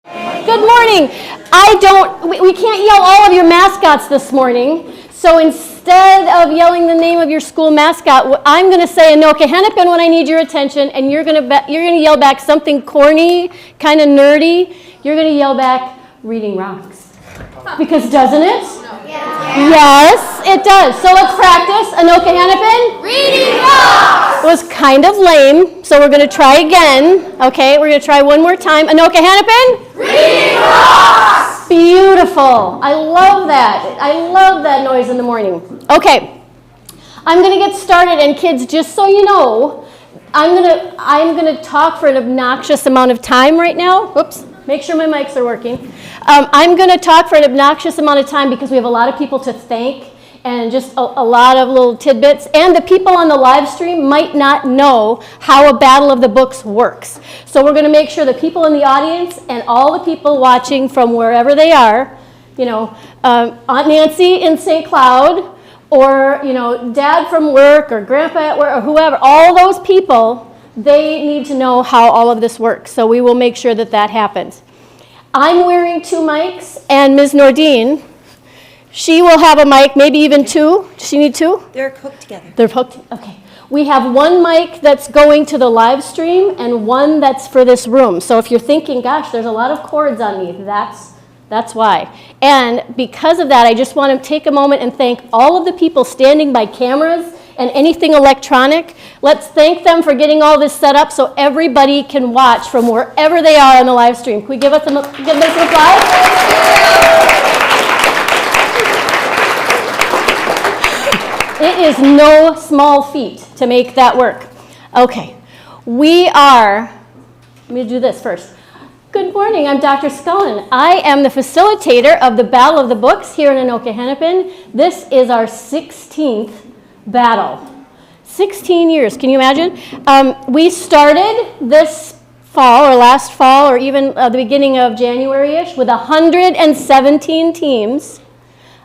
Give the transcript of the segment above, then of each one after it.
Good morning. We can't yell all of your mascots this morning, so instead of yelling the name of your school mascot, I'm going to say Anoka-Hennepin when I need your attention, and you're going to yell back something corny, kind of nerdy. You're going to yell back, Reading Rocks. Because doesn't it? Yeah. Yes, it does. So let's practice. Anoka-Hennepin. Reading Rocks. It was kind of lame, so we're going to try again. Okay, we're going to try one more time. Anoka-Hennepin. Reading Rocks. Beautiful. I love that. I love that noise in the morning. Okay, I'm going to get started, and kids, just so you know, I'm going to talk for an obnoxious amount of time right now. Whoops. Make sure my mics are working. I'm going to talk for an obnoxious amount of time because we have a lot of people to thank and just a lot of little tidbits. And the people on the live stream might not know how a Battle of the Books works. So we're going to make sure the people in the audience and all the people watching from wherever they are, you know, Aunt Nancy in St. Cloud, or, you know, Dad from work, or Grandpa at work, or whoever, all those people, they need to know how all of this works, so we will make sure that that happens. I'm wearing 2 mics, and Ms. Nordine, she will have a mic, maybe even 2. Does she need 2? They're hooked together. They're hooked? Okay. We have 1 mic that's going to the live stream and 1 that's for this room. So if you're thinking, gosh, there's a lot of cords on me, that's why. And because of that, I just want to take a moment and thank all of the people standing by cameras and anything electronic. Let's thank them for getting all this set up so everybody can watch from wherever they are on the live stream. Can we give them some applause? It is no small feat to make that work. Okay, let me do this first. Good morning, I'm Dr. Scullin. I am the facilitator of the Battle of the Books here in Anoka-Hennepin. This is our 16th battle. 16 years, can you imagine? We started this fall, or last fall, or even the beginning of January-ish, with 117 teams.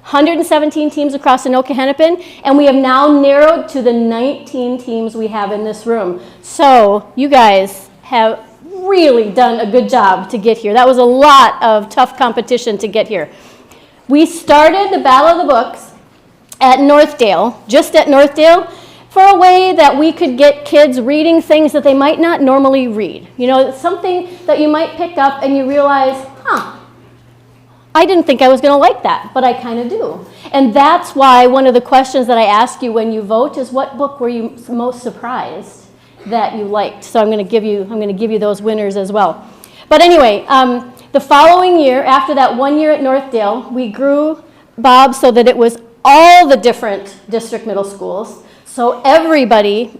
117 teams across Anoka-Hennepin, and we have now narrowed to the 19 teams we have in this room. So you guys have really done a good job to get here. That was a lot of tough competition to get here. We started the Battle of the Books at Northdale, just at Northdale, for a way that we could get kids reading things that they might not normally read. You know, something that you might pick up and you realize, I didn't think I was going to like that, but I kind of do. And that's why one of the questions that I ask you when you vote is, what book were you most surprised that you liked? So I'm going to give you those winners as well. But anyway, the following year, after that 1 year at Northdale, we grew Bob so that it was all the different district middle schools. So everybody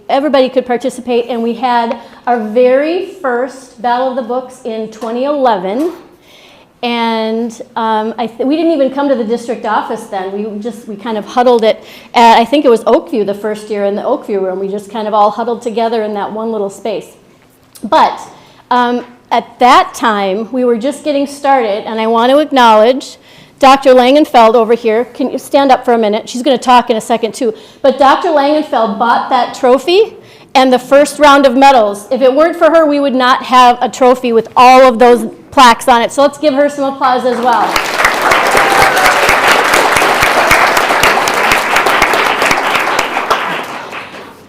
could participate, and we had our very first Battle of the Books in 2011. And we didn't even come to the district office then. We kind of huddled it at, I think it was Oakview the first year in the Oakview room. We just kind of all huddled together in that one little space. But at that time, we were just getting started, and I want to acknowledge Dr. Langenfeld over here. Can you stand up for a minute? She's going to talk in a second too. But Dr. Langenfeld bought that trophy and the first round of medals. If it weren't for her, we would not have a trophy with all of those plaques on it. So let's give her some applause as well.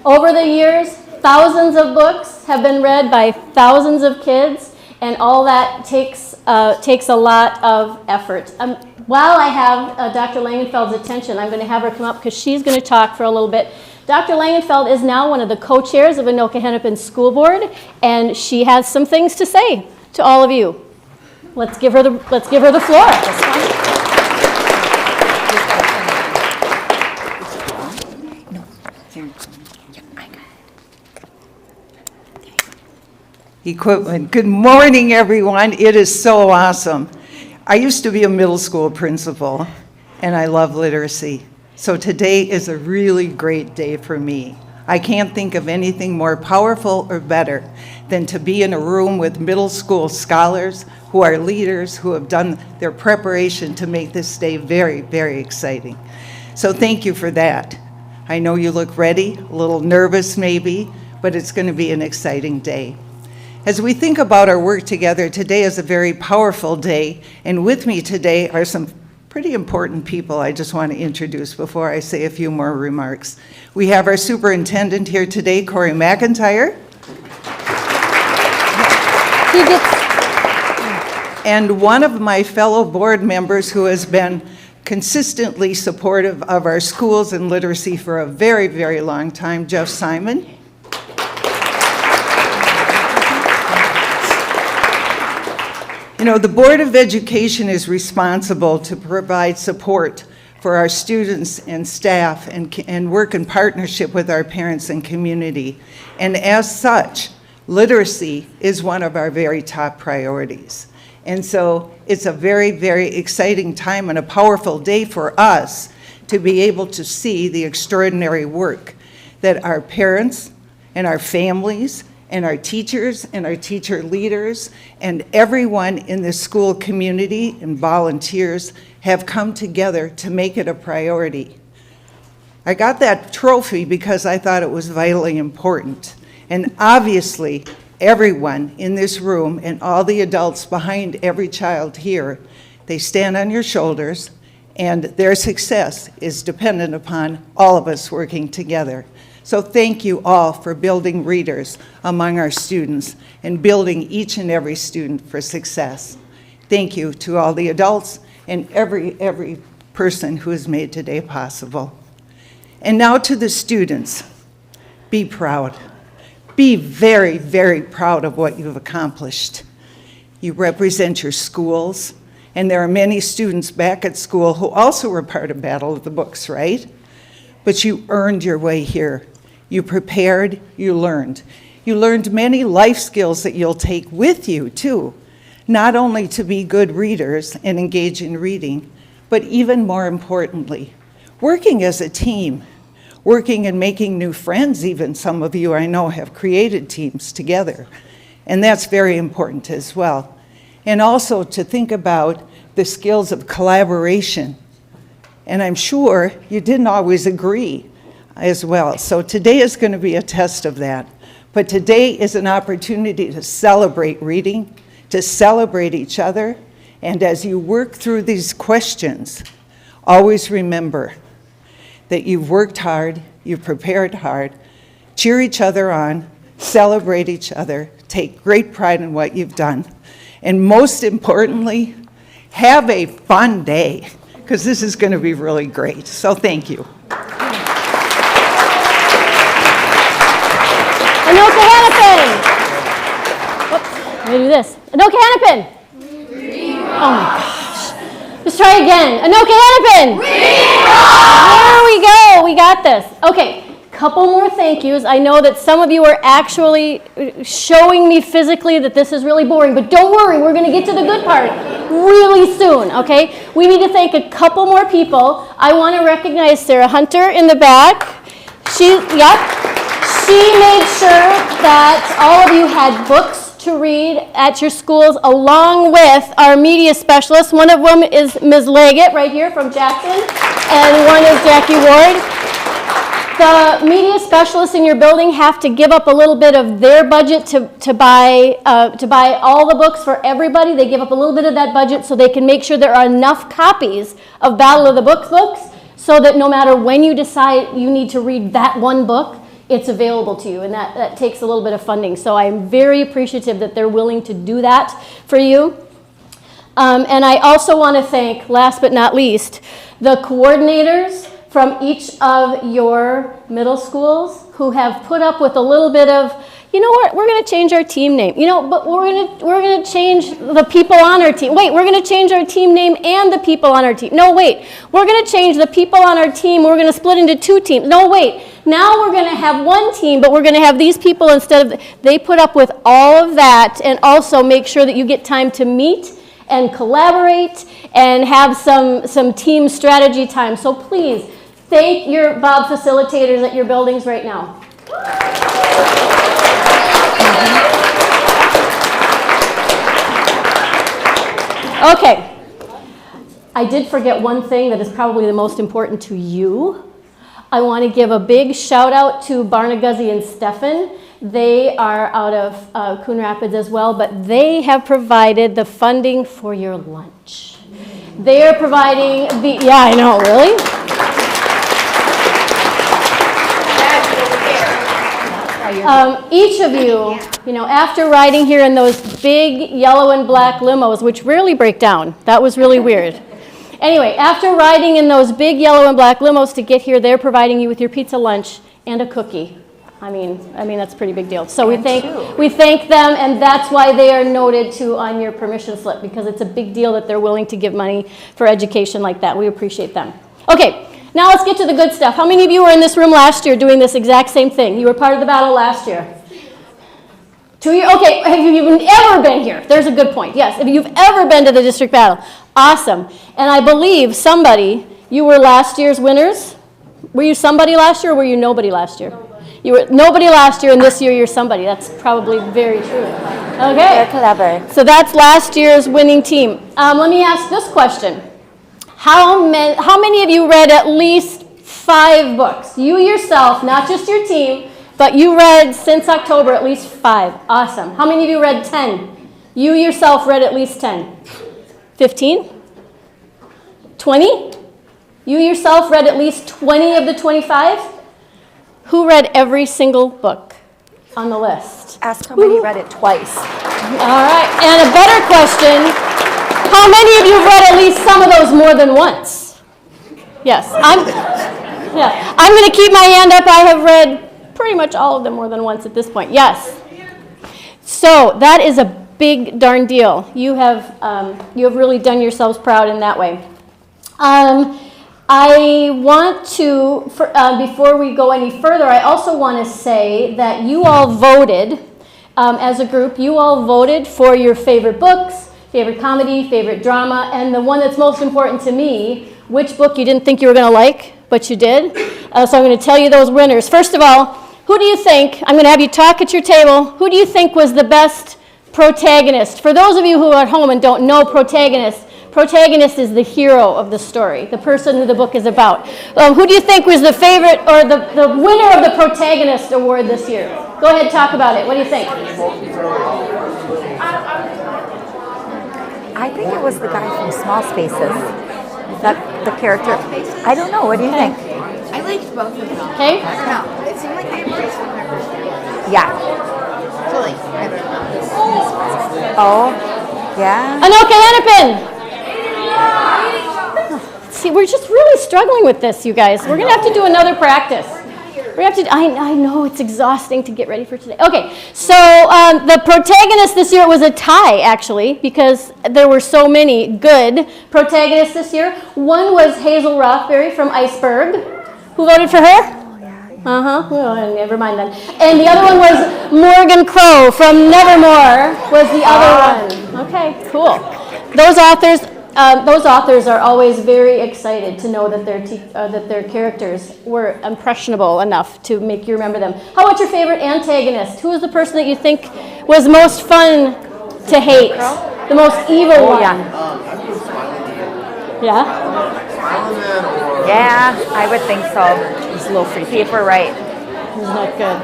Over the years, thousands of books have been read by thousands of kids, and all that takes a lot of effort. While I have Dr. Langenfeld's attention, I'm going to have her come up because she's going to talk for a little bit. Dr. Langenfeld is now one of the co-chairs of Anoka-Hennepin School Board, and she has some things to say to all of you. Let's give her the floor. Equipment. Good morning, everyone. It is so awesome. I used to be a middle school principal, and I love literacy. So today is a really great day for me. I can't think of anything more powerful or better than to be in a room with middle school scholars who are leaders, who have done their preparation to make this day very, very exciting. So thank you for that. I know you look ready, a little nervous maybe, but it's going to be an exciting day. As we think about our work together, today is a very powerful day, and with me today are some pretty important people I just want to introduce before I say a few more remarks. We have our superintendent here today, Corey McIntyre. And one of my fellow board members who has been consistently supportive of our schools and literacy for a very, very long time, Jeff Simon. You know, the Board of Education is responsible to provide support for our students and staff and work in partnership with our parents and community. And as such, literacy is one of our very top priorities. And so it's a very, very exciting time and a powerful day for us to be able to see the extraordinary work that our parents and our families and our teachers and our teacher leaders and everyone in the school community and volunteers have come together to make it a priority. I got that trophy because I thought it was vitally important. And obviously, everyone in this room and all the adults behind every child here, they stand on your shoulders, and their success is dependent upon all of us working together. So thank you all for building readers among our students and building each and every student for success. Thank you to all the adults and every person who has made today possible. And now to the students, be proud. Be very, very proud of what you've accomplished. You represent your schools, and there are many students back at school who also were part of Battle of the Books, right? But you earned your way here. You prepared, you learned. You learned many life skills that you'll take with you, too, not only to be good readers and engage in reading, but even more importantly, working as a team. Working and making new friends, even some of you I know have created teams together. And that's very important as well. And also to think about the skills of collaboration. And I'm sure you didn't always agree as well. So today is going to be a test of that. But today is an opportunity to celebrate reading, to celebrate each other. And as you work through these questions, always remember that you've worked hard, you've prepared hard, cheer each other on, celebrate each other, take great pride in what you've done, and most importantly, have a fun day, because this is going to be really great. So thank you. Anoka-Hennepin! Whoops, let me do this. Anoka-Hennepin! Oh my gosh. Let's try again. Anoka-Hennepin! There we go. We got this. Okay, couple more thank yous. I know that some of you are actually showing me physically that this is really boring, but don't worry, we're going to get to the good part really soon, okay? We need to thank a couple more people. I want to recognize Sarah Hunter in the back. She made sure that all of you had books to read at your schools along with our media specialists. One of them is Ms. Leggett right here from Jackson, and one is Jackie Ward. The media specialists in your building have to give up a little bit of their budget to buy all the books for everybody. They give up a little bit of that budget so they can make sure there are enough copies of Battle of the books so that no matter when you decide you need to read that one book, it's available to you, and that takes a little bit of funding. So I'm very appreciative that they're willing to do that for you. And I also want to thank, last but not least, the coordinators from each of your middle schools who have put up with a little bit of, you know what, we're going to change our team name. You know, but we're going to change the people on our team. Wait, we're going to change our team name and the people on our team. No, wait, we're going to change the people on our team. We're going to split into two teams. No, wait, now we're going to have one team, but we're going to have these people instead of, they put up with all of that and also make sure that you get time to meet and collaborate and have some team strategy time. So please, thank your Bob facilitators at your buildings right now. Okay, I did forget one thing that is probably the most important to you. I want to give a big shout out to Barnaguzzi and Stefan. They are out of Coon Rapids as well, but they have provided the funding for your lunch. They are providing the, yeah, I know, really? Each of you, after riding here in those big yellow and black limos, which rarely break down, that was really weird. Anyway, after riding in those big yellow and black limos to get here, they're providing you with your pizza lunch and a cookie. I mean that's a pretty big deal. So we thank them, and that's why they are noted too on your permission slip, because it's a big deal that they're willing to give money for education like that. We appreciate them. Okay, now let's get to the good stuff. How many of you were in this room last year doing this exact same thing? You were part of the battle last year. 2 years? Okay, have you ever been here? There's a good point. Yes, if you've ever been to the district battle, awesome. And I believe you were last year's winners. Were you somebody last year, or were you nobody last year? You were nobody last year, and this year you're somebody. That's probably very true. Okay. They're clever. So that's last year's winning team. Let me ask this question. How many of you read at least 5 books? You yourself, not just your team, but you read since October at least 5. Awesome. How many of you read 10? You yourself read at least 10. 15? 20? You yourself read at least 20 of the 25? Who read every single book on the list? Ask how many read it twice. All right, and a better question, how many of you read at least some of those more than once? Yes, I'm going to keep my hand up. I have read pretty much all of them more than once at this point. Yes. So that is a big darn deal. You have really done yourselves proud in that way. I want to, before we go any further, I also want to say that you all voted, as a group, you all voted for your favorite books, favorite comedy, favorite drama, and the one that's most important to me, which book you didn't think you were going to like, but you did. So I'm going to tell you those winners. First of all, who do you think, I'm going to have you talk at your table, who do you think was the best protagonist? For those of you who are at home and don't know protagonist is the hero of the story, the person who the book is about. Who do you think was the favorite or the winner of the protagonist award this year? Go ahead, talk about it. What do you think? I think it was the guy from Small Spaces. The character. I don't know. What do you think? I liked both of them. Okay. I don't know. It seemed like they embraced one of their personalities. Yeah. So like, I don't know. Oh, yeah. Anoka-Hennepin! See, we're just really struggling with this, you guys. We're going to have to do another practice. We have to. I know it's exhausting to get ready for today. Okay, so the protagonist this year was a tie, actually, because there were so many good protagonists this year. One was Hazel Rothbury from Iceberg. Who voted for her? Oh, yeah. Well, never mind then. And the other one was Morgan Crow from Nevermore was the other one. Okay, cool. Those authors are always very excited to know that their characters were impressionable enough to make you remember them. How about your favorite antagonist? Who is the person that you think was most fun to hate? The most evil one? Yeah? Yeah, I would think so. It's a little freaky. See if we're right. It's not good.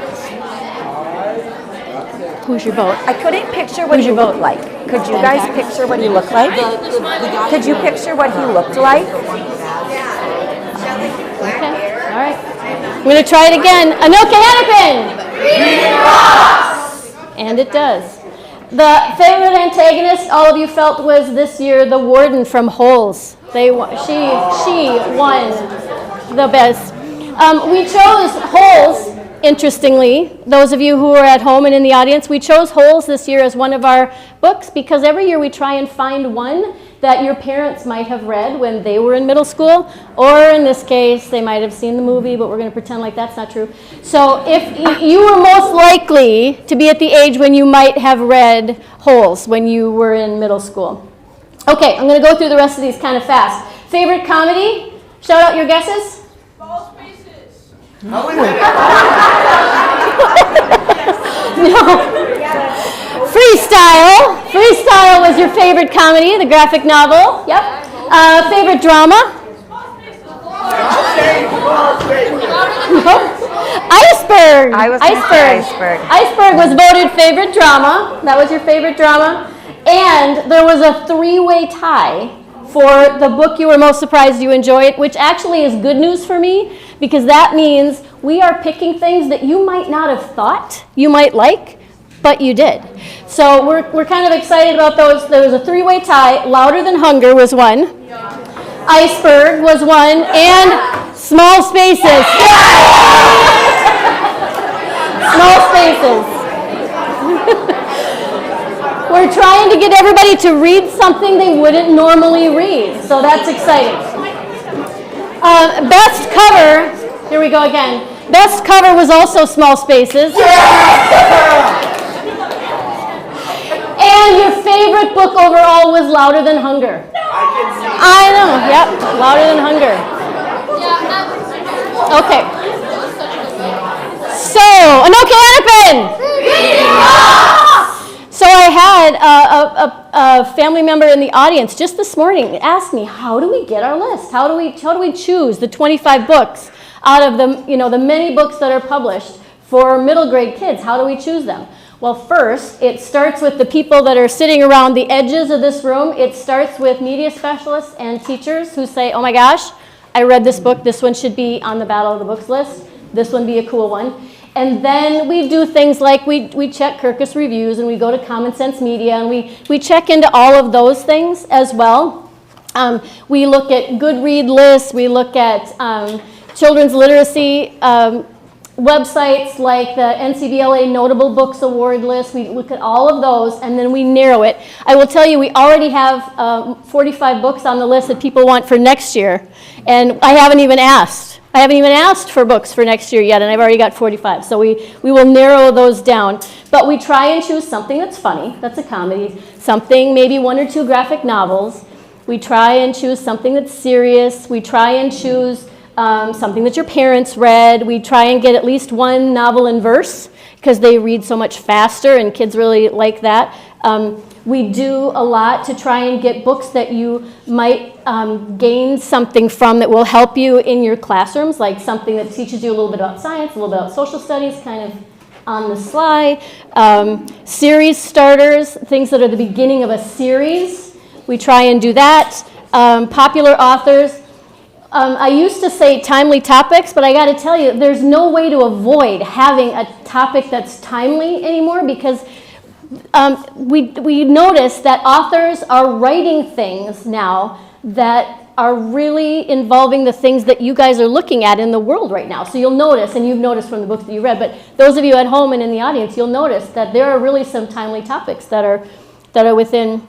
Who's your vote? I couldn't picture what he looked like. Could you guys picture what he looked like? Could you picture what he looked like? Okay, all right. I'm going to try it again. Anoka-Hennepin! And it does. The favorite antagonist all of you felt was this year the warden from Holes. She won the best. We chose Holes. Interestingly, those of you who are at home and in the audience, we chose Holes this year as one of our books because every year we try and find one that your parents might have read when they were in middle school, or in this case, they might have seen the movie, but we're going to pretend like that's not true. So if you were most likely to be at the age when you might have read Holes when you were in middle school. Okay, I'm going to go through the rest of these kind of fast. Favorite comedy? Shout out your guesses. No. Freestyle. Freestyle was your favorite comedy, the graphic novel. Yep. Favorite drama? Iceberg. I was gonna say Iceberg. Iceberg was voted favorite drama. That was your favorite drama. And there was a three-way tie for the book you were most surprised you enjoyed, which actually is good news for me because that means we are picking things that you might not have thought you might like, but you did. So we're kind of excited about those. There was a three-way tie. Louder Than Hunger was one. Iceberg was one. And Small Spaces. Small Spaces. We're trying to get everybody to read something they wouldn't normally read, so that's exciting. Best cover, here we go again. Best cover was also Small Spaces. And your favorite book overall was Louder Than Hunger. I know, yep, Louder Than Hunger. Okay. So, Anoka-Hennepin! So I had a family member in the audience just this morning ask me, how do we get our list? How do we choose the 25 books out of the many books that are published for middle grade kids? How do we choose them? Well, first, it starts with the people that are sitting around the edges of this room. It starts with media specialists and teachers who say, oh my gosh, I read this book. This one should be on the Battle of the Books list. This one be a cool one. And then we do things like we check Kirkus reviews and we go to Common Sense Media and we check into all of those things as well. We look at good read lists. We look at children's literacy websites like the NCBLA Notable Books Award list. We look at all of those and then we narrow it. I will tell you, we already have 45 books on the list that people want for next year. And I haven't even asked for books for next year yet, and I've already got 45. So we will narrow those down. But we try and choose something that's funny, that's a comedy, something, maybe one or two graphic novels. We try and choose something that's serious. We try and choose something that your parents read. We try and get at least one novel in verse because they read so much faster and kids really like that. We do a lot to try and get books that you might gain something from that will help you in your classrooms, like something that teaches you a little bit about science, a little bit about social studies, kind of on the sly. Series starters, things that are the beginning of a series. We try and do that. Popular authors. I used to say timely topics, but I got to tell you, there's no way to avoid having a topic that's timely anymore because we notice that authors are writing things now that are really involving the things that you guys are looking at in the world right now. So you'll notice, and you've noticed from the books that you read, but those of you at home and in the audience, you'll notice that there are really some timely topics that are within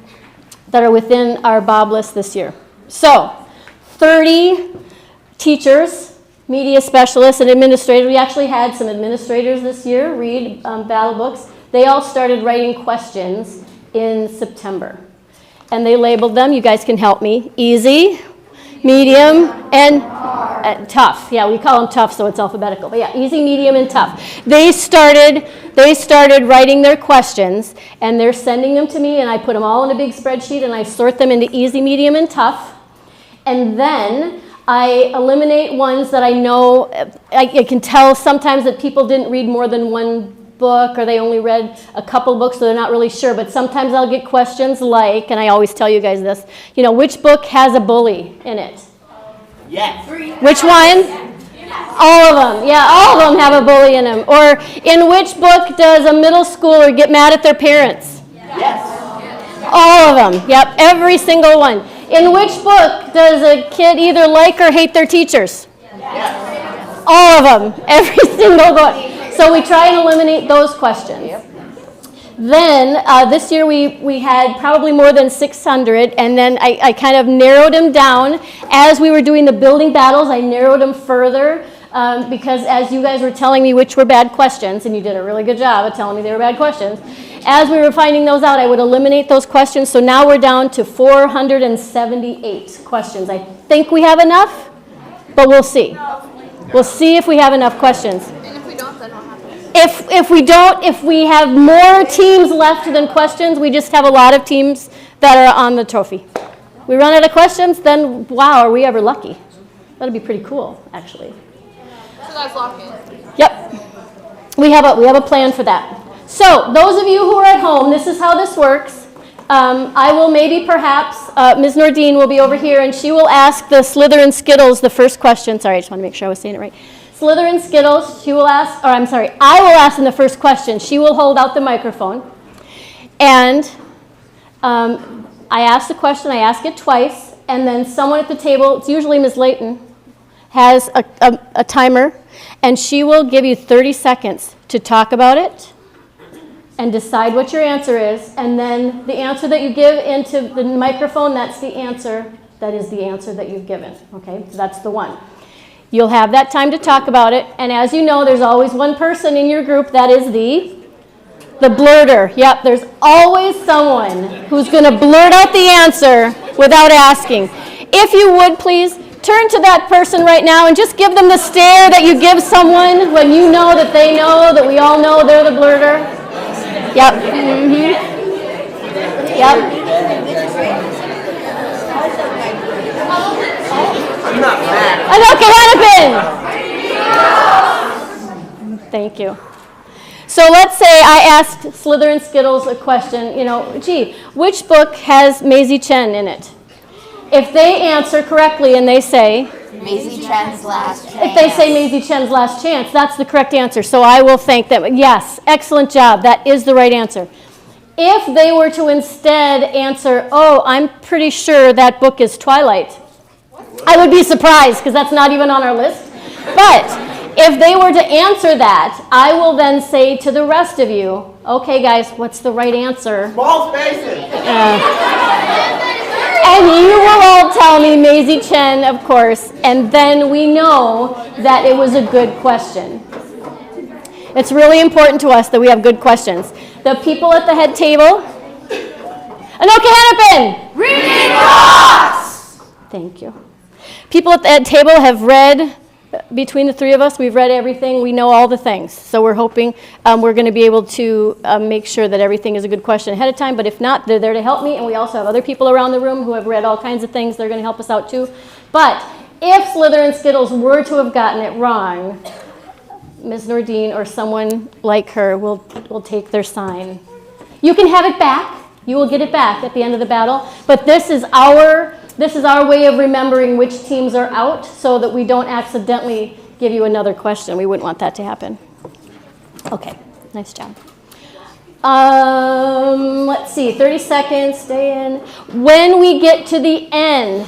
our Bob list this year. So 30 teachers, media specialists, and administrators. We actually had some administrators this year read Battle books. They all started writing questions in September. And they labeled them, you guys can help me, easy, medium, and tough. Yeah, we call them tough, so it's alphabetical. But yeah, easy, medium, and tough. They started writing their questions, and they're sending them to me, and I put them all in a big spreadsheet, and I sort them into easy, medium, and tough. And then I eliminate ones that I know, I can tell sometimes that people didn't read more than one book or they only read a couple books, so they're not really sure. But sometimes I'll get questions like, and I always tell you guys this, which book has a bully in it? Yes. Which one? All of them. Yeah, all of them have a bully in them. Or in which book does a middle schooler get mad at their parents? Yes. All of them. Yep, every single one. In which book does a kid either like or hate their teachers? Yes. All of them. Every single book. So we try and eliminate those questions. Yep. Then this year we had probably more than 600, and then I kind of narrowed them down. As we were doing the building battles, I narrowed them further because as you guys were telling me which were bad questions, and you did a really good job of telling me they were bad questions, as we were finding those out, I would eliminate those questions. So now we're down to 478 questions. I think we have enough, but we'll see. We'll see if we have enough questions. And if we don't, then what happens? If we have more teams left than questions, we just have a lot of teams that are on the trophy. We run out of questions, then wow, are we ever lucky? That'd be pretty cool, actually. So that's lock in. Yep. we have a plan for that. So those of you who are at home, this is how this works. I will maybe perhaps, Ms. Nordine will be over here and she will ask the Slither and Skittles the first question. Sorry, I just want to make sure I was saying it right. Slither and Skittles, I will ask them the first question. She will hold out the microphone. And I ask the question, I ask it twice, and then someone at the table, it's usually Ms. Layton, has a timer, and she will give you 30 seconds to talk about it and decide what your answer is, and then the answer that you give into the microphone, that's the answer, that is the answer that you've given, okay? So that's the one. You'll have that time to talk about it, and as you know, there's always one person in your group that is the blurter. Yep, there's always someone who's going to blurt out the answer without asking. If you would, please, turn to that person right now and just give them the stare that you give someone when you know that they know that we all know they're the blurter. Yep. Mm-hmm. Yep. I'm not mad. Anoka-Hennepin! Thank you. So let's say I asked Slither and Skittles a question, gee, which book has Maisie Chen in it? If they answer correctly and they say, Maisie Chen's Last Chance. if they say Maisie Chen's Last Chance, that's the correct answer. So I will thank them. Yes, excellent job. That is the right answer. If they were to instead answer, oh, I'm pretty sure that book is Twilight, I would be surprised because that's not even on our list. But if they were to answer that, I will then say to the rest of you, okay, guys, what's the right answer? Small spaces. And you will all tell me Maisie Chen, of course, and then we know that it was a good question. It's really important to us that we have good questions. The people at the head table, Anoka-Hennepin! Reading us! Thank you. People at the head table have read, between the three of us, we've read everything. We know all the things. So we're hoping we're going to be able to make sure that everything is a good question ahead of time. But if not, they're there to help me. And we also have other people around the room who have read all kinds of things. They're going to help us out too. But if Slither and Skittles were to have gotten it wrong, Ms. Nordine or someone like her will take their sign. You can have it back. You will get it back at the end of the battle. But this is our way of remembering which teams are out so that we don't accidentally give you another question. We wouldn't want that to happen. Okay, nice job. Let's see, 30 seconds, stay in. When we get to the end,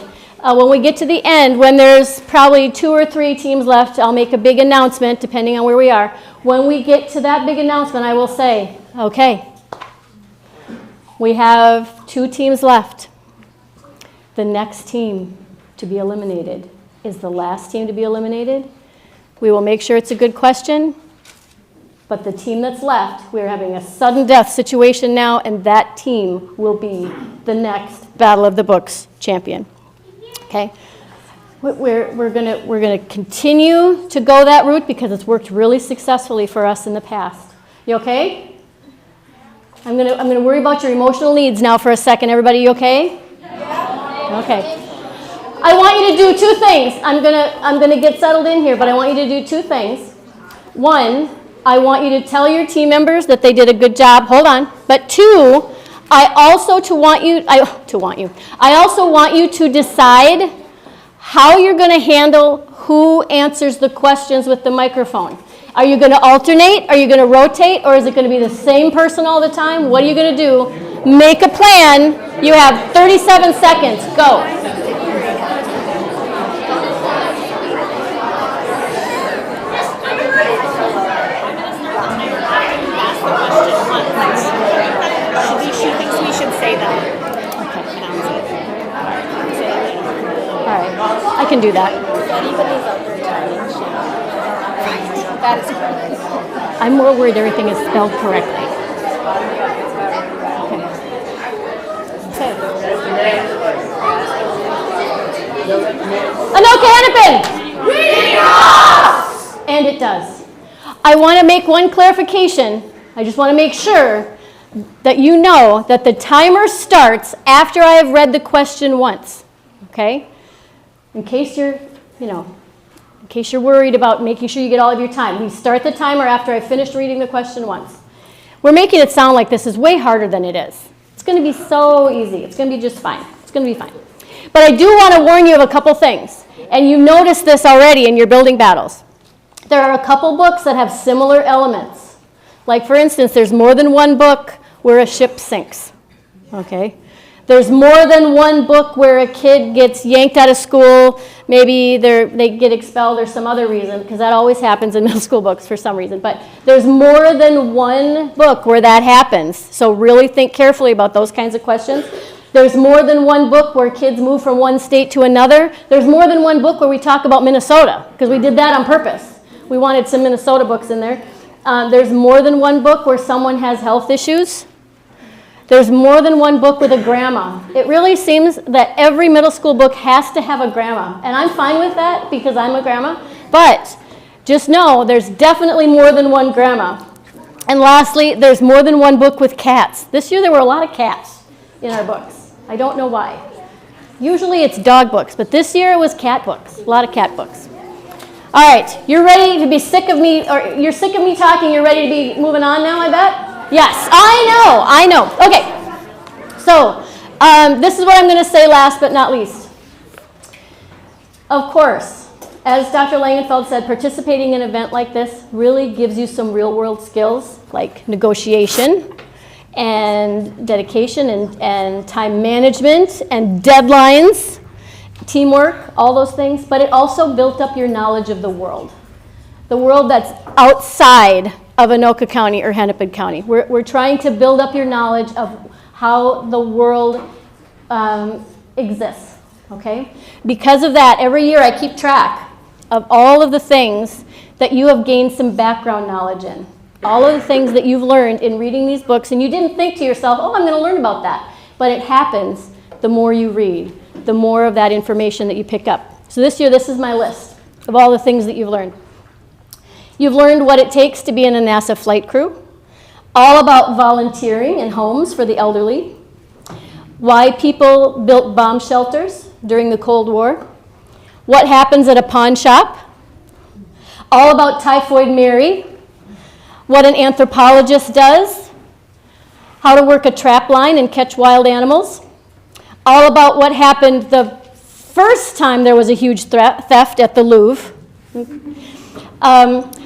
when there's probably 2 or 3 teams left, I'll make a big announcement depending on where we are. When we get to that big announcement, I will say, okay, we have 2 teams left. The next team to be eliminated is the last team to be eliminated. We will make sure it's a good question, but the team that's left, we're having a sudden death situation now, and that team will be the next Battle of the Books champion. Okay? We're gonna continue to go that route because it's worked really successfully for us in the past. You okay? I'm gonna worry about your emotional needs now for a second. Everybody, you okay? Okay. I want you to do 2 things. I'm gonna get settled in here, but I want you to do 2 things. 1, I want you to tell your team members that they did a good job. Hold on. But 2, I also want you to decide how you're going to handle who answers the questions with the microphone. Are you going to alternate? Are you going to rotate? Or is it going to be the same person all the time? What are you going to do? Make a plan. You have 37 seconds. Go. She thinks we should say that. All right. I can do that. That is correct. I'm more worried everything is spelled correctly. Okay. Anoka-Hennepin! Reading us! And it does. I want to make one clarification. I just want to make sure that you know that the timer starts after I have read the question once. Okay? In case you're, in case you're worried about making sure you get all of your time. We start the timer after I've finished reading the question once. We're making it sound like this is way harder than it is. It's going to be so easy. It's going to be just fine. It's going to be fine. But I do want to warn you of a couple things. And you noticed this already in your building battles. There are a couple books that have similar elements. Like, for instance, there's more than one book where a ship sinks. Okay? There's more than one book where a kid gets yanked out of school. Maybe they get expelled or some other reason, because that always happens in middle school books for some reason. But there's more than one book where that happens. So really think carefully about those kinds of questions. There's more than one book where kids move from one state to another. There's more than one book where we talk about Minnesota, because we did that on purpose. We wanted some Minnesota books in there. There's more than one book where someone has health issues. There's more than one book with a grandma. It really seems that every middle school book has to have a grandma. And I'm fine with that because I'm a grandma. But just know there's definitely more than one grandma. And lastly, there's more than one book with cats. This year there were a lot of cats in our books. I don't know why. Usually it's dog books, but this year it was cat books. A lot of cat books. All right, you're ready to be sick of me, or you're sick of me talking, you're ready to be moving on now, I bet? Yes, I know. Okay, so this is what I'm going to say last but not least. Of course, as Dr. Langenfeld said, participating in an event like this really gives you some real-world skills like negotiation and dedication and time management and deadlines, teamwork, all those things, but it also built up your knowledge of the world that's outside of Anoka County or Hennepin County. We're trying to build up your knowledge of how the world exists, okay? Because of that, every year I keep track of all of the things that you have gained some background knowledge in. All of the things that you've learned in reading these books, and you didn't think to yourself, oh, I'm going to learn about that. But it happens the more you read, the more of that information that you pick up. So this year, this is my list of all the things that you've learned. You've learned what it takes to be in a NASA flight crew, all about volunteering in homes for the elderly, why people built bomb shelters during the Cold War, what happens at a pawn shop, all about Typhoid Mary, what an anthropologist does, how to work a trap line and catch wild animals, all about what happened the first time there was a huge theft at the Louvre,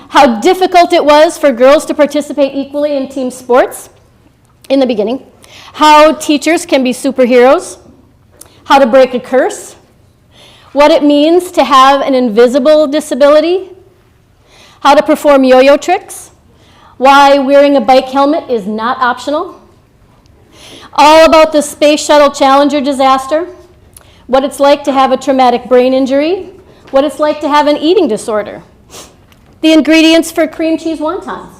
how difficult it was for girls to participate equally in team sports in the beginning, how teachers can be superheroes, how to break a curse, what it means to have an invisible disability, how to perform yo-yo tricks, why wearing a bike helmet is not optional, all about the Space Shuttle Challenger disaster, what it's like to have a traumatic brain injury, what it's like to have an eating disorder, the ingredients for cream cheese wontons,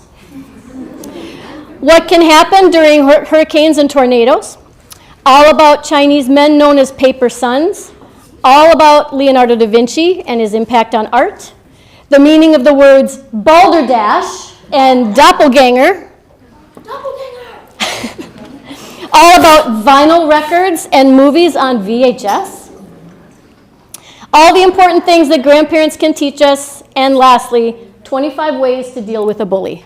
what can happen during hurricanes and tornadoes, all about Chinese men known as paper suns, all about Leonardo da Vinci and his impact on art, the meaning of the words balderdash and doppelganger, all about vinyl records and movies on VHS, all the important things that grandparents can teach us, and lastly, 25 ways to deal with a bully,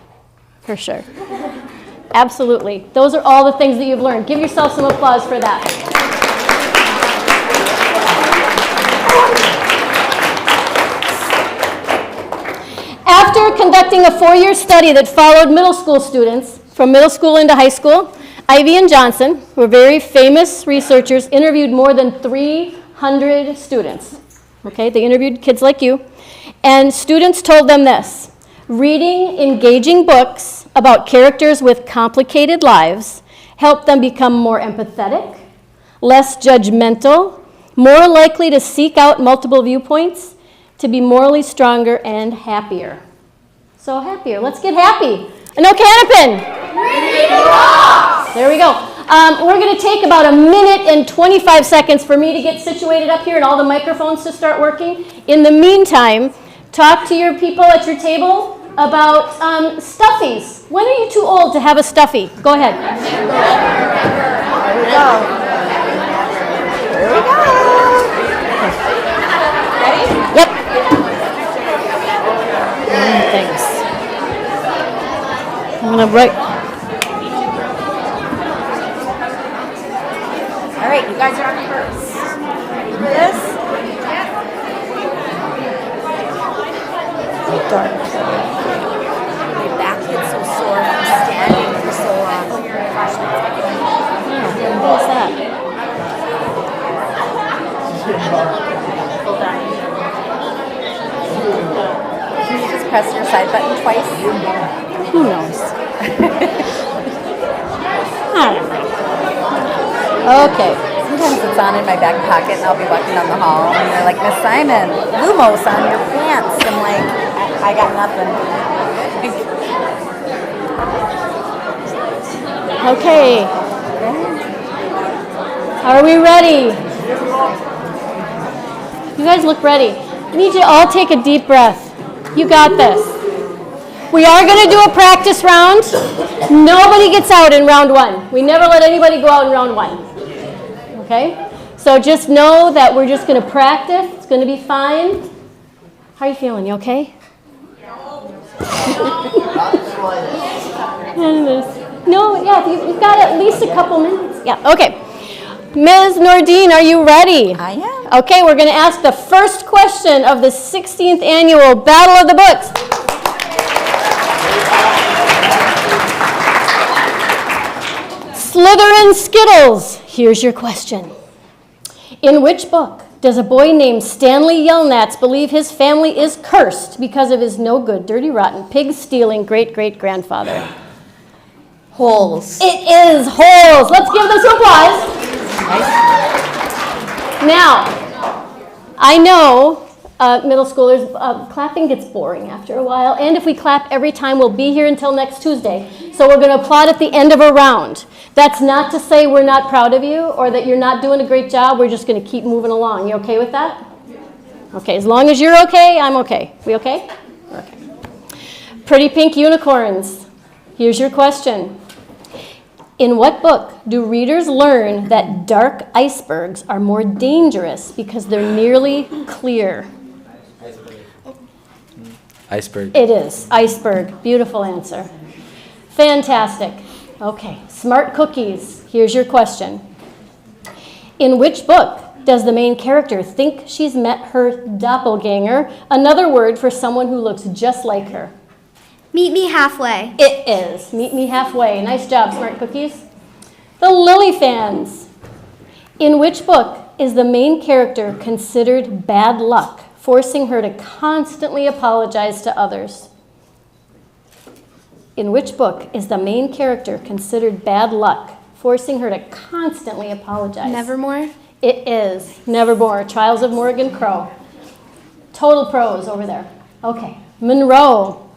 for sure. Absolutely. Those are all the things that you've learned. Give yourself some applause for that. After conducting a 4-year study that followed middle school students from middle school into high school, Ivy and Johnson, who are very famous researchers, interviewed more than 300 students. Okay, they interviewed kids like you. And students told them this: reading engaging books about characters with complicated lives helped them become more empathetic, less judgmental, more likely to seek out multiple viewpoints, to be morally stronger and happier. So happier. Let's get happy. Anoka-Hennepin. There we go. We're going to take about 1 minute and 25 seconds for me to get situated up here and all the microphones to start working. In the meantime, talk to your people at your table about stuffies. When are you too old to have a stuffy? Go ahead. Here we go. Here we go. Ready? Yep. Right. All right, you guys are on first. This? Dark. My back gets so sore from standing for so long. What is that? Can you just press your side button twice? Who knows? I don't know. Okay. Sometimes it's on in my back pocket and I'll be walking down the hall and they're like, Miss Simon, Lumos on your pants. I'm like, I got nothing. Okay. Are we ready? You guys look ready. I need you to all take a deep breath. You got this. We are going to do a practice round. Nobody gets out in round one. We never let anybody go out in round one. Okay? So just know that we're just going to practice. It's going to be fine. How are you feeling? You okay? No, yeah, you've got at least a couple minutes. Yeah, okay. Ms. Nordine, are you ready? I am. Okay, we're going to ask the first question of the 16th annual Battle of the Books. Slytherin Skittles, here's your question. In which book does a boy named Stanley Yelnats believe his family is cursed because of his no good, dirty, rotten, pig-stealing great-great-grandfather? Holes. It is Holes. Let's give this applause. Now, I know middle schoolers, clapping gets boring after a while, and if we clap every time, we'll be here until next Tuesday. So we're going to applaud at the end of a round. That's not to say we're not proud of you or that you're not doing a great job. We're just going to keep moving along. You okay with that? Okay, as long as you're okay, I'm okay. We okay? Okay. Pretty Pink Unicorns. Here's your question. In what book do readers learn that dark icebergs are more dangerous because they're nearly clear? Iceberg. It is. Iceberg. Beautiful answer. Fantastic. Okay. Smart Cookies. Here's your question. In which book does the main character think she's met her doppelganger, another word for someone who looks just like her? Meet me halfway. It is. Meet Me Halfway. Nice job, Smart Cookies. The Lily Fans. In which book is the main character considered bad luck, forcing her to constantly apologize to others? In which book is the main character considered bad luck, forcing her to constantly apologize? Nevermore. It is. Nevermore. Trials of Morgan Crow. Total pros over there. Okay. Monroe.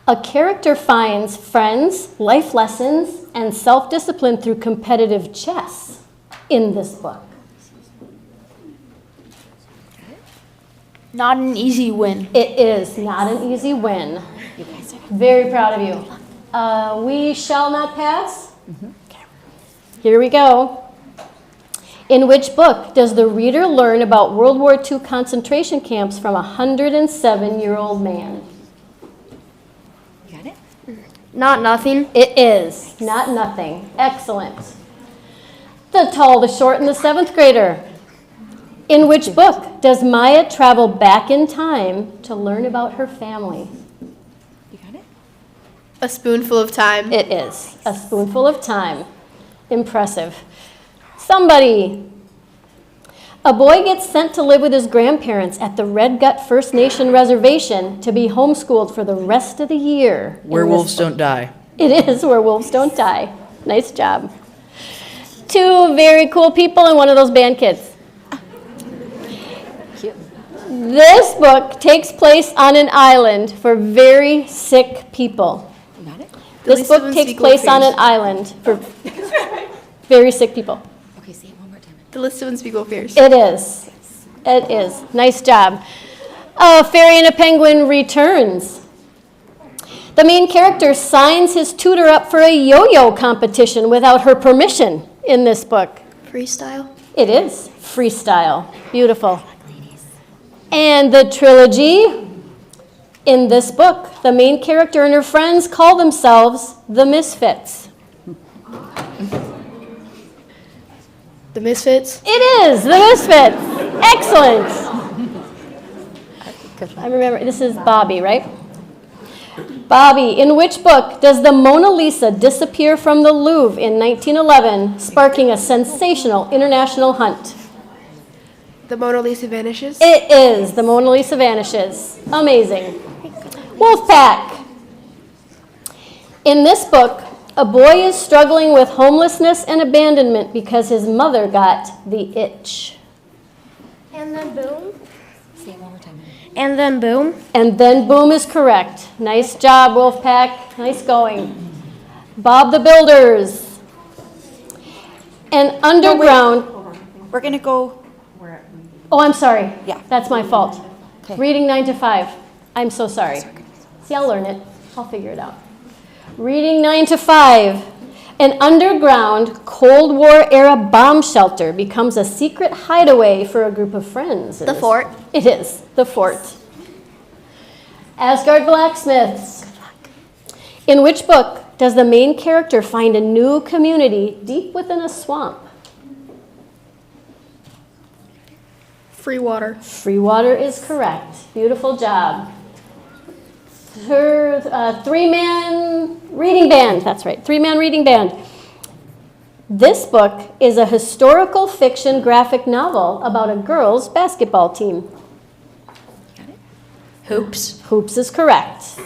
A character finds friends, life lessons, and self-discipline through competitive chess in this book. Not an easy win. It is not an easy win. You guys are very proud of you. We shall not pass. Here we go. In which book does the reader learn about World War II concentration camps from a 107-year-old man? Not nothing. It is not nothing. Excellent. The Tall, the Short, and the Seventh Grader. In which book does Maya travel back in time to learn about her family? You got it? A Spoonful of Time. It is A Spoonful of Time. Impressive. Somebody. A boy gets sent to live with his grandparents at the Red Gut First Nation Reservation to be homeschooled for the rest of the year. Werewolves don't die. It is Where Wolves Don't Die. Nice job. Two very cool people and one of those band kids. Cute. This book takes place on an island for very sick people. You got it? This book takes place on an island for very sick people. Okay, say it one more time. The List of Unspeakable Fears. It is. It is. Nice job. Fairy and a Penguin returns. The main character signs his tutor up for a yo-yo competition without her permission in this book. Freestyle. It is freestyle. Beautiful. And the trilogy, In this book, the main character and her friends call themselves the Misfits. The Misfits. It is the Misfits. Excellent. I remember, this is Bobby, right? Bobby, in which book does the Mona Lisa disappear from the Louvre in 1911, sparking a sensational international hunt? The Mona Lisa Vanishes. It is. The Mona Lisa Vanishes. Amazing. Wolfpack. In this book, a boy is struggling with homelessness and abandonment because his mother got the itch. And then boom. Say it one more time. And then boom. And then boom is correct. Nice job, Wolfpack. Nice going. Bob the Builders. An underground... We're going to go. Oh, I'm sorry. Yeah. That's my fault. Okay. Reading 9 to 5. I'm so sorry. See, I'll learn it. I'll figure it out. Reading 9 to 5. An underground Cold War era bomb shelter becomes a secret hideaway for a group of friends. The fort. It is. The fort. Asgard Blacksmiths. In which book does the main character find a new community deep within a swamp? Free Water. Free Water is correct. Beautiful job. Three-man reading band. That's right. Three-man reading band. This book is a historical fiction graphic novel about a girls' basketball team. Hoops. Hoops is correct.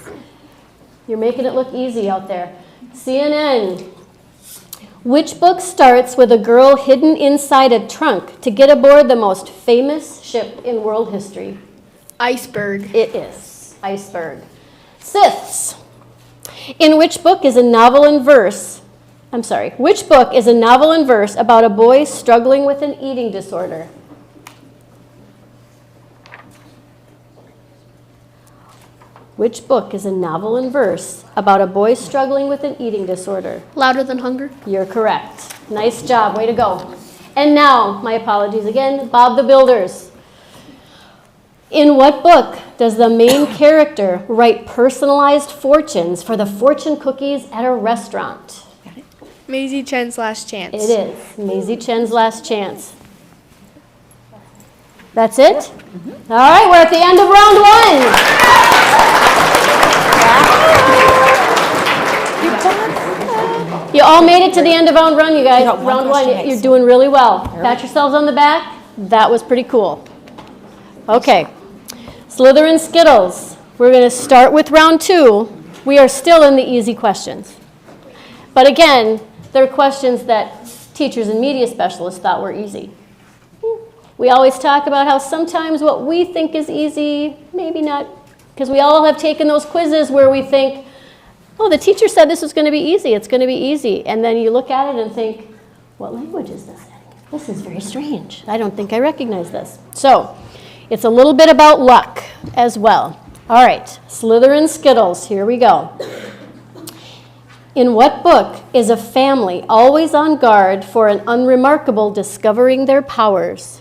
You're making it look easy out there. CNN. Which book starts with a girl hidden inside a trunk to get aboard the most famous ship in world history? Iceberg. It is. Iceberg. Siths. In which book is a novel in verse? Which book is a novel in verse about a boy struggling with an eating disorder? Which book is a novel in verse about a boy struggling with an eating disorder? Louder Than Hunger. You're correct. Nice job. Way to go. And now, my apologies again, Bob the Builders. In what book does the main character write personalized fortunes for the fortune cookies at a restaurant? Maisie Chen's Last Chance. It is Maisie Chen's Last Chance. That's it? All right, we're at the end of round one. You all made it to the end of round one, you guys. You got one Round one, question, you're guys. doing really well. Pat yourselves on the back. That was pretty cool. Okay, Slytherin Skittles. We're going to start with round two. We are still in the easy questions. But again, they're questions that teachers and media specialists thought were easy. We always talk about how sometimes what we think is easy, maybe not, because we all have taken those quizzes where we think, oh, the teacher said this was going to be easy, it's going to be easy. And then you look at it and think, what language is this in? This is very strange. I don't think I recognize this. So it's a little bit about luck as well. All right, Slytherin Skittles, here we go. In what book is a family always on guard for an unremarkable discovering their powers?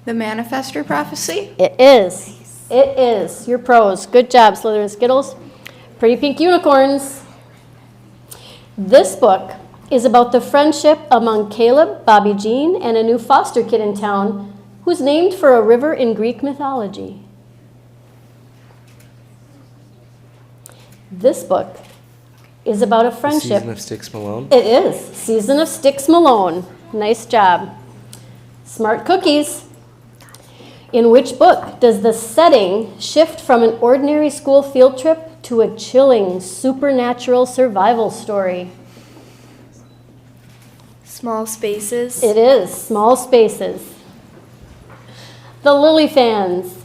The Manifestor Prophecy. It is. It is. You're pros. Good job, Slytherin Skittles. Pretty Pink Unicorns. This book is about the friendship among Caleb, Bobby Jean, and a new foster kid in town who's named for a river in Greek mythology. This book is about a friendship. Season of Sticks Malone? It is. Season of Sticks Malone. Nice job. Smart Cookies. In which book does the setting shift from an ordinary school field trip to a chilling supernatural survival story? Small Spaces. It is. Small Spaces. The Lily Fans.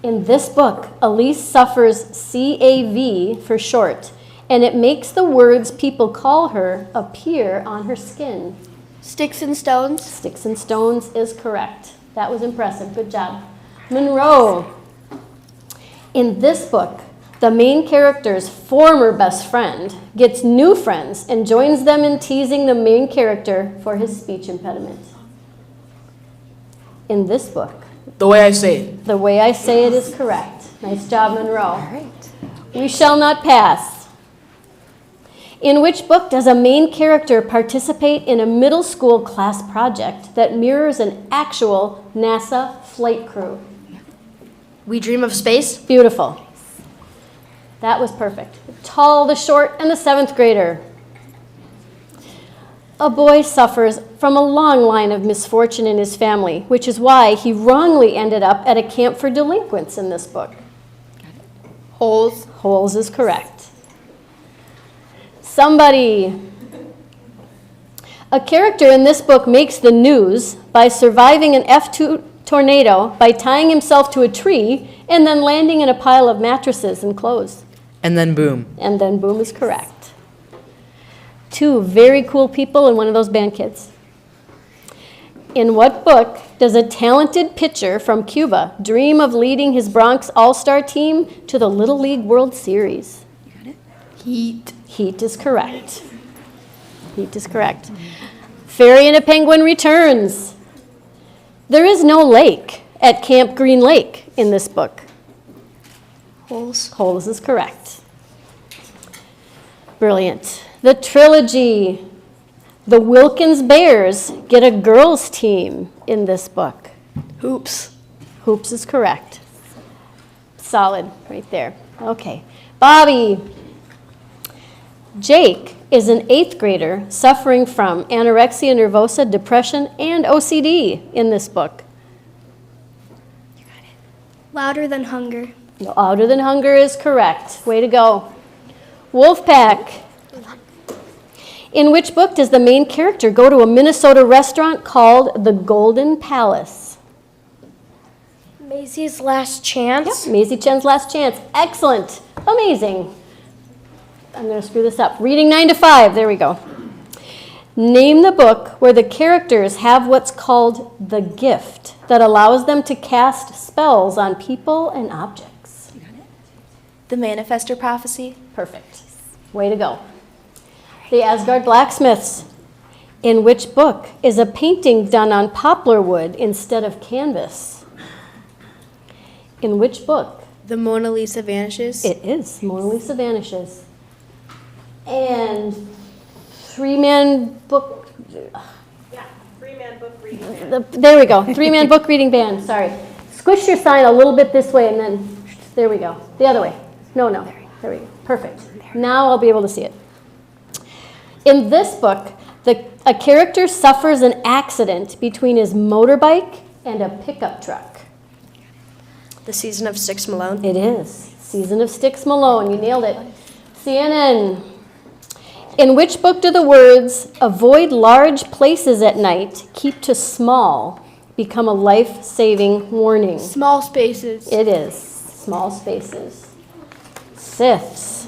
In this book, Elise suffers CAV for short, and it makes the words people call her appear on her skin. Sticks and Stones. Sticks and Stones is correct. That was impressive. Good job. Monroe. In this book, the main character's former best friend gets new friends and joins them in teasing the main character for his speech impediment. in this book? The way I say it. The way I say it is correct. Nice job, Monroe. All right. We shall not pass. In which book does a main character participate in a middle school class project that mirrors an actual NASA flight crew? We Dream of Space. Beautiful. That was perfect. Tall, the short, and the 7th grader. A boy suffers from a long line of misfortune in his family, which is why he wrongly ended up at a camp for delinquents in this book. Holes. Holes is correct. Somebody. A character in this book makes the news by surviving an F2 tornado by tying himself to a tree and then landing in a pile of mattresses and clothes. And then boom. And then boom is correct. 2 very cool people and one of those band kids. In what book does a talented pitcher from Cuba dream of leading his Bronx All-Star team to the Little League World Series? Heat. Heat is correct. Heat is correct. Fairy and a Penguin returns. There is no lake at Camp Green Lake in this book. Holes. Holes is correct. Brilliant. The trilogy. The Wilkins Bears get a girls' team in this book. Hoops. Hoops is correct. Solid right there. Okay. Bobby. Jake is an 8th grader suffering from anorexia nervosa, depression, and OCD in this book. Louder than hunger. Louder than hunger is correct. Way to go. Wolfpack. In which book does the main character go to a Minnesota restaurant called the Golden Palace? Maisie's Last Chance. Maisie Chen's Last Chance. Excellent. Amazing. I'm going to screw this up. Reading 9 to 5. There we go. Name the book where the characters have what's called the gift that allows them to cast spells on people and objects. The Manifestor Prophecy. Perfect. Way to go. The Asgard Blacksmiths. In which book is a painting done on poplar wood instead of canvas? In which book? The Mona Lisa Vanishes. It is. Mona Lisa Vanishes. And three-man book. Yeah, 3-man book reading band. There we go. 3-man book reading band. Sorry. Squish your sign a little bit this way and then there we go. The other way. No. There we go. Perfect. Now I'll be able to see it. In this book, a character suffers an accident between his motorbike and a pickup truck. The Season of Six Malone. It is. Season of Sticks Malone. You nailed it. CNN. In which book do the words, avoid large places at night, keep to small, become a life-saving warning? Small Spaces. It is. Small Spaces. Siths.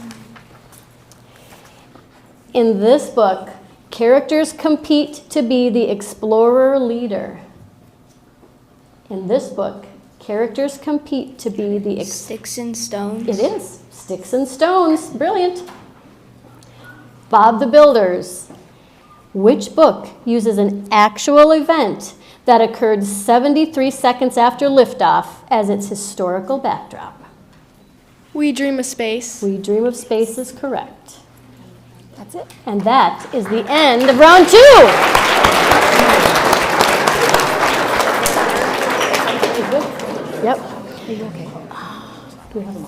In this book, characters compete to be the explorer leader. In this book, characters compete to be the... Sticks and Stones. It is. Sticks and Stones. Brilliant. Bob the Builders. Which book uses an actual event that occurred 73 seconds after liftoff as its historical backdrop? We Dream of Space. We Dream of Space is correct. That's it. And that is the end of round 2. Yep. Are you okay? Do we have them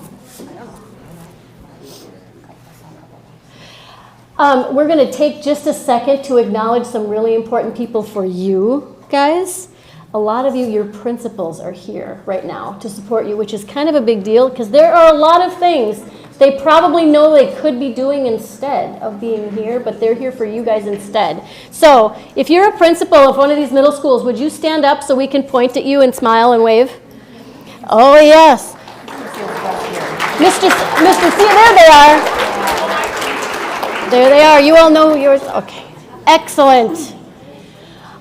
all? We're going to take just a second to acknowledge some really important people for you guys. A lot of you, your principals are here right now to support you, which is kind of a big deal because there are a lot of things they probably know they could be doing instead of being here, but they're here for you guys instead. So if you're a principal of one of these middle schools, would you stand up so we can point at you and smile and wave? Oh, yes. Mr. C, there they are. There they are. You all know who yours. Okay. Excellent.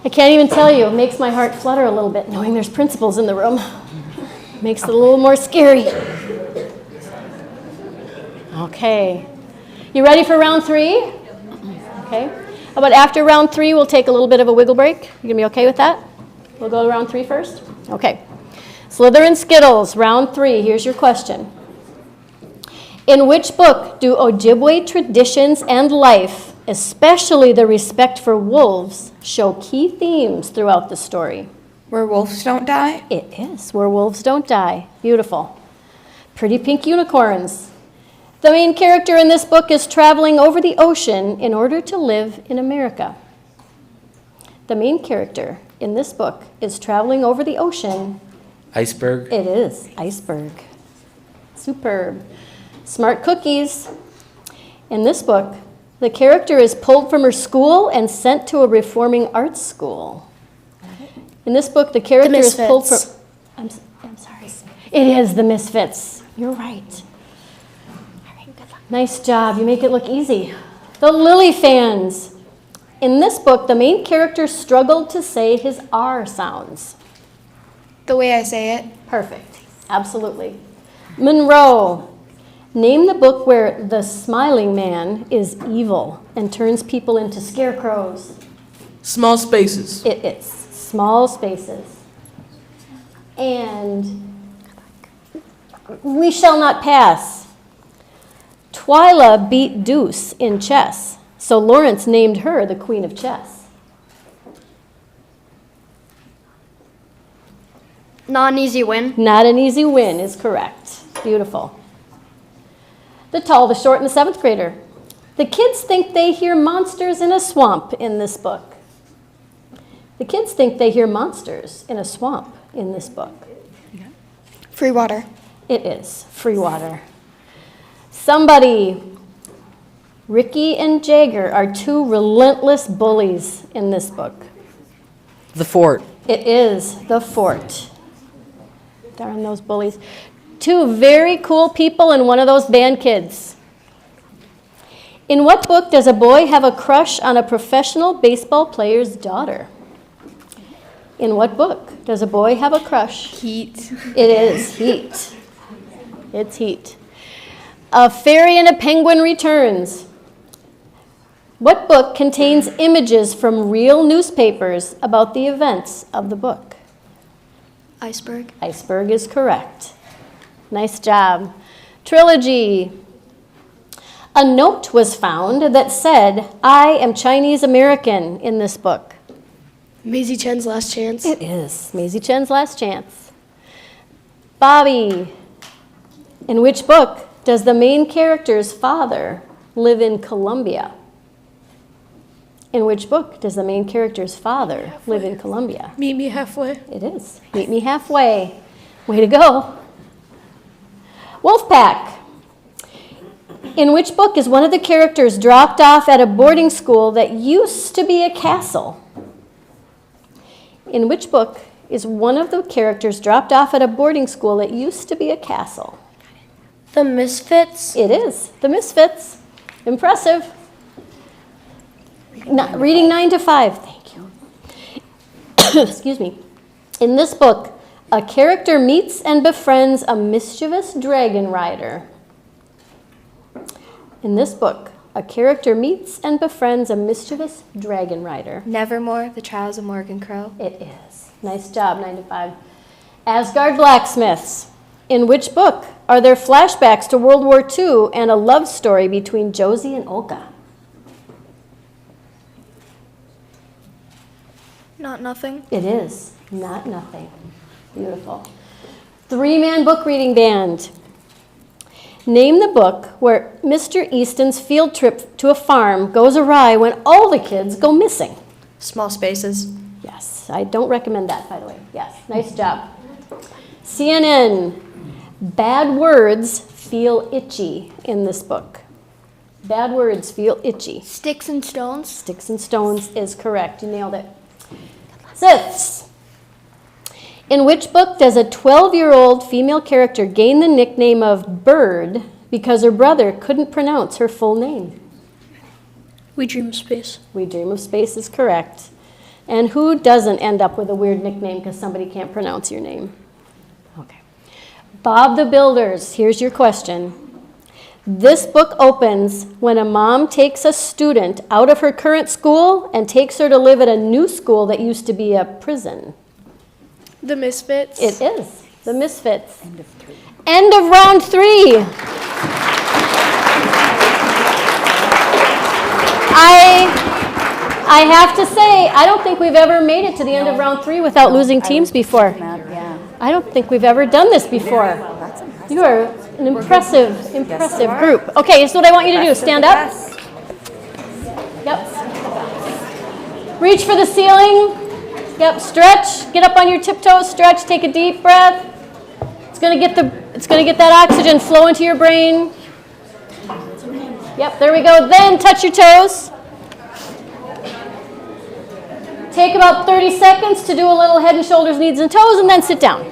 I can't even tell you. It makes my heart flutter a little bit knowing there's principals in the room. Makes it a little more scary. Okay. You ready for round 3? Okay. How about after round 3, we'll take a little bit of a wiggle break? You gonna be okay with that? A We'll go to round 3 first? Okay. Slytherin Skittles, round 3. Here's your question. In which book do Ojibwe traditions and life, especially the respect for wolves, show key themes throughout the story? Where wolves don't die? It is Where Wolves Don't Die. Beautiful. Pretty Pink Unicorns. The main character in this book is traveling over the ocean in order to live in America. The main character in this book is traveling over the ocean. Iceberg. It is Iceberg. Superb. Smart Cookies. In this book, the character is pulled from her school and sent to a reforming arts school. In this book, the character is pulled from... Misfits. I'm sorry. It is The Misfits. You're right. All right, good luck. Nice job. You make it look easy. The Lily Fans. In this book, the main character struggled to say his R sounds. The way I say it. Perfect. Absolutely. Monroe. Name the book where the smiling man is evil and turns people into scarecrows. Small spaces. It is Small Spaces. And We Shall Not Pass. Twyla beat Deuce in chess, so Lawrence named her the Queen of Chess. Not an easy win. Not an easy win is correct. Beautiful. The Tall, the Short, and the 7th Grader. The kids think they hear monsters in a swamp in this book. The kids think they hear monsters in a swamp in this book. Free water. It is Free Water. Somebody. Ricky and Jagger are 2 relentless bullies in this book. The Fort. It is The Fort. Darn those bullies. 2 very cool people and one of those band kids. In what book does a boy have a crush on a professional baseball player's daughter? In what book does a boy have a crush? Heat. It is Heat. It's Heat. A Fairy and a Penguin Returns. What book contains images from real newspapers about the events of the book? Iceberg. Iceberg is correct. Nice job. Trilogy. A note was found that said, I am Chinese American in this book. Maisie Chen's Last Chance. It is Maisie Chen's Last Chance. Bobby. In which book does the main character's father live in Colombia? In which book does the main character's father live in Colombia? Meet me halfway. It is. Meet Me Halfway. Way to go. Wolfpack. In which book is one of the characters dropped off at a boarding school that used to be a castle? In which book is one of the characters dropped off at a boarding school that used to be a castle? The Misfits. It is The Misfits. Impressive. Reading 9 to 5. Thank you. Excuse me. In this book, a character meets and befriends a mischievous dragon rider. In this book, a character meets and befriends a mischievous dragon rider. Nevermore, The Trials of Morgan Crow. It is. Nice job, 9 to 5. Asgard Blacksmiths. In which book are there flashbacks to World War II and a love story between Josie and Olga? Not Nothing. It is. Not Nothing. Beautiful. 3-man book reading band. Name the book where Mr. Easton's field trip to a farm goes awry when all the kids go missing. Small Spaces. Yes, I don't recommend that, by the way. Yes, nice job. CNN. Bad words feel itchy in this book. Bad words feel itchy. Sticks and Stones. Sticks and Stones is correct. You nailed it. Sixths. In which book does a 12-year-old female character gain the nickname of Bird because her brother couldn't pronounce her full name? We Dream of Space. We Dream of Space is correct. And who doesn't end up with a weird nickname because somebody can't pronounce your name? Okay. Bob the Builders, here's your question. This book opens when a mom takes a student out of her current school and takes her to live at a new school that used to be a prison. The Misfits. It is The Misfits. End of round 3. I have to say, I don't think we've ever made it to the end of round 3 without losing teams before. Yeah. I don't think we've ever done this before. You are an impressive group. Okay, here's what I want you to do. Stand up. Yep. Reach for the ceiling. Yep, stretch. Get up on your tiptoes, stretch, take a deep breath. It's going to get that oxygen flow into your brain. Yep, there we go. Then touch your toes. Take about 30 seconds to do a little head and shoulders, knees and toes, and then sit down.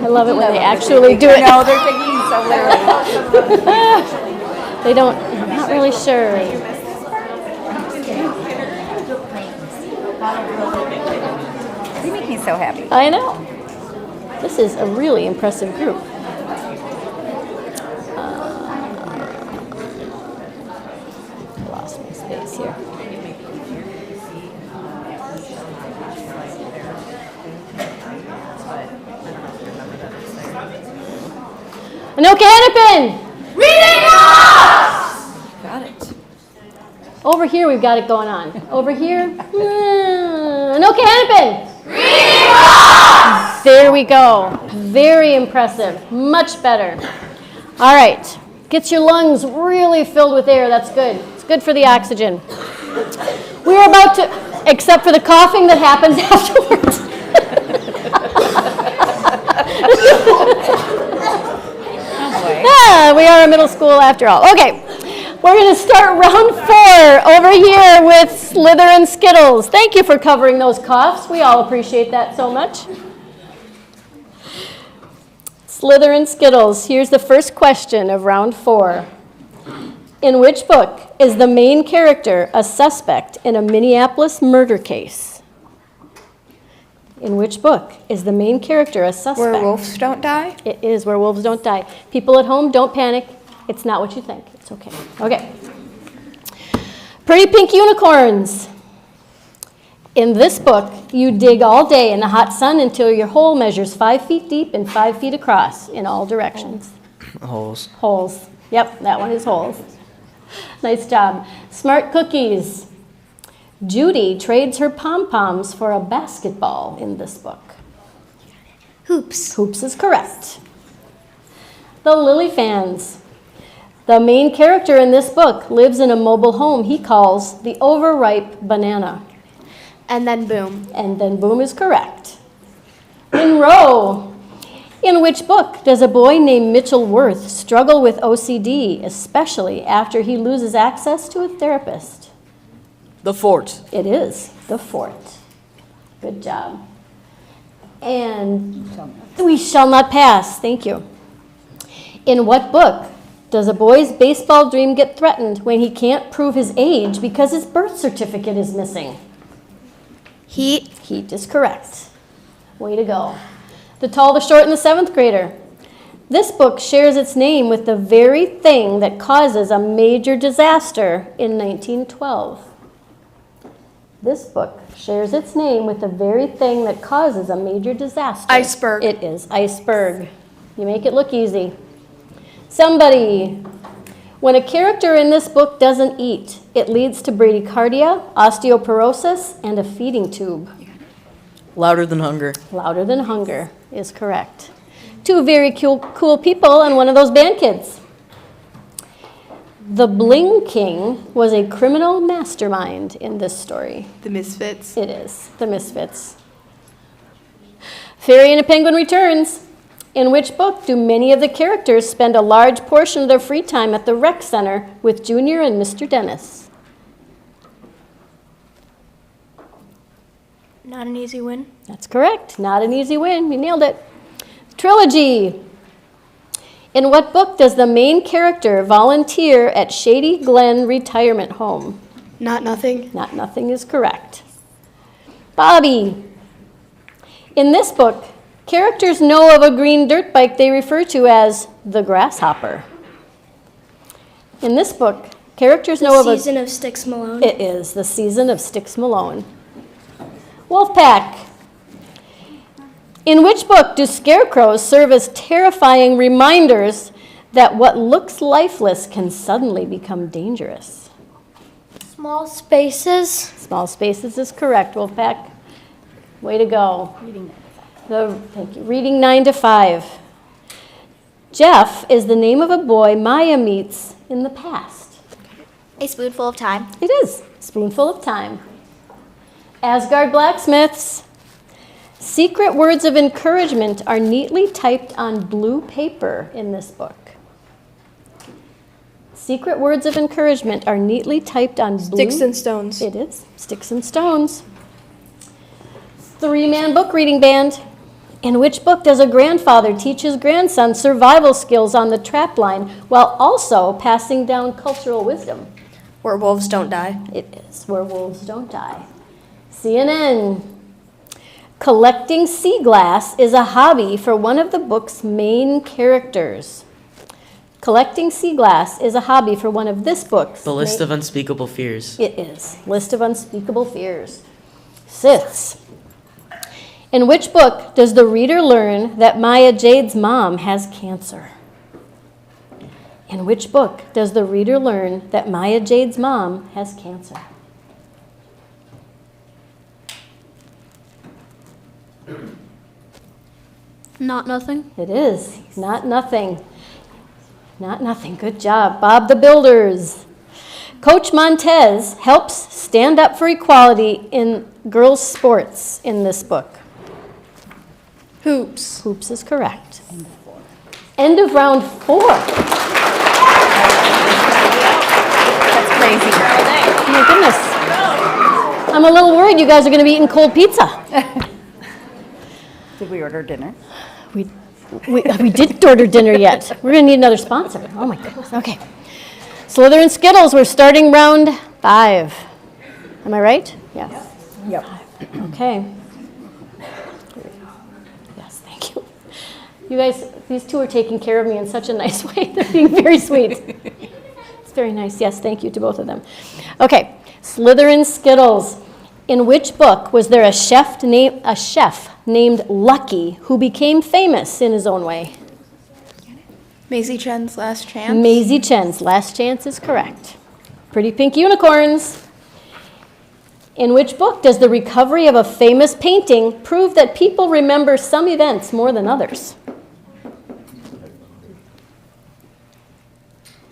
I love it when they actually do it. No, they're taking so literally. They don't, I'm not really sure. You make me so happy. I know. This is a really impressive group. I lost my space here. Anoka-Hennepin! Got it. Over here, we've got it going on. Over here, Anoka-Hennepin! There we go. Very impressive. Much better. All right. Gets your lungs really filled with air. That's good. It's good for the oxygen. We are about to, except for the coughing that happens afterwards. Yeah, we are a middle school after all. Okay. We're going to start round 4 over here with Slither and Skittles. Thank you for covering those coughs. We all appreciate that so much. Slither and Skittles. Here's the first question of round 4. In which book is the main character a suspect in a Minneapolis murder case? In which book is the main character a suspect? Where wolves don't die. It is Where Wolves Don't Die. People at home, don't panic. It's not what you think. It's okay. Okay. Pretty Pink Unicorns. In this book, you dig all day in the hot sun until your hole measures 5 feet deep and 5 feet across in all directions. Holes. Holes. Yep, that one is holes. Nice job. Smart Cookies. Judy trades her pom-poms for a basketball in this book. Hoops. Hoops is correct. The Lily Fans. The main character in this book lives in a mobile home he calls the overripe banana. And then boom. And then boom is correct. Monroe. In which book does a boy named Mitchell Worth struggle with OCD, especially after he loses access to a therapist? The Fort. It is The Fort. Good job. And We Shall Not Pass. Thank you. In what book does a boy's baseball dream get threatened when he can't prove his age because his birth certificate is missing? Heat. Heat is correct. Way to go. The Tall, the Short, and the Seventh Grader. This book shares its name with the very thing that causes a major disaster in 1912. This book shares its name with the very thing that causes a major disaster. Iceberg. It is Iceberg. You make it look easy. Somebody. When a character in this book doesn't eat, it leads to bradycardia, osteoporosis, and a feeding tube. Louder Than Hunger. Louder Than Hunger is correct. 2 very cool people and one of those band kids. The Bling King was a criminal mastermind in this story. The Misfits. It is The Misfits. Fairy and a Penguin Returns. In which book do many of the characters spend a large portion of their free time at the rec center with Junior and Mr. Dennis? Not an easy win. That's correct. Not an easy win. You nailed it. Trilogy. In what book does the main character volunteer at Shady Glen Retirement Home? Not nothing. Not Nothing is correct. Bobby. In this book, characters know of a green dirt bike they refer to as the Grasshopper. In this book, Characters The know of a... season of Sticks Malone. It is the season of Sticks Malone. Wolfpack. In which book do scarecrows serve as terrifying reminders that what looks lifeless can suddenly become dangerous? Small Spaces. Small Spaces is correct, Wolfpack. Way to go. Thank you. Reading 9 to 5. Jeff is the name of a boy Maya meets in the past. A spoonful of time. It is. Spoonful of time. Asgard Blacksmiths. Secret words of encouragement are neatly typed on blue paper in this book. Secret words of encouragement are neatly typed on blue. Sticks and Stones. It is. Sticks and Stones. 3-man book reading band. In which book does a grandfather teach his grandson survival skills on the trap line while also passing down cultural wisdom? Where Wolves Don't Die. It is Where Wolves Don't Die. CNN. Collecting sea glass is a hobby for one of the book's main characters. Collecting sea glass is a hobby for one of this book's The List of Unspeakable Fears. It is. List of Unspeakable Fears. Siths. In which book does the reader learn that Maya Jade's mom has cancer? In which book does the reader learn that Maya Jade's mom has cancer? Not Nothing. It is. Not Nothing. Not Nothing. Good job. Bob the Builders. Coach Montez helps stand up for equality in girls' sports in this book. Hoops. Hoops is correct. End of round 4. That's crazy. Oh my goodness. I'm a little worried you guys are going to be eating cold pizza. Did we order dinner? We didn't order dinner yet. We're going to need another sponsor. Oh my goodness. Okay. Slytherin Skittles, we're starting round 5. Am I right? Yes. Yep. Okay. Yes, thank you. You guys, these two are taking care of me in such a nice way. They're being very sweet. It's very nice. Yes, thank you to both of them. Okay, Slytherin Skittles. In which book was there a chef named Lucky who became famous in his own way? Maisie Chen's Last Chance. Maisie Chen's Last Chance is correct. Pretty Pink Unicorns. In which book does the recovery of a famous painting prove that people remember some events more than others?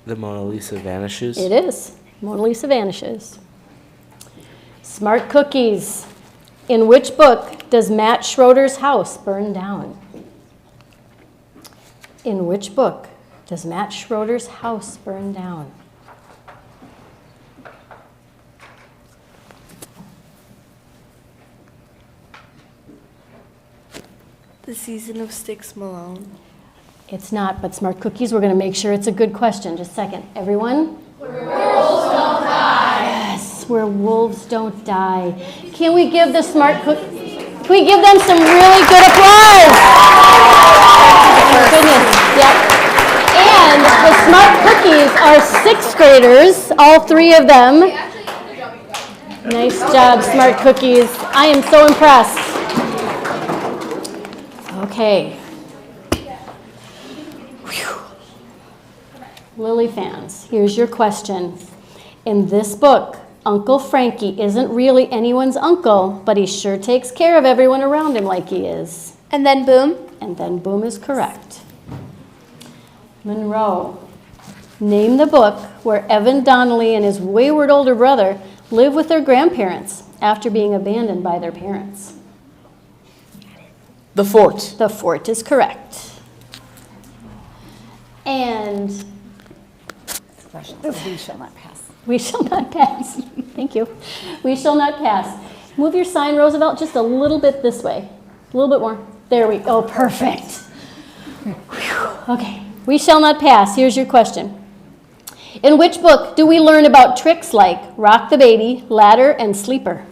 The Mona Lisa Vanishes. It is. Mona Lisa Vanishes. Smart Cookies. In which book does Matt Schroeder's house burn down? In which book does Matt Schroeder's house burn down? The Season of Sticks Malone. It's not, but Smart Cookies, we're going to make sure it's a good question. Just a second. Everyone? Where wolves don't die. Yes, where wolves don't die. Can we give the Smart Cookies, can we give them some really good applause? Oh my goodness, yep. And the Smart Cookies are 6th graders, all 3 of them. Nice job, Smart Cookies. I am so impressed. Okay. Lily fans, here's your question. In this book, Uncle Frankie isn't really anyone's uncle, but he sure takes care of everyone around him like he is. And then Boom. And then Boom is correct. Monroe, name the book where Evan Donnelly and his wayward older brother live with their grandparents after being abandoned by their parents. The Fort. The Fort is correct. And We shall not pass. we shall not pass. Thank you. We shall not pass. Move your sign, Roosevelt, just a little bit this way. A little bit more. There we go. Perfect. Whew. Okay. We shall not pass. Here's your question. In which book do we learn about tricks like Rock the Baby, Ladder, and Sleeper?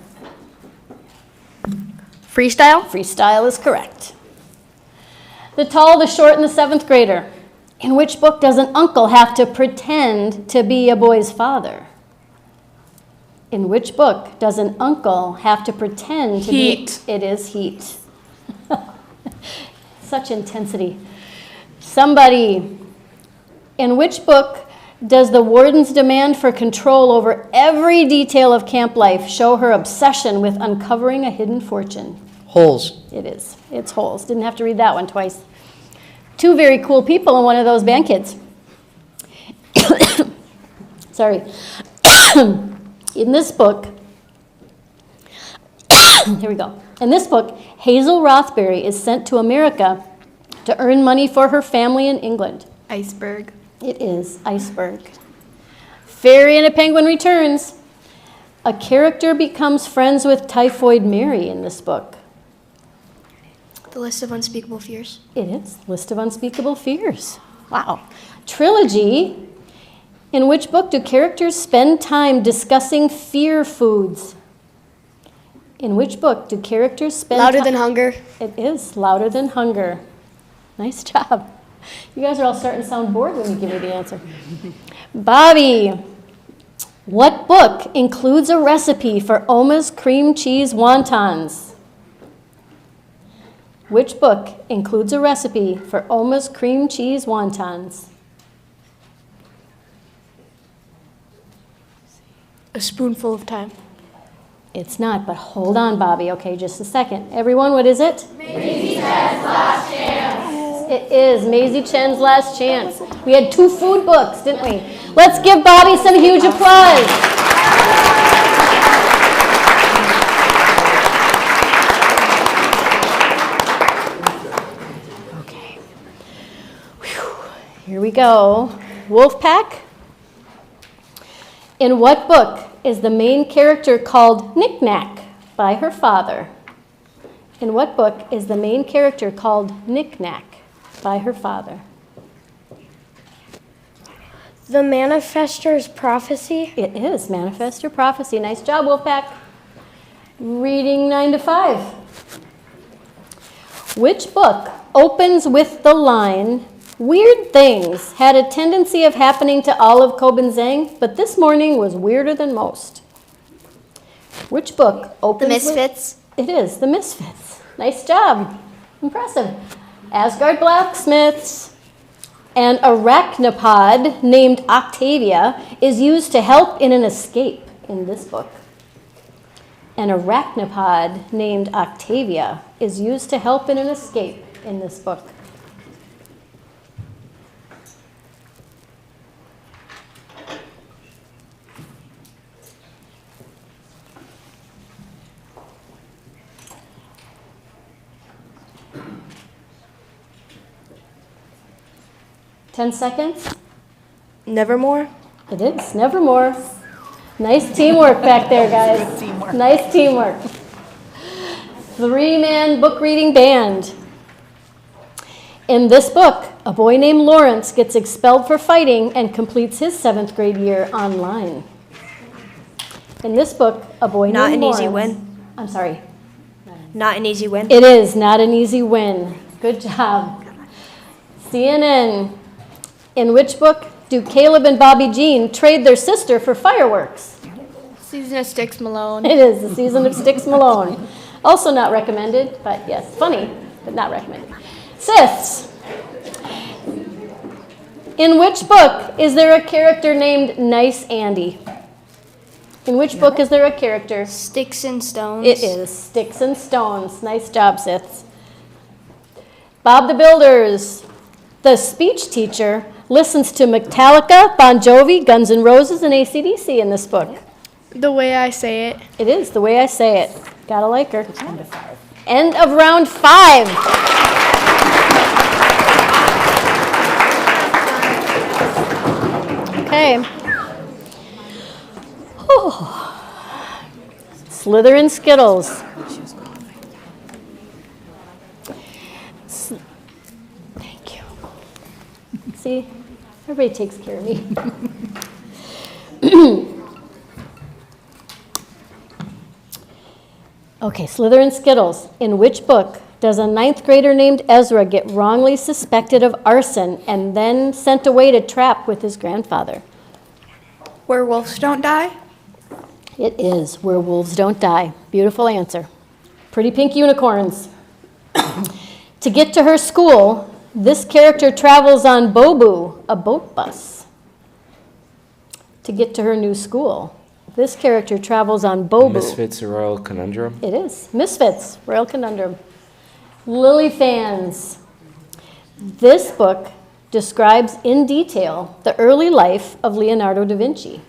Freestyle. Freestyle is correct. The Tall, the Short, and the 7th Grader. In which book does an uncle have to pretend to be a boy's father? In which book does an uncle have to pretend to Heat. be? It is Heat. Such intensity. Somebody, in which book does the warden's demand for control over every detail of camp life show her obsession with uncovering a hidden fortune? Holes. It is. It's Holes. Didn't have to read that one twice. Two very cool people and one of those band kids. Sorry. In this book, here we go. In this book, Hazel Rothbury is sent to America to earn money for her family in England. Iceberg. It is Iceberg. Fairy and a Penguin returns. A character becomes friends with Typhoid Mary in this book. The List of Unspeakable Fears. It is List of Unspeakable Fears. Wow. Trilogy. In which book do characters spend time discussing fear foods? In which book do characters spend Louder Than Hunger. It is Louder Than Hunger. Nice job. You guys are all starting to sound bored when you give me the answer. Bobby, what book includes a recipe for Oma's cream cheese wontons? Which book includes a recipe for Oma's cream cheese wontons? A Spoonful of Time. It's not, but hold on, Bobby. Okay, just a second. Everyone, what is it? Maisie Chen's Last Chance. It is Maisie Chen's Last Chance. We had 2 food books, didn't we? Let's give Bobby some huge applause. Okay. Whew. Here we go. Wolfpack. In what book is the main character called Knick-Knack by her father? In what book is the main character called Knick-Knack by her father? The Manifestor's Prophecy. It is Manifest Your Prophecy. Nice job, Wolfpack. Reading 9 to 5. Which book opens with the line, "Weird things had a tendency of happening to all of Kobenzang, but this morning was weirder than most"? Which book opens The Misfits. It is The Misfits. Nice job. Impressive. Asgard Blacksmiths. An arachnopod named Octavia is used to help in an escape in this book. An arachnopod named Octavia is used to help in an escape in this book. Ten seconds. Nevermore. It is Nevermore. Nice teamwork back there, guys. Nice teamwork. 3-man book reading band. In this book, a boy named Lawrence gets expelled for fighting and completes his 7th grade year online. In this book, a boy Not named an easy Lawrence. win. I'm sorry. Not an easy win. It is not an easy win. Good job. CNN. In which book do Caleb and Bobby Jean trade their sister for fireworks? Season of Sticks Malone. It is The Season of Sticks Malone. Also not recommended, but yes, funny, but not recommended. Siths. In which book is there a character named Nice Andy? In which book is there a character? Sticks and Stones. It is Sticks and Stones. Nice job, Siths. Bob the Builders. The speech teacher listens to Metallica, Bon Jovi, Guns N' Roses, and AC/DC in this book. The Way I Say It. It is The Way I Say It. Gotta like her. End of round 5. Okay. Whew. Slytherin Skittles. Thank you. See, everybody takes care of me. Okay, Slytherin Skittles. In which book does a 9th grader named Ezra get wrongly suspected of arson and then sent away to trap with his grandfather? Where wolves don't die? It is Where Wolves Don't Die. Beautiful answer. Pretty pink unicorns. To get to her school, this character travels on Bobu, a boat bus. To get to her new school, this character travels on Bobu. Misfits, a Royal Conundrum. It is. Misfits, Royal Conundrum. Lily fans. This book describes in detail the early life of Leonardo da Vinci.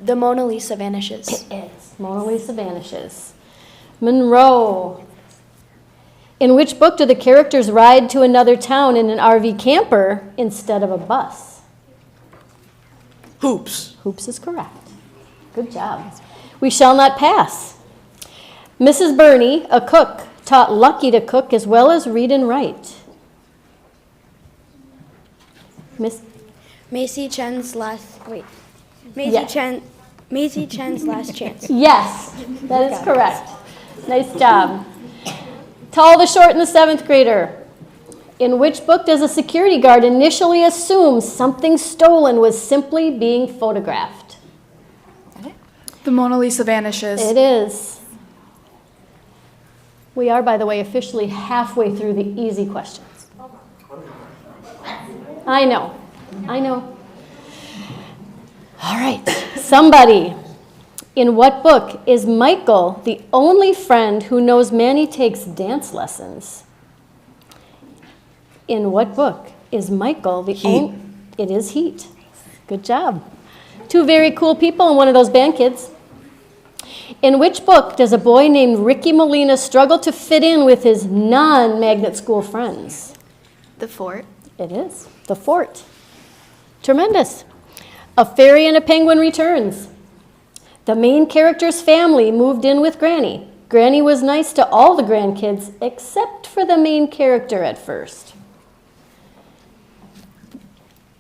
The Mona Lisa vanishes. It is. Mona Lisa vanishes. Monroe. In which book do the characters ride to another town in an RV camper instead of a bus? Hoops. Hoops is correct. Good job. We Shall Not Pass. Mrs. Burney, a cook, taught Lucky to cook as well as read and write. Macy Chen's last. Wait. Yeah. Macy Chen's last chance. Yes, that is correct. Nice job. Tall, the Short, and the 7th grader. In which book does a security guard initially assume something stolen was simply being photographed? The Mona Lisa vanishes. It is. We are, by the way, officially halfway through the easy questions. I know. All right, somebody. In what book is Michael the only friend who knows Manny takes dance lessons? In what book is Michael the only? It is Heat. Good job. Two very cool people and one of those band kids. In which book does a boy named Ricky Molina struggle to fit in with his non-magnet school friends? The Fort. It is. The Fort. Tremendous. A Fairy and a Penguin returns. The main character's family moved in with Granny. Granny was nice to all the grandkids except for the main character at first.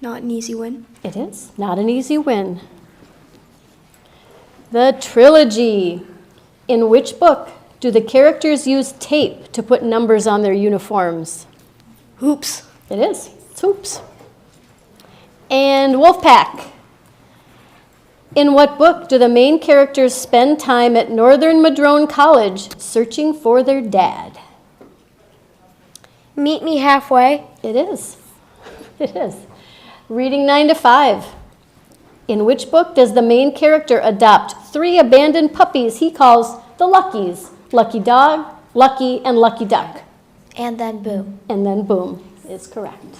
Not an easy win. It is. Not an easy win. The Trilogy. In which book do the characters use tape to put numbers on their uniforms? Hoops. It is. It's Hoops. And Wolfpack. In what book do the main characters spend time at Northern Madrone College searching for their dad? Meet Me Halfway. It is. It is. Reading 9 to 5. In which book does the main character adopt 3 abandoned puppies he calls the Luckies? Lucky Dog, Lucky, and Lucky Duck. And then boom. And then boom is correct.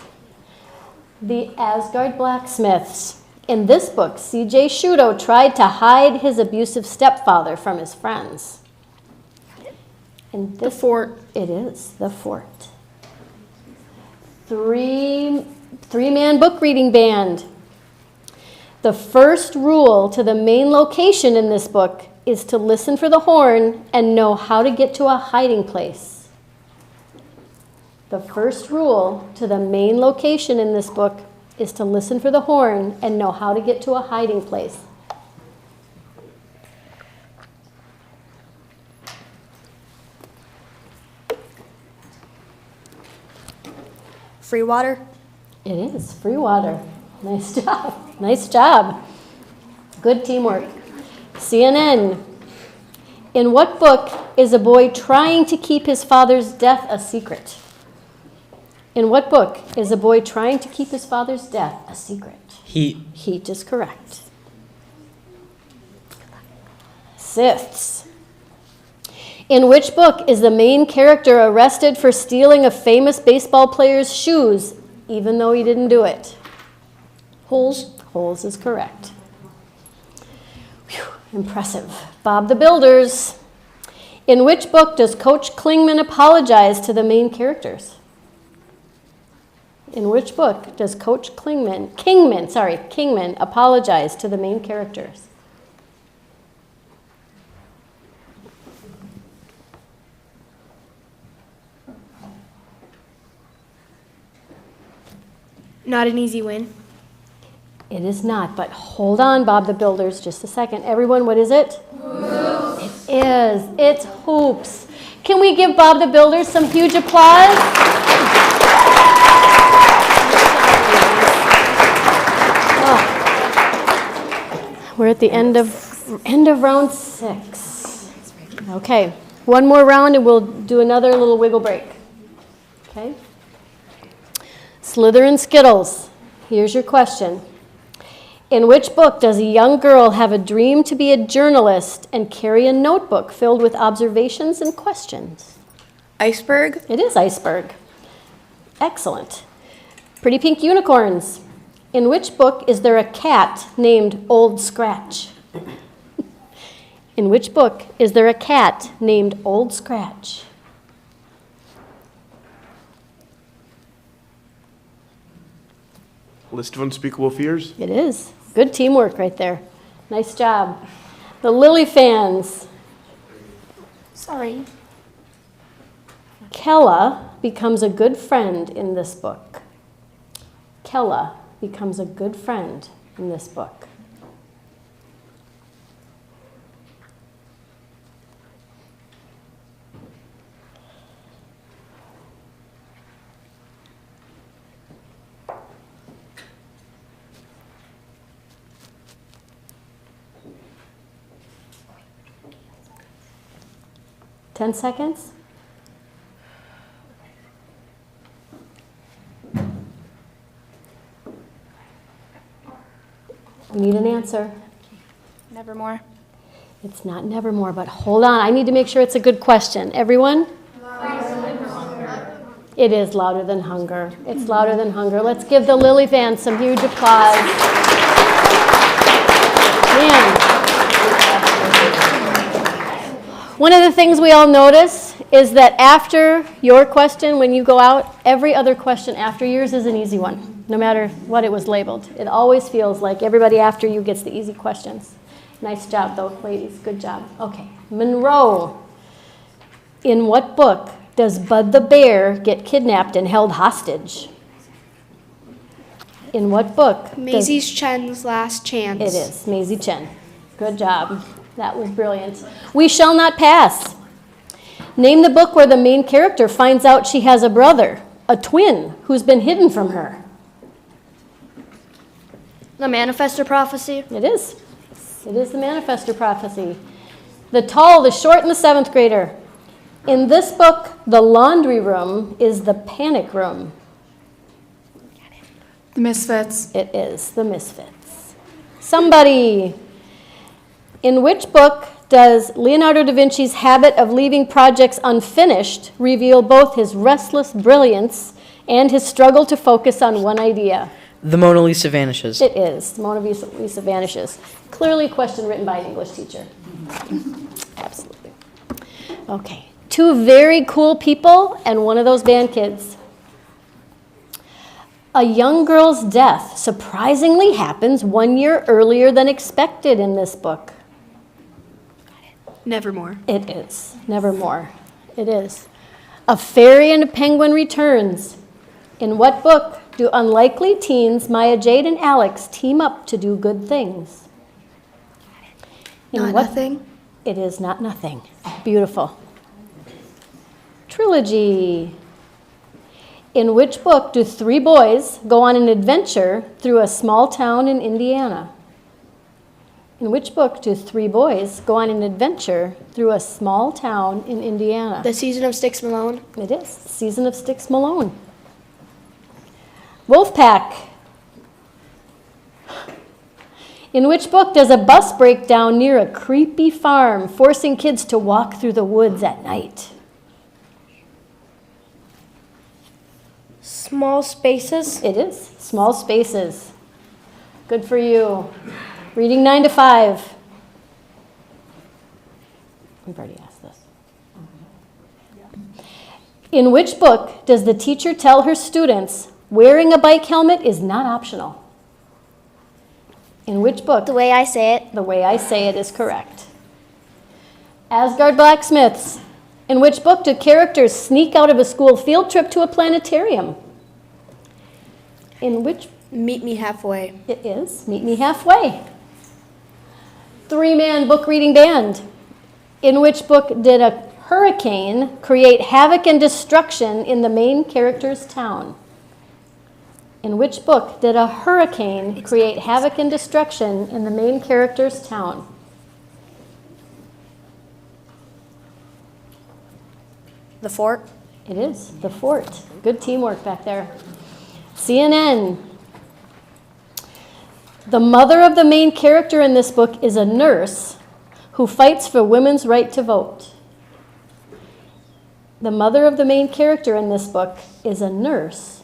The Asgard Blacksmiths. In this book, C.J. Shudo tried to hide his abusive stepfather from his friends. In this, The Fort. It is The Fort. Three-man book reading band. The first rule to the main location in this book is to listen for the horn and know how to get to a hiding place. The first rule to the main location in this book is to listen for the horn and know how to get to a hiding place. Free water. It is free water. Nice job. Nice job. Good teamwork. CNN. In what book is a boy trying to keep his father's death a secret? In what book is a boy trying to keep his father's death a secret? Heat. Heat is correct. Sixths. In which book is the main character arrested for stealing a famous baseball player's shoes, even though he didn't do it? Holes. Holes is correct. Whew, impressive. Bob the Builders. In which book does Coach Klingman apologize to the main characters? In which book does Coach Kingman apologize to the main characters? Not an easy win. It is not, but hold on, Bob the Builders, just a second. Everyone, what is it? Hoops. It is. It's hoops. Can we give Bob the Builder some huge applause? Oh. We're at the end of round 6. Okay, one more round and we'll do another little wiggle break. Okay? Slither and Skittles. Here's your question. In which book does a young girl have a dream to be a journalist and carry a notebook filled with observations and questions? Iceberg. It is Iceberg. Excellent. Pretty Pink Unicorns. In which book is there a cat named Old Scratch? In which book is there a cat named Old Scratch? List of unspeakable fears. It is. Good teamwork right there. Nice job. The Lily fans. Sorry. Kella becomes a good friend in this book. Kella becomes a good friend in this book. Ten seconds. We need an answer. Nevermore. It's not Nevermore, but hold on. I need to make sure it's a good question. Everyone? It is Louder Than Hunger. It's Louder Than Hunger. Let's give the Lily fans some huge applause. Man. One of the things we all notice is that after your question, when you go out, every other question after yours is an easy one, no matter what it was labeled. It always feels like everybody after you gets the easy questions. Nice job, though, ladies. Good job. Okay. Monroe. In what book does Bud the Bear get kidnapped and held hostage? In what book? Maisie Chen's Last Chance. It is. Maisie Chen. Good job. That was brilliant. We Shall Not Pass. Name the book where the main character finds out she has a brother, a twin, who's been hidden from her. The Manifestor Prophecy. It is. It is the Manifestor Prophecy. The Tall, the Short, and the Seventh Grader. In this book, the laundry room is the panic room. The Misfits. It is the Misfits. Somebody. In which book does Leonardo da Vinci's habit of leaving projects unfinished reveal both his restless brilliance and his struggle to focus on one idea? The Mona Lisa Vanishes. It is. Mona Lisa Vanishes. Clearly a question written by an English teacher. Absolutely. Okay. 2 very cool people and one of those band kids. A young girl's death surprisingly happens 1 year earlier than expected in this book. Nevermore. It is. Nevermore. It is. A Fairy and a Penguin returns. In what book do unlikely teens Maya Jade and Alex team up to do good things? Not Nothing. It is Not Nothing. Beautiful. Trilogy. In which book do 3 boys go on an adventure through a small town in Indiana? In which book do 3 boys go on an adventure through a small town in Indiana? The Season of Sticks Malone. It is. Season of Sticks Malone. Wolfpack. In which book does a bus break down near a creepy farm, forcing kids to walk through the woods at night? Small Spaces. It is. Small Spaces. Good for you. Reading 9 to 5. We've already asked this. In which book does the teacher tell her students wearing a bike helmet is not optional? In which book? The Way I Say It. The Way I Say It is correct. Asgard Blacksmiths. In which book do characters sneak out of a school field trip to a planetarium? In which? Meet Me Halfway. It is Meet Me Halfway. 3-man book reading band. In which book did a hurricane create havoc and destruction in the main character's town? In which book did a hurricane create havoc and destruction in the main character's town? The Fort. It is The Fort. Good teamwork back there. CNN. The mother of the main character in this book is a nurse who fights for women's right to vote. The mother of the main character in this book is a nurse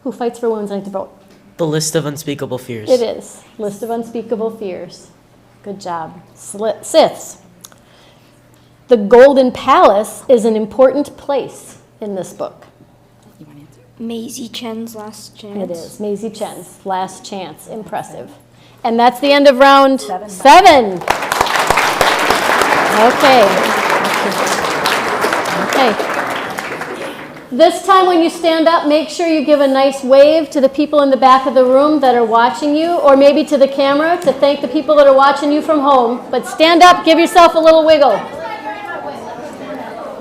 who fights for women's right to vote. The List of Unspeakable Fears. It is. List of Unspeakable Fears. Good job. Siths. The Golden Palace is an important place in this book. Maisie Chen's Last Chance. It is. Maisie Chen's Last Chance. Impressive. And that's the end of round 7. Okay. This time when you stand up, make sure you give a nice wave to the people in the back of the room that are watching you, or maybe to the camera to thank the people that are watching you from home. But stand up, give yourself a little wiggle. Oh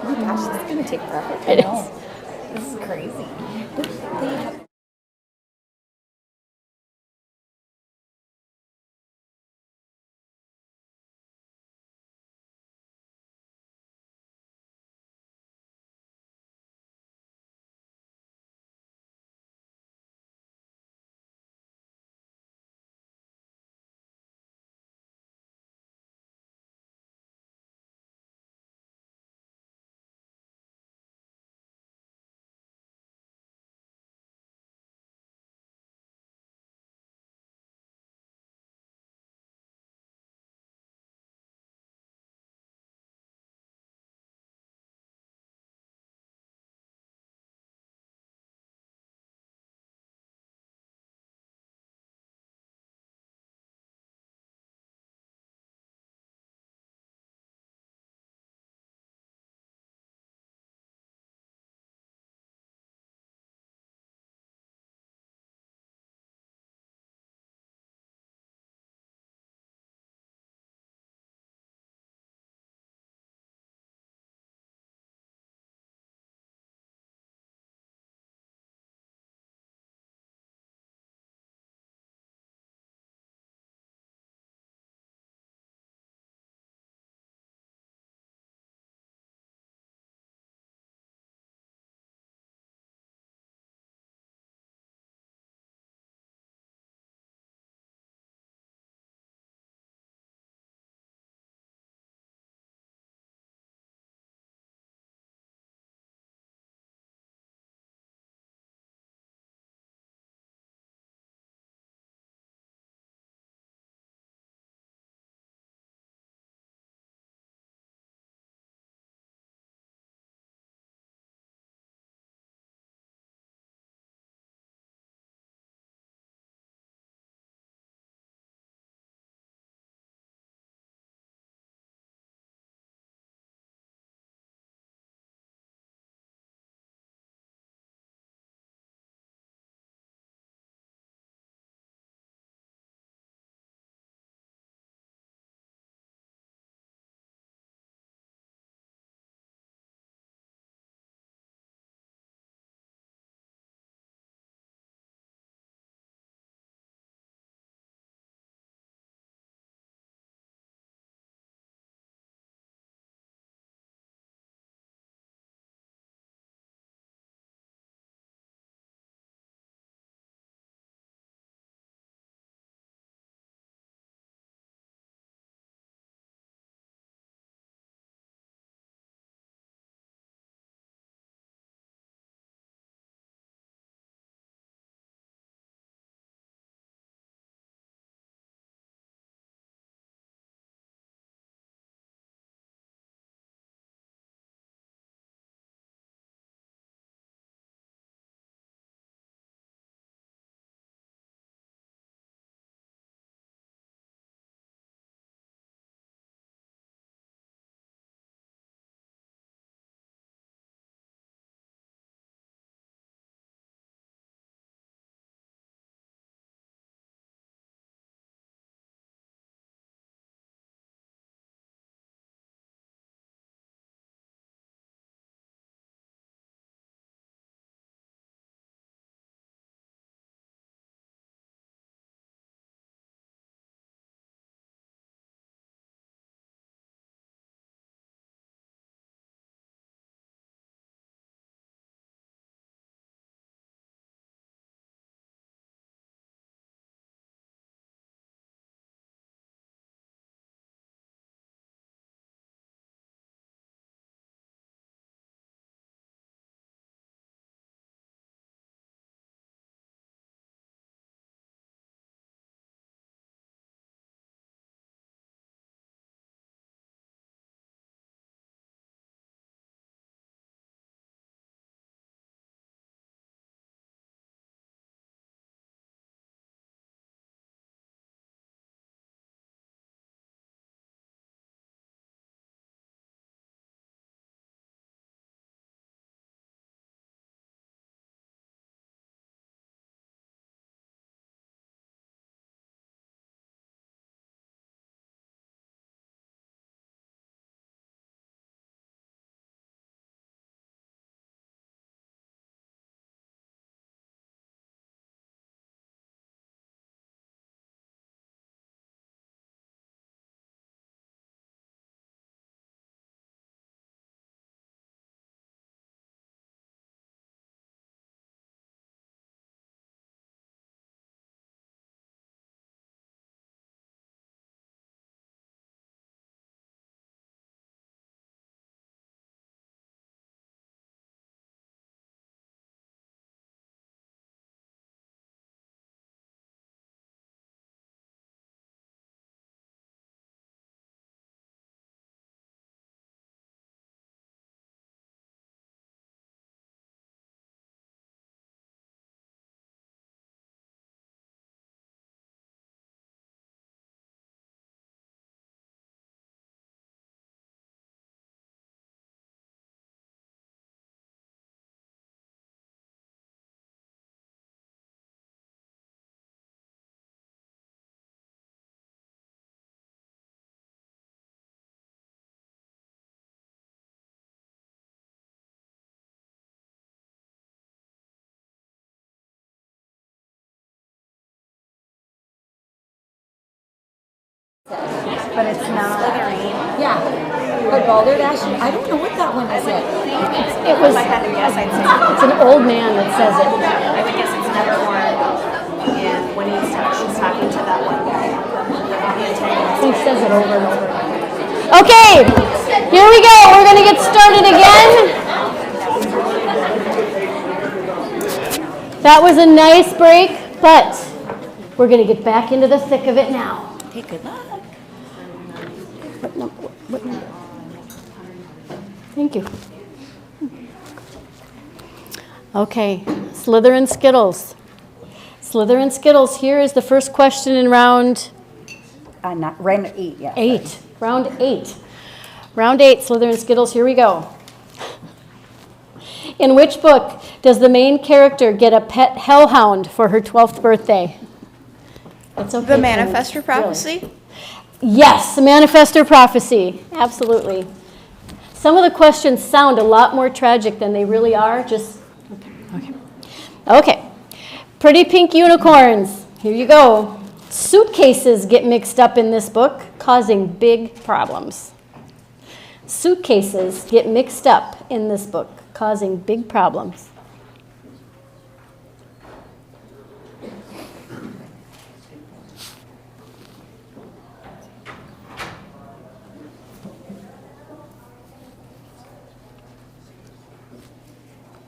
my gosh, this is going to take forever. It is. This is crazy. but it's not. Yeah. But balderdash, I don't know what that one is. It was, If I had to guess, I'd say it's an old man that says it. I would guess it's Nevermore. And when she's talking to that one guy, the antagonist. He says it over and over. Okay, here we go. We're going to get started again. That was a nice break, but we're going to get back into the thick of it now. Hey, good luck. What number? Thank you. Okay, Slither and Skittles. Slither and Skittles, here is the first question in round Not round 8 yet. 8. Round 8. Round 8, Slither and Skittles, here we go. In which book does the main character get a pet hellhound for her 12th birthday? It's okay. The Kim, Manifestor really. Prophecy? Yes, the Manifestor Prophecy. Absolutely. Some of the questions sound a lot more tragic than they really are. Just okay. Pretty pink unicorns. Here you go. Suitcases get mixed up in this book, causing big problems. Suitcases get mixed up in this book, causing big problems.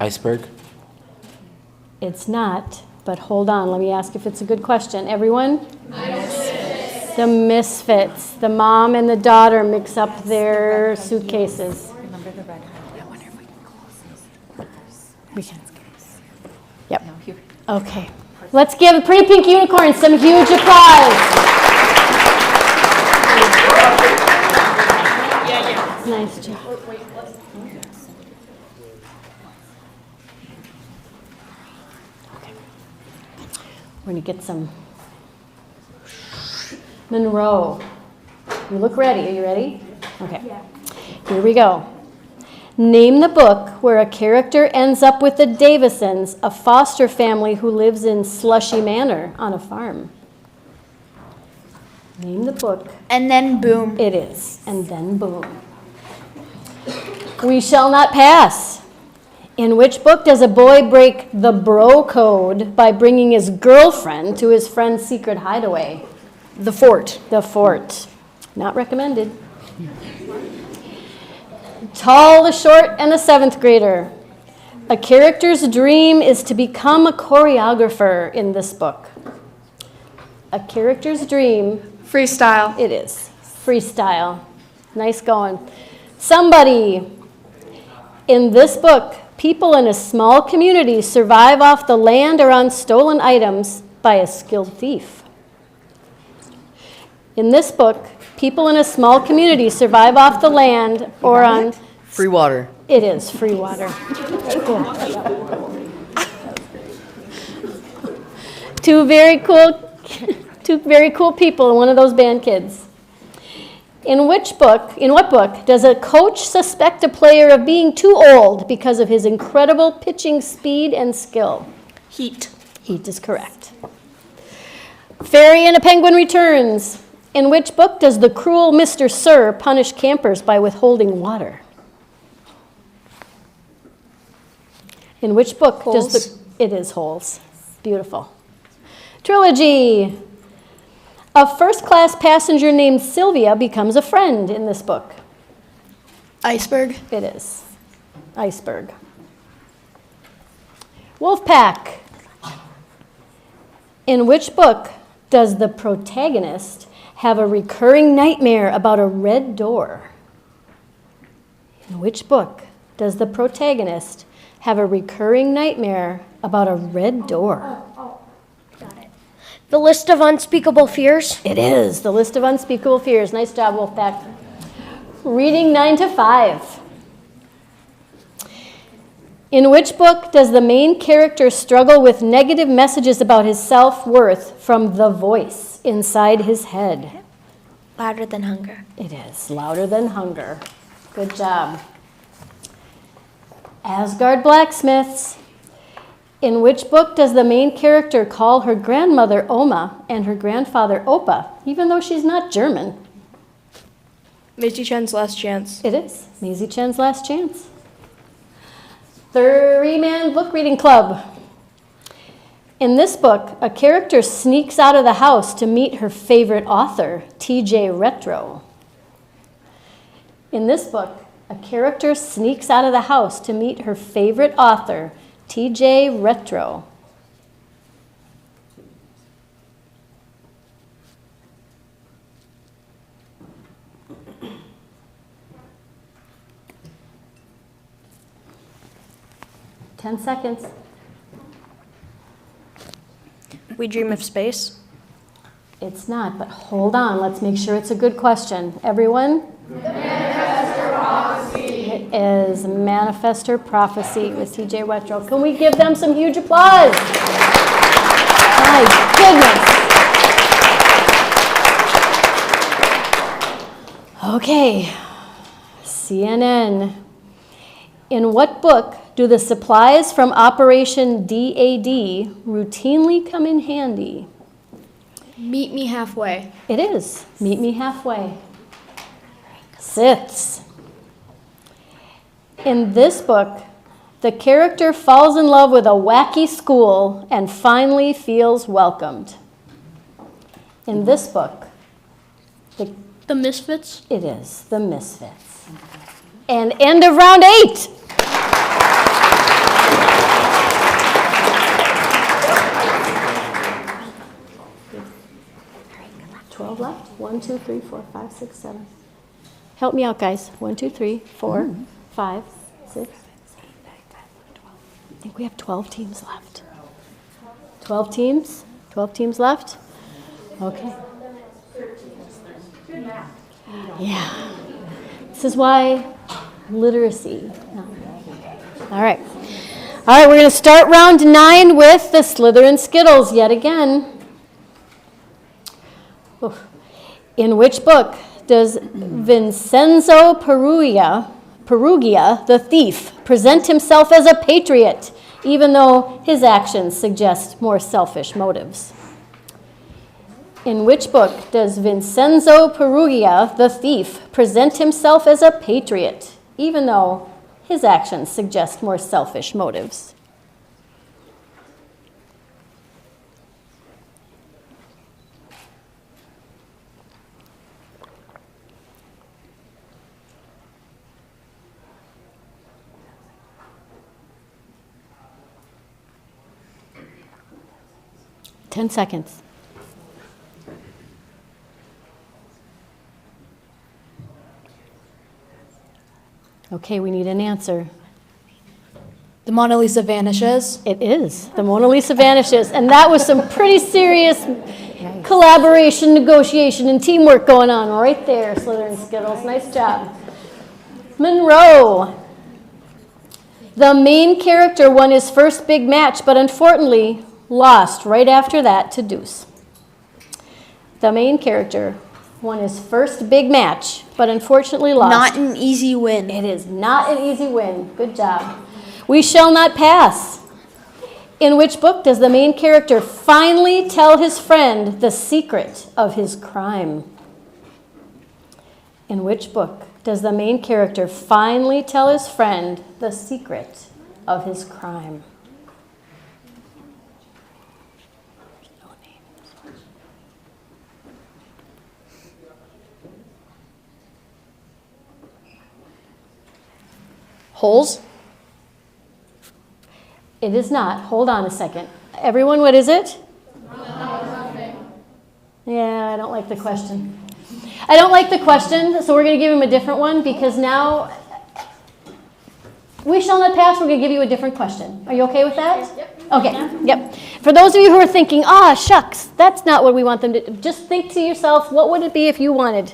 Iceberg. It's not, but hold on. Let me ask if it's a good question. Everyone? The Misfits. The mom and the daughter mix up their suitcases. Remember the red heart? I wonder if we can close this. We can. Yep. Okay. Let's give Pretty Pink Unicorns some huge applause. Nice job. We're going to get some Monroe. You look ready. Are you ready? Okay. Here we go. Name the book where a character ends up with the Davisons, a foster family who lives in Slushy Manor on a farm. Name the book. And then boom. It is. And then boom. We shall not pass. In which book does a boy break the bro code by bringing his girlfriend to his friend's secret hideaway? The Fort. The Fort. Not recommended. Tall, the Short, and the 7th grader. A character's dream is to become a choreographer in this book. A character's dream. Freestyle. It is. Freestyle. Nice going. Somebody. In this book, people in a small community survive off the land or on stolen items by a skilled thief. In this book, people in a small community survive off the land or on... Free water. It is free water. Two very cool people and one of those band kids. In what book does a coach suspect a player of being too old because of his incredible pitching speed and skill? Heat. Heat is correct. Fairy and a Penguin Returns. In which book does the cruel Mr. Sir punish campers by withholding water? In which book does the... It is Holes. Beautiful. Trilogy. A first-class passenger named Sylvia becomes a friend in this book. Iceberg. It is. Iceberg. Wolfpack. In which book does the protagonist have a recurring nightmare about a red door? In which book does the protagonist have a recurring nightmare about a red door? The List of Unspeakable Fears. It is. The List of Unspeakable Fears. Nice job, Wolfpack. Reading 9 to 5. In which book does the main character struggle with negative messages about his self-worth from the voice inside his head? Louder Than Hunger. It is. Louder Than Hunger. Good job. Asgard Blacksmiths. In which book does the main character call her grandmother Oma and her grandfather Opa, even though she's not German? Maisie Chen's Last Chance. It is. Maisie Chen's Last Chance. 3-man book reading club. In this book, a character sneaks out of the house to meet her favorite author, T.J. Retro. In this book, a character sneaks out of the house to meet her favorite author, T.J. Retro. Ten seconds. We Dream of Space. It's not, but hold on. Let's make sure it's a good question. Everyone? It is Manifestor Prophecy with T.J. Retro. Can we give them some huge applause? My goodness. Okay, CNN. In what book do the supplies from Operation DAD routinely come in handy? Meet me halfway. It is. Meet me halfway. Siths. In this book, the character falls in love with a wacky school and finally feels welcomed. In this book, The Misfits. it is The Misfits. And end of round 8. Left. 1, 2, 3, 4, 5, 6, 7. Help me out, guys. 1, 2, 3, 4, 5, 6. I think we have 12 teams left. 12 teams? 12 teams left? Okay. Yeah. This is why literacy. All right. All right, we're going to start round 9 with the Slytherin Skittles yet again. In which book does Vincenzo Perugia, the thief, present himself as a patriot, even though his actions suggest more selfish motives? In which book does Vincenzo Perugia, the thief, present himself as a patriot, even though his actions suggest more selfish motives? Ten seconds. Okay, we need an answer. The Mona Lisa Vanishes. It is. The Mona Lisa Vanishes. And that was some pretty serious collaboration, negotiation, and teamwork going on right there, Slytherin Skittles. Nice job. Monroe. The main character won his first big match, but unfortunately lost right after that to Deuce. The main character won his first big match, but unfortunately lost. Not an easy win. It is not an easy win. Good job. We shall not pass. In which book does the main character finally tell his friend the secret of his crime? In which book does the main character finally tell his friend the secret of his crime? Holes. It is not. Hold on a second. Everyone, what is it? Yeah, I don't like the question. I don't like the question, so we're going to give him a different one because now we shall not pass. We're going to give you a different question. Are you okay with that? Yep. Okay. Yep. For those of you who are thinking, shucks, that's not what we want them to do, just think to yourself, what would it be if you wanted?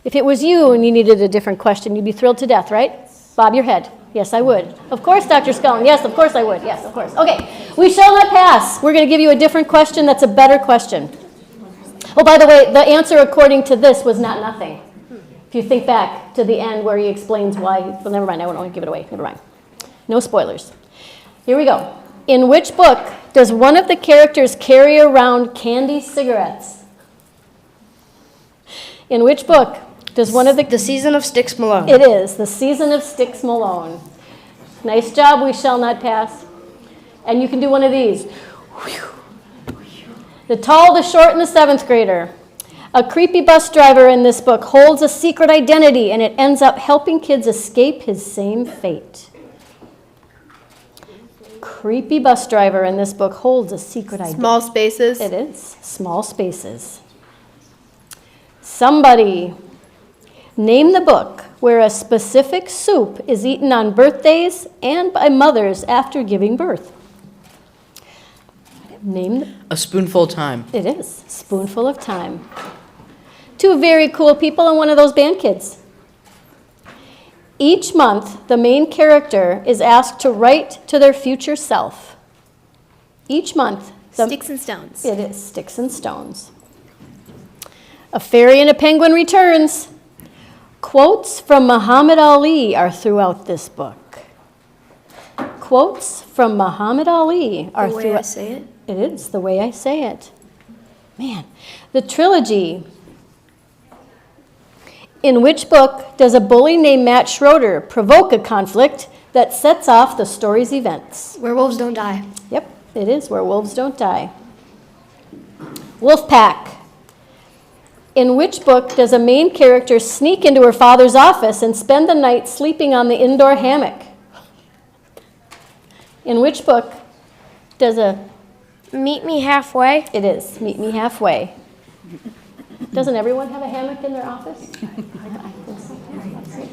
If it was you and you needed a different question, you'd be thrilled to death, right? Bob your head. Yes, I would. Of course, Dr. Scullin. Yes, of course I would. Yes, of course. Okay. We shall not pass. We're going to give you a different question that's a better question. Oh, by the way, the answer according to this was not nothing. If you think back to the end where he explains why, well, never mind. I won't give it away. Never mind. No spoilers. Here we go. In which book does one of the characters carry around candy cigarettes? In which book does one of the... The Season of Sticks Malone. It is, The Season of Sticks Malone. Nice job, we shall not pass. And you can do one of these. The Tall, the Short, and the Seventh Grader. A creepy bus driver in this book holds a secret identity, and it ends up helping kids escape his same fate. Creepy bus driver in this book holds a secret identity. Small spaces. It is. Small spaces. Somebody, name the book where a specific soup is eaten on birthdays and by mothers after giving birth. Name. A Spoonful of Time. It is. Spoonful of Time. Two very cool people and one of those band kids. Each month, the main character is asked to write to their future self. Each month. Sticks and Stones. It is Sticks and Stones. A Fairy and a Penguin returns. Quotes from Muhammad Ali are throughout this book. Quotes from Muhammad Ali are The way I throughout. say it. It is the way I say it. Man, the trilogy. In which book does a bully named Matt Schroeder provoke a conflict that sets off the story's events? Werewolves Don't Die. Yep, it is Where Wolves Don't Die. Wolfpack. In which book does a main character sneak into her father's office and spend the night sleeping on the indoor hammock? In which book does a... Meet me halfway. It is Meet Me Halfway. Doesn't everyone have a hammock in their office? I think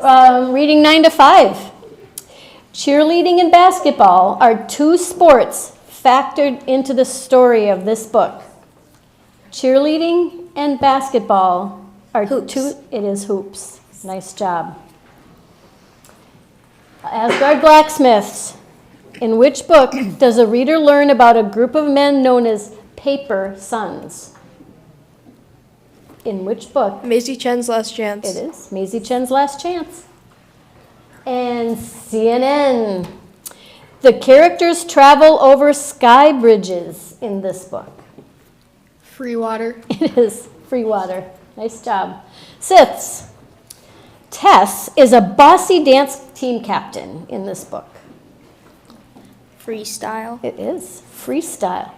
so. Reading 9 to 5. Cheerleading and basketball are two sports factored into the story of this book. Cheerleading and basketball are Hoops. two. It is hoops. Nice job. Asgard Blacksmiths. In which book does a reader learn about a group of men known as Paper Sons? In which book? Maisie Chen's Last Chance. It is Maisie Chen's Last Chance. And CNN. The characters travel over sky bridges in this book. Free Water. It is Free Water. Nice job. Siths. Tess is a bossy dance team captain in this book. Freestyle. It is freestyle.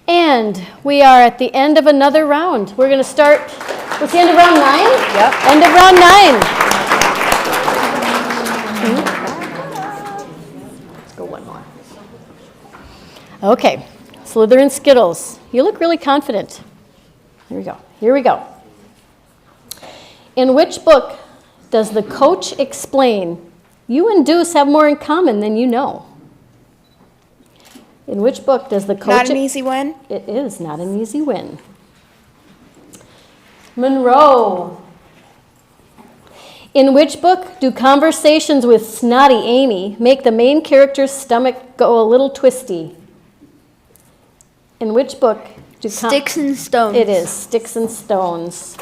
And we are at the end of another round. We're going to start, what's the end of round 9? Yep. End of round 9. Let's go one more. Okay, Slytherin Skittles. You look really confident. Here we go. Here we go. In which book does the coach explain, you and Deuce have more in common than you know? In which book does the coach... Not an easy win. It is not an easy win. Monroe. In which book do conversations with snotty Amy make the main character's stomach go a little twisty? In which book do... Sticks and Stones. It is Sticks and Stones.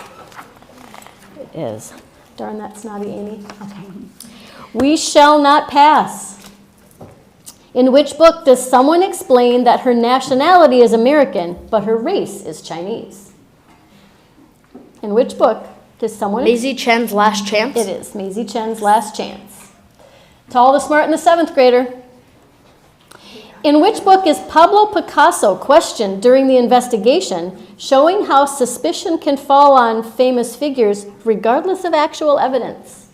It is. Darn that snotty Amy. Okay. We Shall Not Pass. In which book does someone explain that her nationality is American, but her race is Chinese? In which book does someone... Maisie Chen's Last Chance. It is Maisie Chen's Last Chance. Tall, the Smart, and the Seventh Grader. In which book is Pablo Picasso questioned during the investigation, showing how suspicion can fall on famous figures regardless of actual evidence?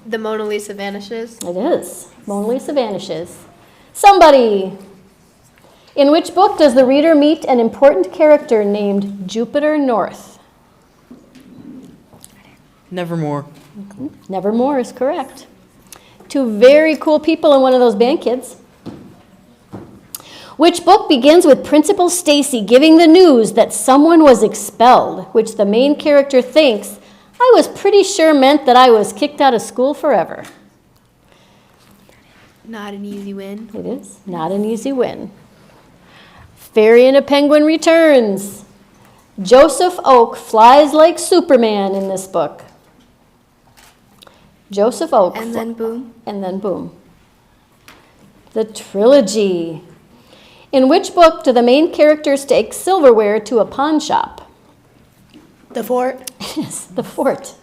The Mona Lisa Vanishes. It is. Mona Lisa Vanishes. Somebody. In which book does the reader meet an important character named Jupiter North? Nevermore. Nevermore is correct. Two very cool people and one of those band kids. Which book begins with Principal Stacy giving the news that someone was expelled, which the main character thinks, I was pretty sure meant that I was kicked out of school forever? Not an easy win. It is not an easy win. Fairy and a Penguin returns. Joseph Oak flies like Superman in this book. Joseph Oak. And then boom. And then boom. The trilogy. In which book do the main characters take silverware to a pawn shop? The Fort. Yes, The Fort.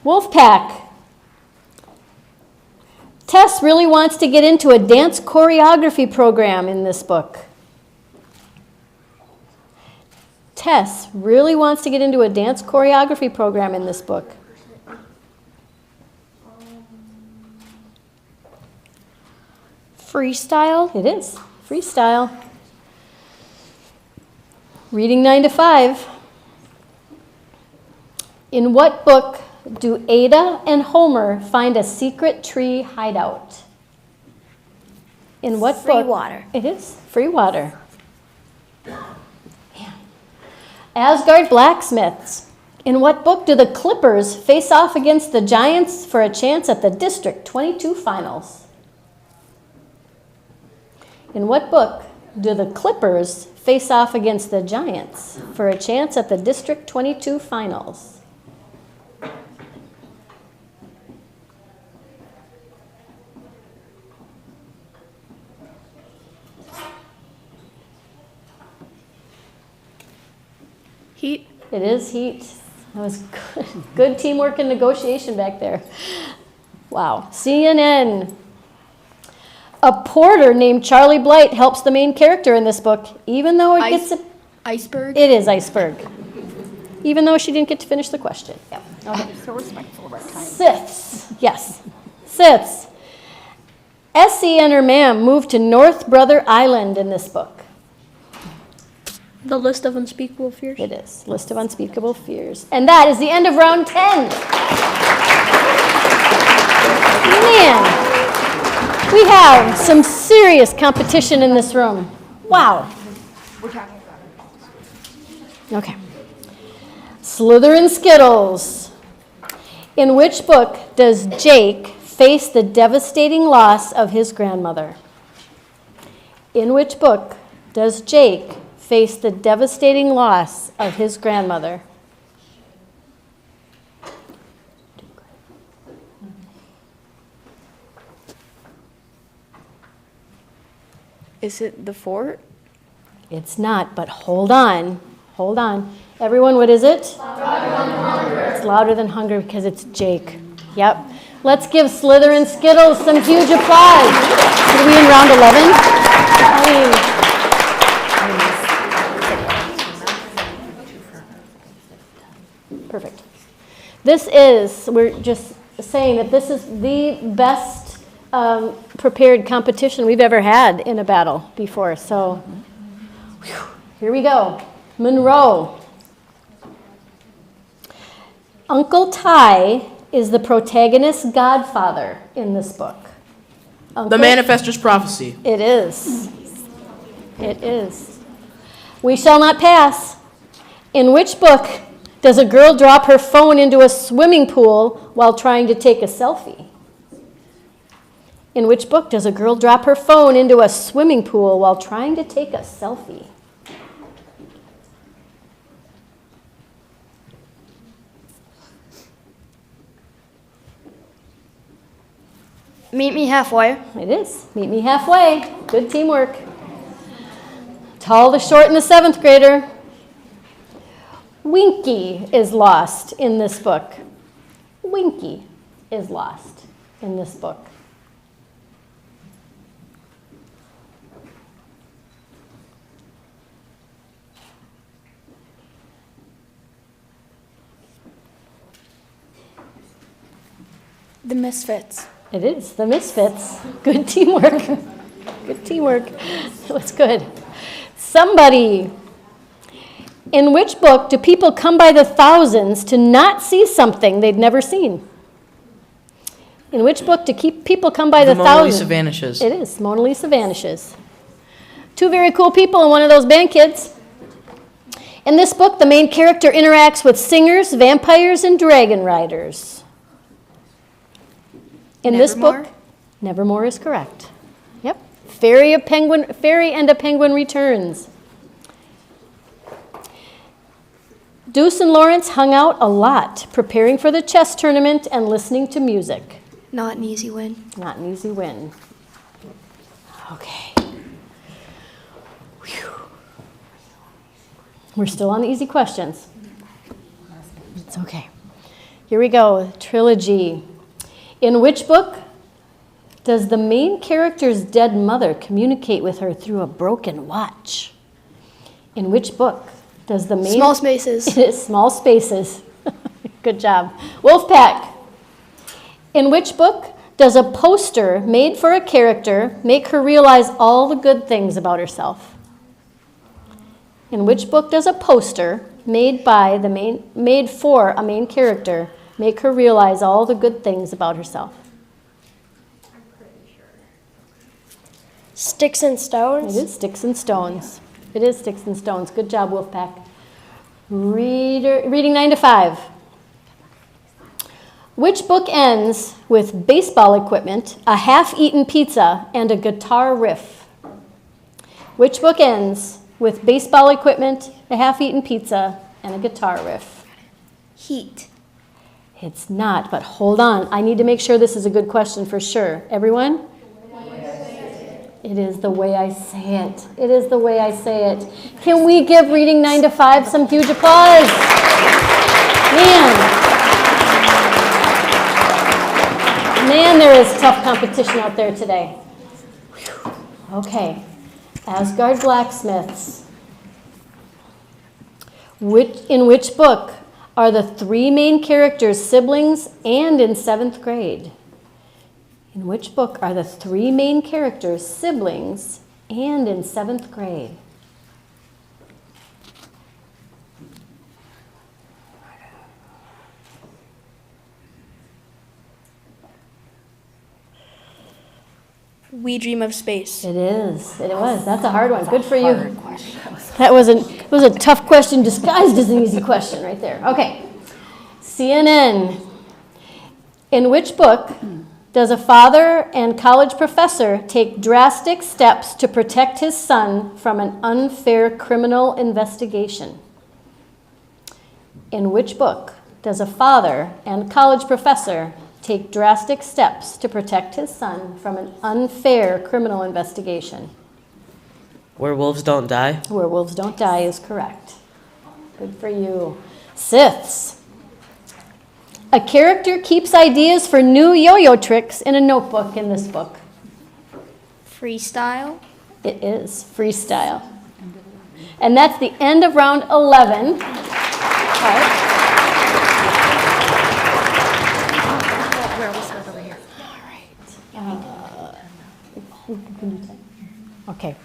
Wolfpack. Tess really wants to get into a dance choreography program in this book. Tess really wants to get into a dance choreography program in this book. Freestyle. It is. Freestyle. Reading 9 to 5. In what book do Ada and Homer find a secret tree hideout? In what book? Free water. It is. Free water. Man. Asgard blacksmiths. In what book do the Clippers face off against the Giants for a chance at the District 22 finals? In what book do the Clippers face off against the Giants for a chance at the District 22 finals? Heat. It is Heat. That was good, good teamwork and negotiation back there. Wow. CNN. A porter named Charlie Blight helps the main character in this book, even though it gets a... Iceberg. It is Iceberg. Even though she didn't get to finish the question. Yeah. Okay. So respectful of our time. Siths. Yes. Siths. Essie and her ma'am moved to North Brother Island in this book. The List of Unspeakable Fears. It is. List of Unspeakable Fears. And that is the end of round 10. Man. We have some serious competition in this room. Wow. Okay. Slytherin Skittles. In which book does Jake face the devastating loss of his grandmother? In which book does Jake face the devastating loss of his grandmother? Is it the Fort? It's not, but hold on. Hold on. Everyone, what is it? It's louder than hunger because it's Jake. Yep. Let's give Slytherin Skittles some huge applause. Are we in round 11? Perfect. We're just saying that this is the best prepared competition we've ever had in a battle before. So, here we go. Monroe. Uncle Ty is the protagonist's godfather in this book. The Manifestor's Prophecy. It is. It is. We shall not pass. In which book does a girl drop her phone into a swimming pool while trying to take a selfie? In which book does a girl drop her phone into a swimming pool while trying to take a selfie? Meet Me Halfway. It is. Meet me halfway. Good teamwork. Tall, the short, and the 7th grader. Winky is lost in this book. Winky is lost in this book. The Misfits. It is. The Misfits. Good teamwork. Good teamwork. That was good. Somebody. In which book do people come by the thousands to not see something they'd never seen? In which book do people come by the Mona thousands? Lisa Vanishes. It is. Mona Lisa Vanishes. Two very cool people and one of those band kids. In this book, the main character interacts with singers, vampires, and dragon riders. In this book, Nevermore is correct. Yep. Fairy and a Penguin returns. Deuce and Lawrence hung out a lot, preparing for the chess tournament and listening to music. Not an easy win. Not an easy win. Okay. Whew. We're still on the easy questions. It's okay. Here we go. Trilogy. In which book does the main character's dead mother communicate with her through a broken watch? In which book does the main... Small spaces. It is small spaces. Good job. Wolfpack. In which book does a poster made for a character make her realize all the good things about herself? In which book does a poster made for a main character make her realize all the good things about herself? Sticks and Stones. It is Sticks and Stones. It is Sticks and Stones. Good job, Wolfpack. Reading 9 to 5. Which book ends with baseball equipment, a half-eaten pizza, and a guitar riff? Which book ends with baseball equipment, a half-eaten pizza, and a guitar riff? Heat. It's not, but hold on. I need to make sure this is a good question for sure. Everyone? It is the way I say it. It is the way I say it. Can we give Reading 9 to 5 some huge applause? Man, there is tough competition out there today. Whew. Okay. Asgard Blacksmiths. In which book are the three main characters siblings and in 7th grade? In which book are the three main characters siblings and in 7th grade? We Dream of Space. It is. It was. That's a hard one. Good for you. That was a tough question disguised as an easy question right there. Okay. CNN. In which book does a father and college professor take drastic steps to protect his son from an unfair criminal investigation? In which book does a father and college professor take drastic steps to protect his son from an unfair criminal investigation? Where Wolves Don't Die. Where Wolves Don't Die is correct. Good for you. Siths. A character keeps ideas for new yo-yo tricks in a notebook in this book. Freestyle. It is freestyle. And that's the end of round 11. Okay. Okay,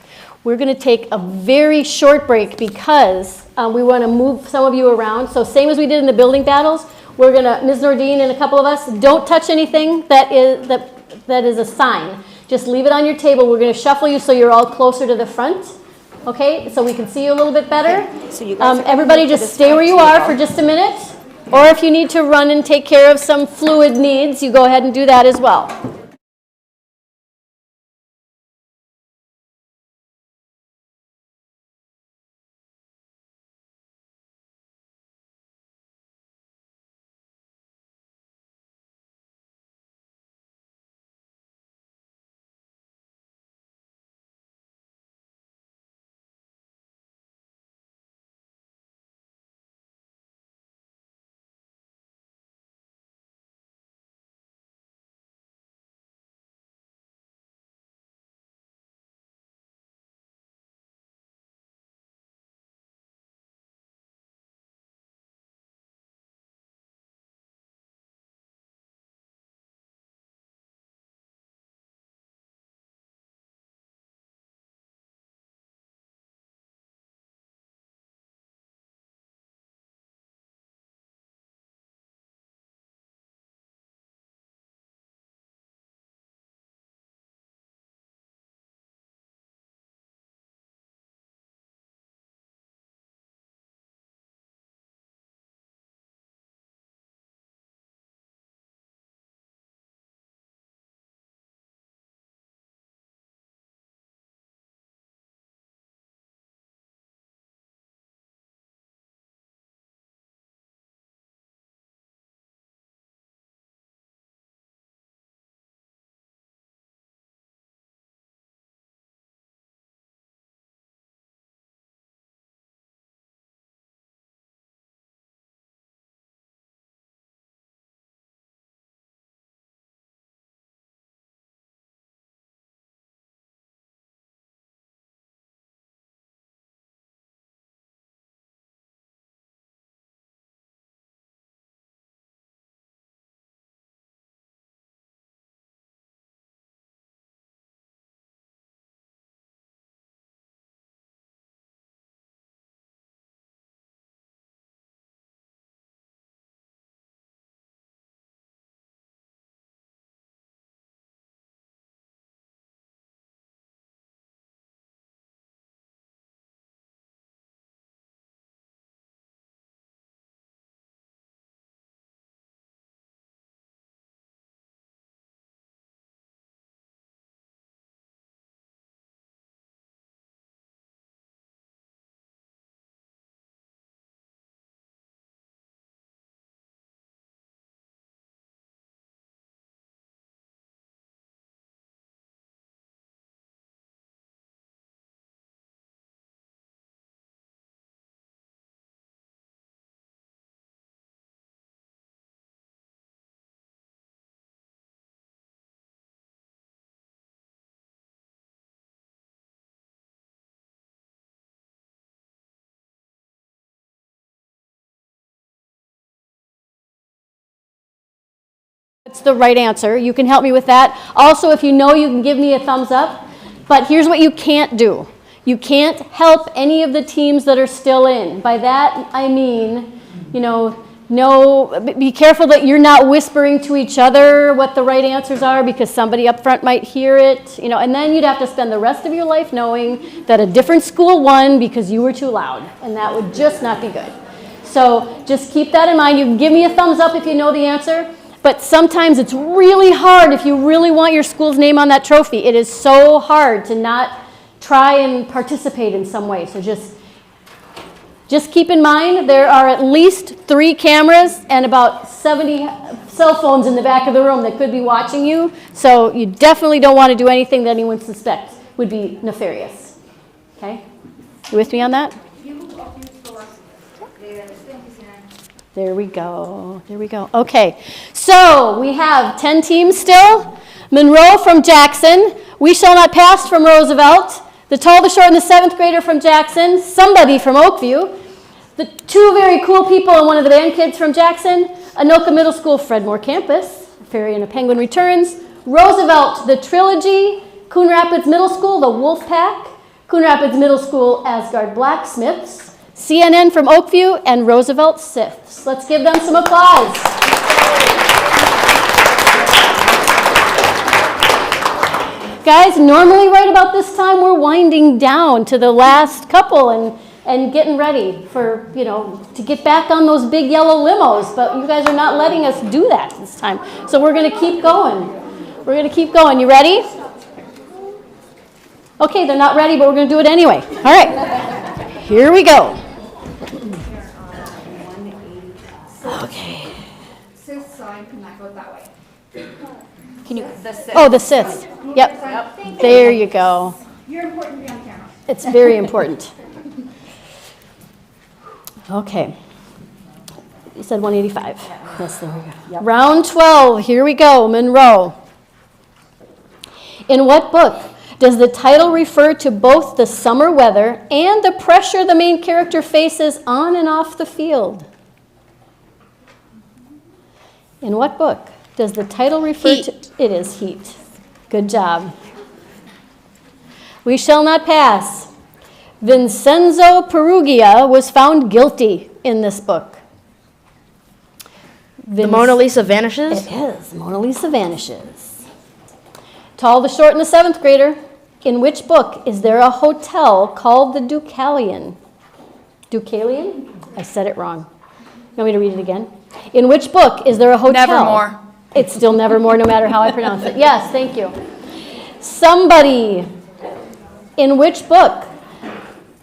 we're going to take a very short break because we want to move some of you around. So same as we did in the building battles, we're going to, Ms. Nordine and a couple of us, don't touch anything that is a sign. Just leave it on your table. We're going to shuffle you so you're all closer to the front. Okay, so we can see you a little bit better. Okay, so you guys are everybody gonna move to just this stay where you front are table. for just a minute. Or if you need to run and take care of some fluid needs, you go ahead and do that as well. It's the right answer. You can help me with that. Also, if you know, you can give me a thumbs up. But here's what you can't do. You can't help any of the teams that are still in. By that, I mean, be careful that you're not whispering to each other what the right answers are because somebody up front might hear it, and then you'd have to spend the rest of your life knowing that a different school won because you were too loud, and that would just not be good. So just keep that in mind. You can give me a thumbs up if you know the answer, but sometimes it's really hard if you really want your school's name on that trophy. It is so hard to not try and participate in some way. So just keep in mind there are at least 3 cameras and about 70 cell phones in the back of the room that could be watching you. So you definitely don't want to do anything that anyone suspects would be nefarious. Okay? You with me on that? There we go. There we go. Okay. So we have 10 teams still. Monroe from Jackson. We Shall Not Pass from Roosevelt. The Tall, the Short, and the 7th grader from Jackson. Somebody from Oakview. The 2 very cool people and one of the band kids from Jackson. Anoka Middle School, Fred Moore Campus. Fairy and a Penguin Returns. Roosevelt, the Trilogy. Coon Rapids Middle School, the Wolf Pack. Coon Rapids Middle School, Asgard Blacksmiths. CNN from Oakview, and Roosevelt Siths. Let's give them some applause. Guys, normally right about this time we're winding down to the last couple and getting ready for, to get back on those big yellow limos, but you guys are not letting us do that this time. So we're going to keep going. We're going to keep going. You ready? Okay, they're not ready, but we're going to do it anyway. All right. Here we go. Okay. Sis sign cannot go that way. Can you? The Siths. Yep. There you go. You're important to be on camera. It's very important. Okay. You said 185. Yes, there we go. Yep. Round 12. Here we go. Monroe. In what book does the title refer to both the summer weather and the pressure the main character faces on and off the field? In what book does the title refer to? It is Heat. Good job. We Shall Not Pass. Vincenzo Perugia was found guilty in this book. The Mona Lisa vanishes? It is. Mona Lisa vanishes. Tall, the Short, and the 7th grader. In which book is there a hotel called the Deucalion? Deucalion? I said it wrong. You want me to read it again? In which book is there a hotel? Nevermore. It's still Nevermore, no matter how I pronounce it. Yes, thank you. Somebody. In which book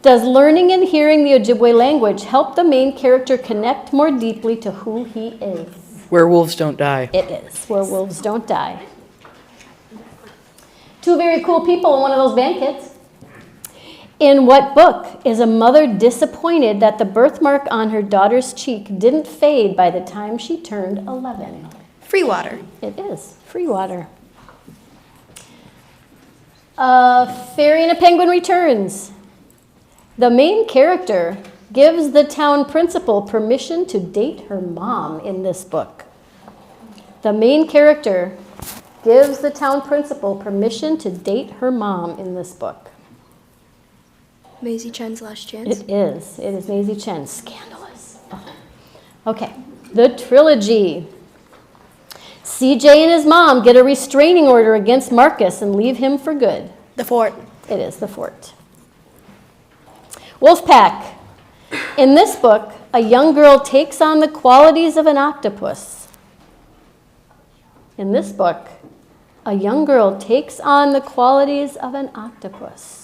does learning and hearing the Ojibwe language help the main character connect more deeply to who he is? Where Wolves Don't Die. It is. Where Wolves Don't Die. 2 very cool people and one of those band kids. In what book is a mother disappointed that the birthmark on her daughter's cheek didn't fade by the time she turned 11? Free water. It is. Free water. Fairy and a Penguin Returns. The main character gives the town principal permission to date her mom in this book. The main character gives the town principal permission to date her mom in this book. Maisie Chen's Last Chance. It is. It is Maisie Chen. Scandalous. Oh. Okay. The Trilogy. CJ and his mom get a restraining order against Marcus and leave him for good. The Fort. It is The Fort. Wolfpack. In this book, a young girl takes on the qualities of an octopus. In this book, a young girl takes on the qualities of an octopus.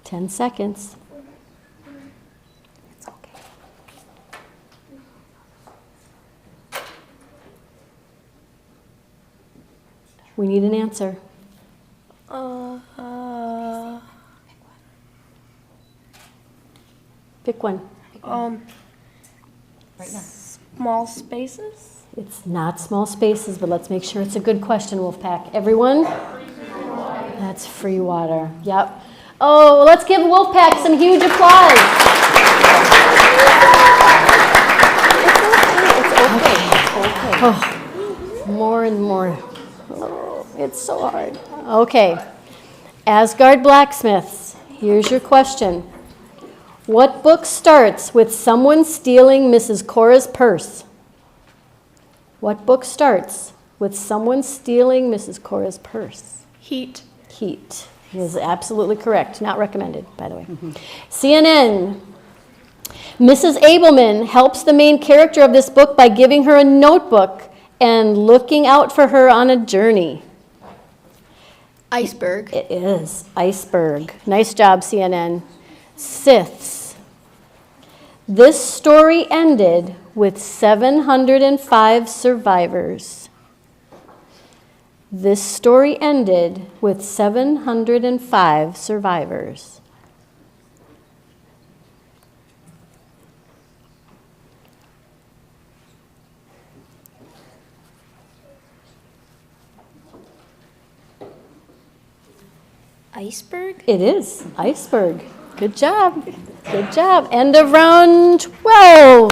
Ten seconds. It's okay. We need an answer. Pick one. Small spaces? It's not small spaces, but let's make sure it's a good question, Wolfpack. Everyone? That's free water. Yep. Oh, let's give Wolfpack some huge applause. It's okay. Oh, more and more. Oh, it's so hard. Okay. Asgard Blacksmiths, here's your question. What book starts with someone stealing Mrs. Cora's purse? What book starts with someone stealing Mrs. Cora's purse? Heat. Heat is absolutely correct. Not recommended, by the way. CNN. Mrs. Abelman helps the main character of this book by giving her a notebook and looking out for her on a journey. Iceberg. It is. Iceberg. Nice job, CNN. Siths. This story ended with 705 survivors. This story ended with 705 survivors. Iceberg? It is. Iceberg. Good job. Good job. End of round 12.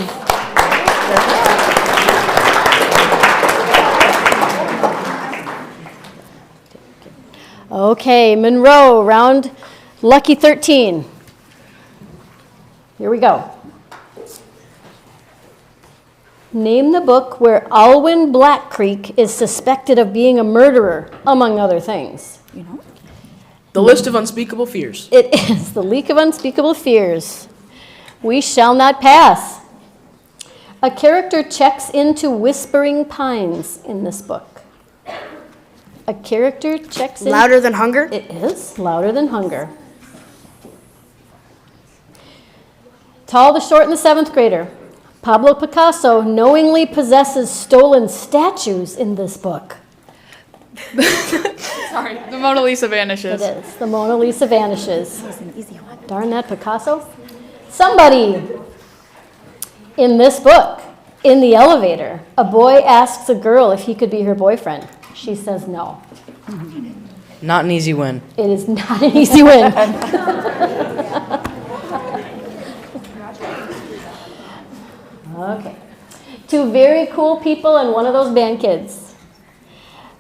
Okay, Monroe, round lucky 13. Here we go. Name the book where Alwyn Black Creek is suspected of being a murderer, among other things. You know? The List of Unspeakable Fears. It is The Leak of Unspeakable Fears. We shall not pass. A character checks into Whispering Pines in this book. A character checks in. Louder Than Hunger? It is Louder Than Hunger. Tall, the Short, and the Seventh Grader. Pablo Picasso knowingly possesses stolen statues in this book. Sorry, the Mona Lisa vanishes. It is. The Mona Lisa vanishes. That's an easy one. Darn that Picasso. Somebody in this book, in the elevator, a boy asks a girl if he could be her boyfriend. She says no. Not an easy win. It is not an easy win. Okay. Two very cool people and one of those band kids.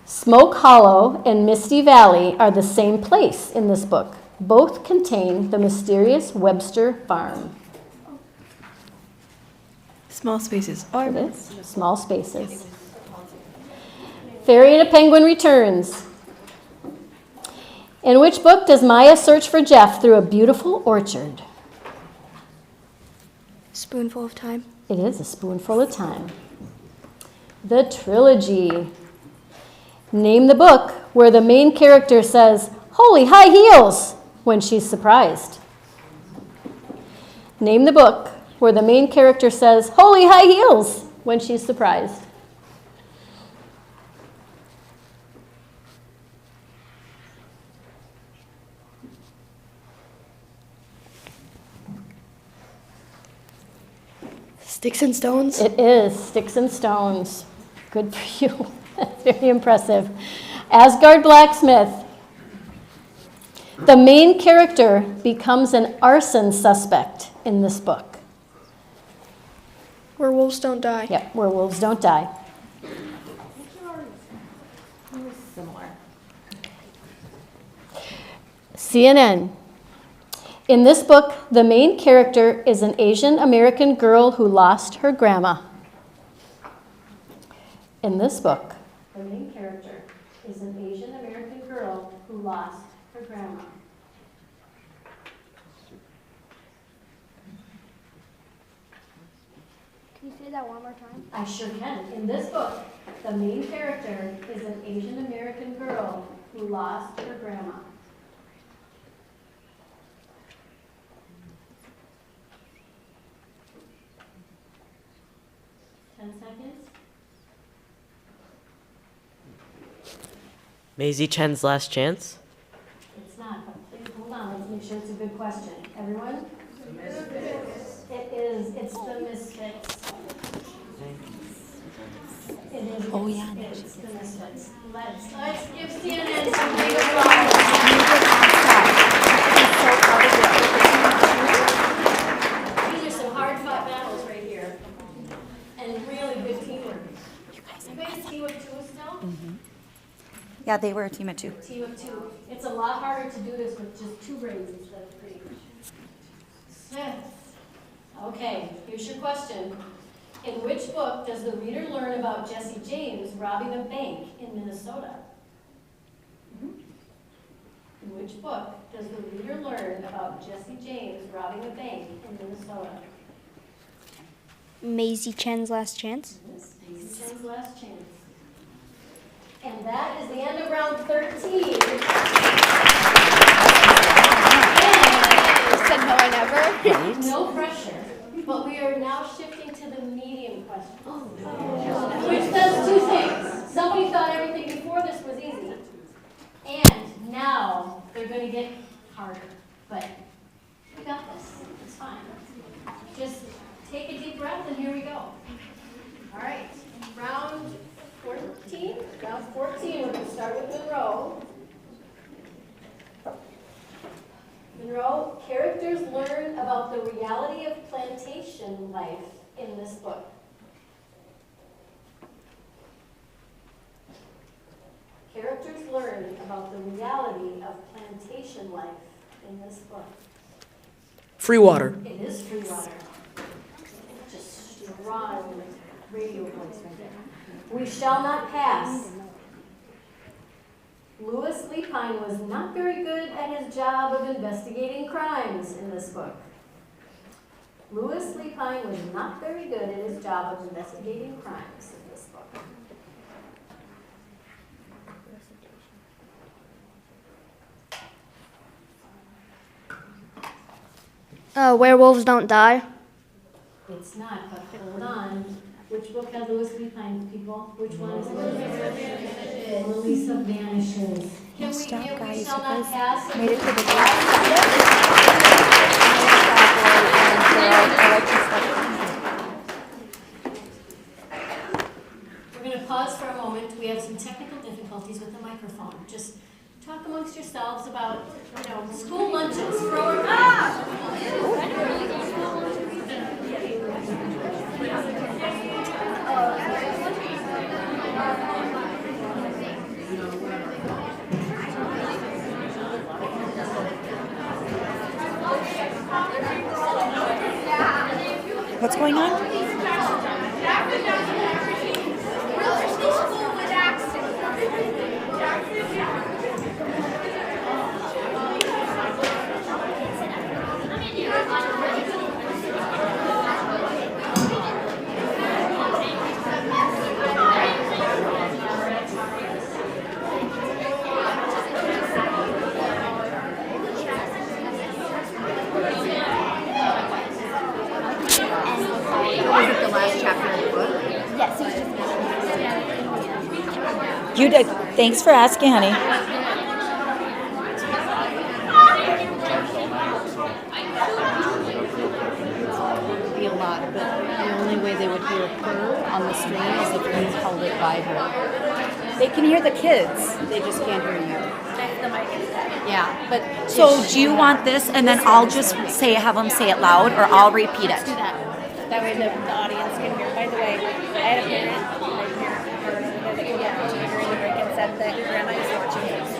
Smoke Hollow and Misty Valley are the same place in this book. Both contain the mysterious Webster Farm. Small spaces. Oh, it is. Small spaces. Fairy and a Penguin returns. In which book does Maya search for Jeff through a beautiful orchard? Spoonful of Time. It is A Spoonful of Time. The Trilogy. Name the book where the main character says, "Holy high heels," when she's surprised. Name the book where the main character says, "Holy high heels," when she's surprised. Sticks and Stones. It is Sticks and Stones. Good for you. That's very impressive. Asgard Blacksmith. The main character becomes an arson suspect in this book. Where Wolves Don't Die. Yep, Where Wolves Don't Die. Similar. CNN. In this book, the main character is an Asian American girl who lost her grandma. In this book, the main character is an Asian American girl who lost her grandma. Can you say that one more time? I sure can. In this book, the main character is an Asian American girl who lost her grandma. Seconds. Maisie Chen's Last Chance? It's not, but please hold on. Let's make sure it's a good question. Everyone? It is. It's the Misfits. Oh, yeah. Let's give CNN some big applause. These are some hard-fought battles right here, and really good teamwork. You guys a team of two still? Yeah, they were a team of two. Team of two. It's a lot harder to do this with just two brains instead of three. Smith. Okay, here's your question. In which book does the reader learn about Jesse James robbing a bank in Minnesota? In which book does the reader learn about Jesse James robbing a bank in Minnesota? Maisie Chen's Last Chance. Maisie Chen's Last Chance. And that is the end of round 13. Said no, I never. No pressure. But we are now shifting to the medium question. Which does two things. Somebody thought everything before this was easy. And now they're going to get harder. But we got this. It's fine. Just take a deep breath and here we go. All right. Round 14. Round 14, we're going to start with Monroe. Monroe, characters learn about the reality of plantation life in this book. Characters learn about the reality of plantation life in this book. Free water. It is free water. Just strong radio voice right there. We shall not pass. Louis Lepine was not very good at his job of investigating crimes in this book. Louis Lepine was not very good at his job of investigating crimes in this book. Werewolves Don't Die. It's not, but hold on. Which book has Louis Lepine, people? Which one is it? Elisa Vanishes. Can we give We Shall Not Pass? Made it to the We're going to pause for a moment. We have some technical difficulties with the microphone. Just talk amongst yourselves about, school lunches. What's going on? Was it the last chapter of the book? Yes, it was just. You did. Thanks for asking, honey. Be a lot, but the only way they would hear her on the stream is if you held it by her. They can hear the kids. They just can't hear you. The mic is dead. Yeah, but So do you want this, and then I'll just have them say it loud, or I'll repeat it? Do that. That way the audience can hear. By the way, I had a parent, that came up to me during the break and said that grandma is watching this.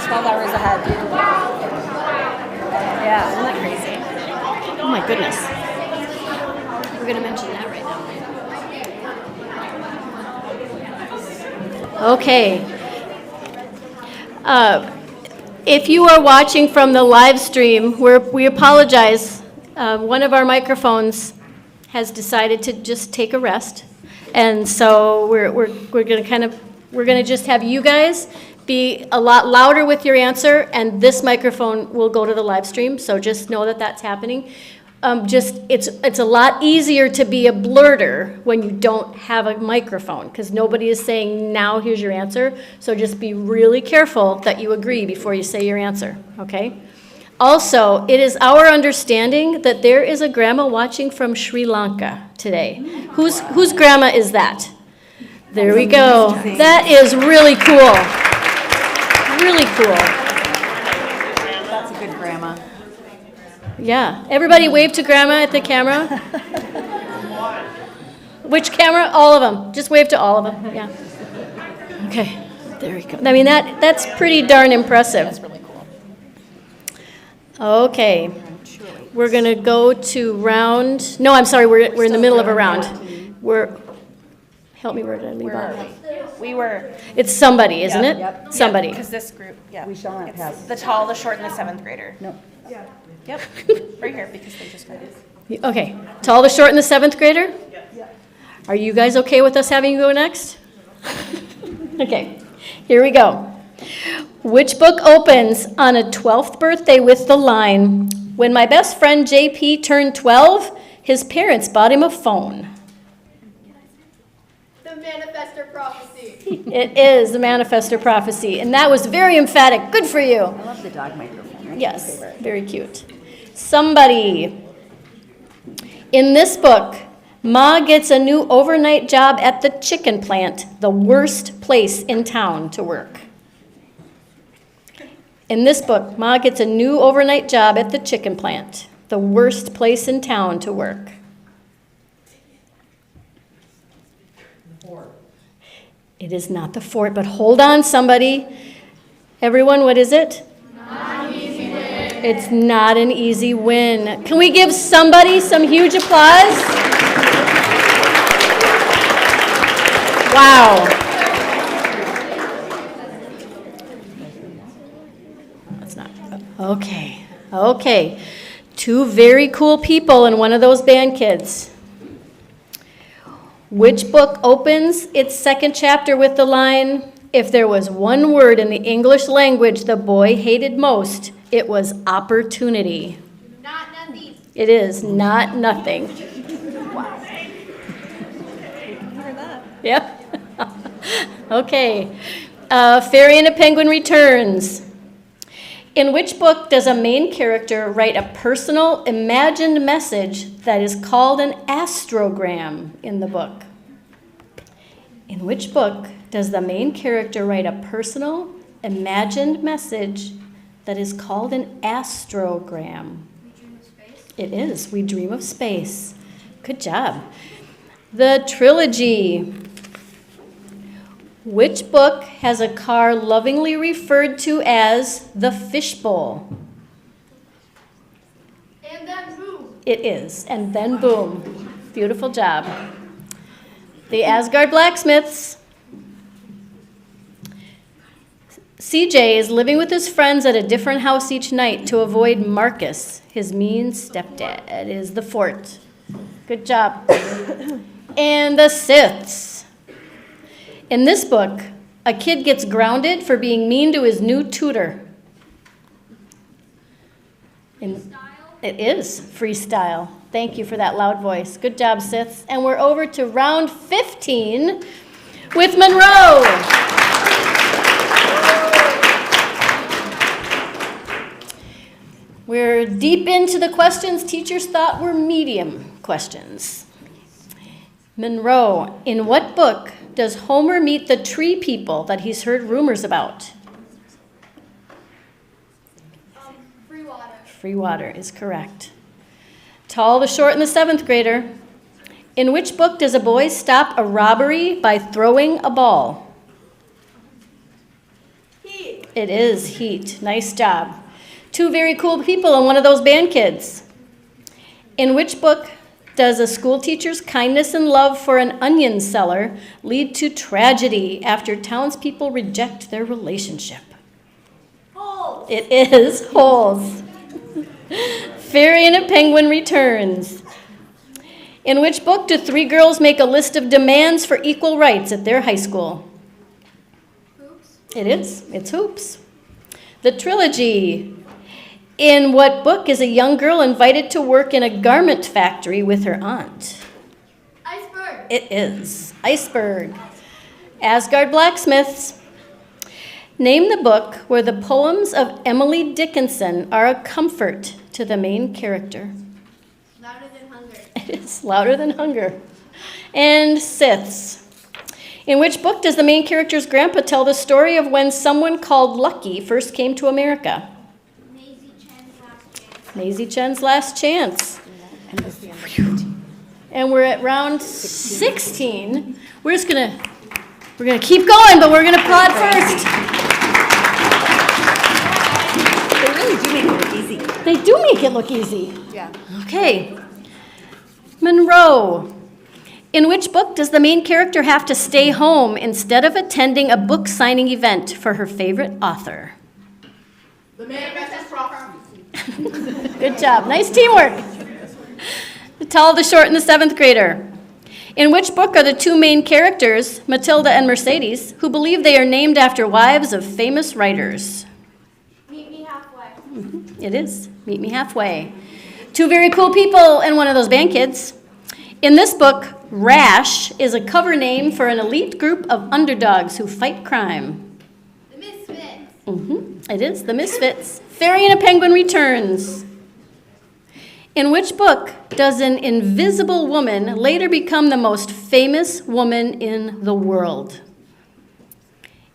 12 hours ahead. Yeah, isn't that crazy? Oh my goodness. We're going to mention that right now. Okay. If you are watching from the live stream, we apologize. One of our microphones has decided to just take a rest, and so we're going to just have you guys be a lot louder with your answer, and this microphone will go to the live stream. So just know that that's happening. It's a lot easier to be a blurter when you don't have a microphone, because nobody is saying, now here's your answer. So just be really careful that you agree before you say your answer, okay? Also, it is our understanding that there is a grandma watching from Sri Lanka today. Whose grandma is that? There we go. That is really cool. Really cool. That's a good grandma. Yeah. Everybody wave to grandma at the camera. Which camera? All of them. Just wave to all of them. Yeah. Okay. There we go. I mean, that's pretty darn impressive. That's really cool. Okay. We're going to go to round. No, I'm sorry. We're in the middle of a round. Help me, where did I leave off? We were. It's somebody, isn't it? Yep. Somebody. Because this group, yeah. We shall not It's pass. the tall, the short, and the 7th grader. No. Yep. Right here, because they just got it. Okay. Tall, the short, and the 7th grader? Are you guys okay with us having you go next? Okay. Here we go. Which book opens on a 12th birthday with the line, "When my best friend JP turned 12, his parents bought him a phone"? The Manifestor Prophecy. It is the Manifestor Prophecy, and that was very emphatic. Good for you. I love the dog microphone. That's Yes, my favorite. very cute. Somebody. In this book, Ma gets a new overnight job at the chicken plant, the worst place in town to work. In this book, Ma gets a new overnight job at the chicken plant, the worst place in town to work. It is not the fort, but hold on, somebody. Everyone, what is it? Not an easy win. It's not an easy win. Can we give somebody some huge applause? Wow. That's not. Okay. Okay. Two very cool people and one of those band kids. Which book opens its second chapter with the line, "If there was one word in the English language the boy hated most, it was opportunity"? Not nothing. It is not nothing. Wow. Hear that? Yep. Okay. Fairy and a Penguin returns. In which book does a main character write a personal, imagined message that is called an astrogram in the book? In which book does the main character write a personal, imagined message that is called an astrogram? It is. We Dream of Space. Good job. The trilogy. Which book has a car lovingly referred to as the fishbowl? And then boom. It is. And then boom. Beautiful job. The Asgard Blacksmiths. CJ is living with his friends at a different house each night to avoid Marcus, his mean stepdad. It is the fort. Good job. And the Siths. In this book, a kid gets grounded for being mean to his new tutor. It is freestyle. Thank you for that loud voice. Good job, Siths. And we're over to round 15 with Monroe. We're deep into the questions teachers thought were medium questions. Monroe, in what book does Homer meet the tree people that he's heard rumors about? Free water. Free water is correct. Tall, the short, and the 7th grader. In which book does a boy stop a robbery by throwing a ball? Heat. It is Heat. Nice job. Two very cool people and one of those band kids. In which book does a school teacher's kindness and love for an onion seller lead to tragedy after townspeople reject their relationship? Holes. It is Holes. Fairy and a Penguin returns. In which book do three girls make a list of demands for equal rights at their high school? Hoops. It is. It's Hoops. The trilogy. In what book is a young girl invited to work in a garment factory with her aunt? Iceberg. It is Iceberg. Asgard Blacksmiths. Name the book where the poems of Emily Dickinson are a comfort to the main character. Louder Than Hunger. It's Louder Than Hunger. And Siths. In which book does the main character's grandpa tell the story of when someone called Lucky first came to America? Maisie Chen's Last Chance. Maisie Chen's Last Chance. And we're at round 16. We're gonna keep going, but we're gonna applaud first. They really do make it look easy. They do make it look easy. Yeah. Okay. Monroe. In which book does the main character have to stay home instead of attending a book signing event for her favorite author? The Manifest Prophecy. Good job. Nice teamwork. The Tall, the Short, and the Seventh Grader. In which book are the two main characters, Matilda and Mercedes, who believe they are named after wives of famous writers? Meet Me Halfway. It is. Meet Me Halfway. Two very cool people and one of those band kids. In this book, Rash is a cover name for an elite group of underdogs who fight crime. The Misfits. It is The Misfits. Fairy and a Penguin returns. In which book does an invisible woman later become the most famous woman in the world?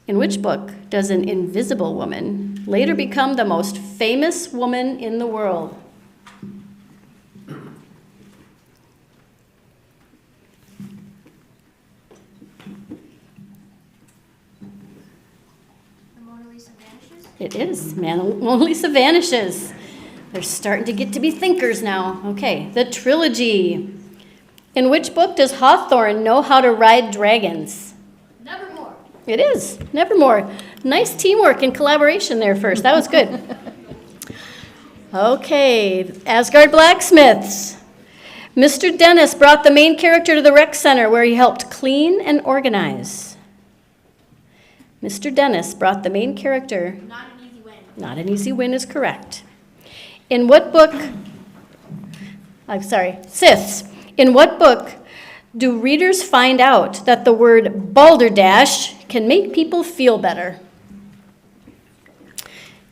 In which book does an invisible woman later become the most famous woman in the world? The Mona Lisa Vanishes. It is. Mona Lisa Vanishes. They're starting to get to be thinkers now. Okay, the trilogy. In which book does Hawthorne know how to ride dragons? Nevermore. It is. Nevermore. Nice teamwork and collaboration there first. That was good. Okay, Asgard Blacksmiths. Mr. Dennis brought the main character to the rec center where he helped clean and organize. Mr. Dennis brought the main character. Not an easy win. Not an easy win is correct. In what book, Siths, in what book do readers find out that the word balderdash can make people feel better?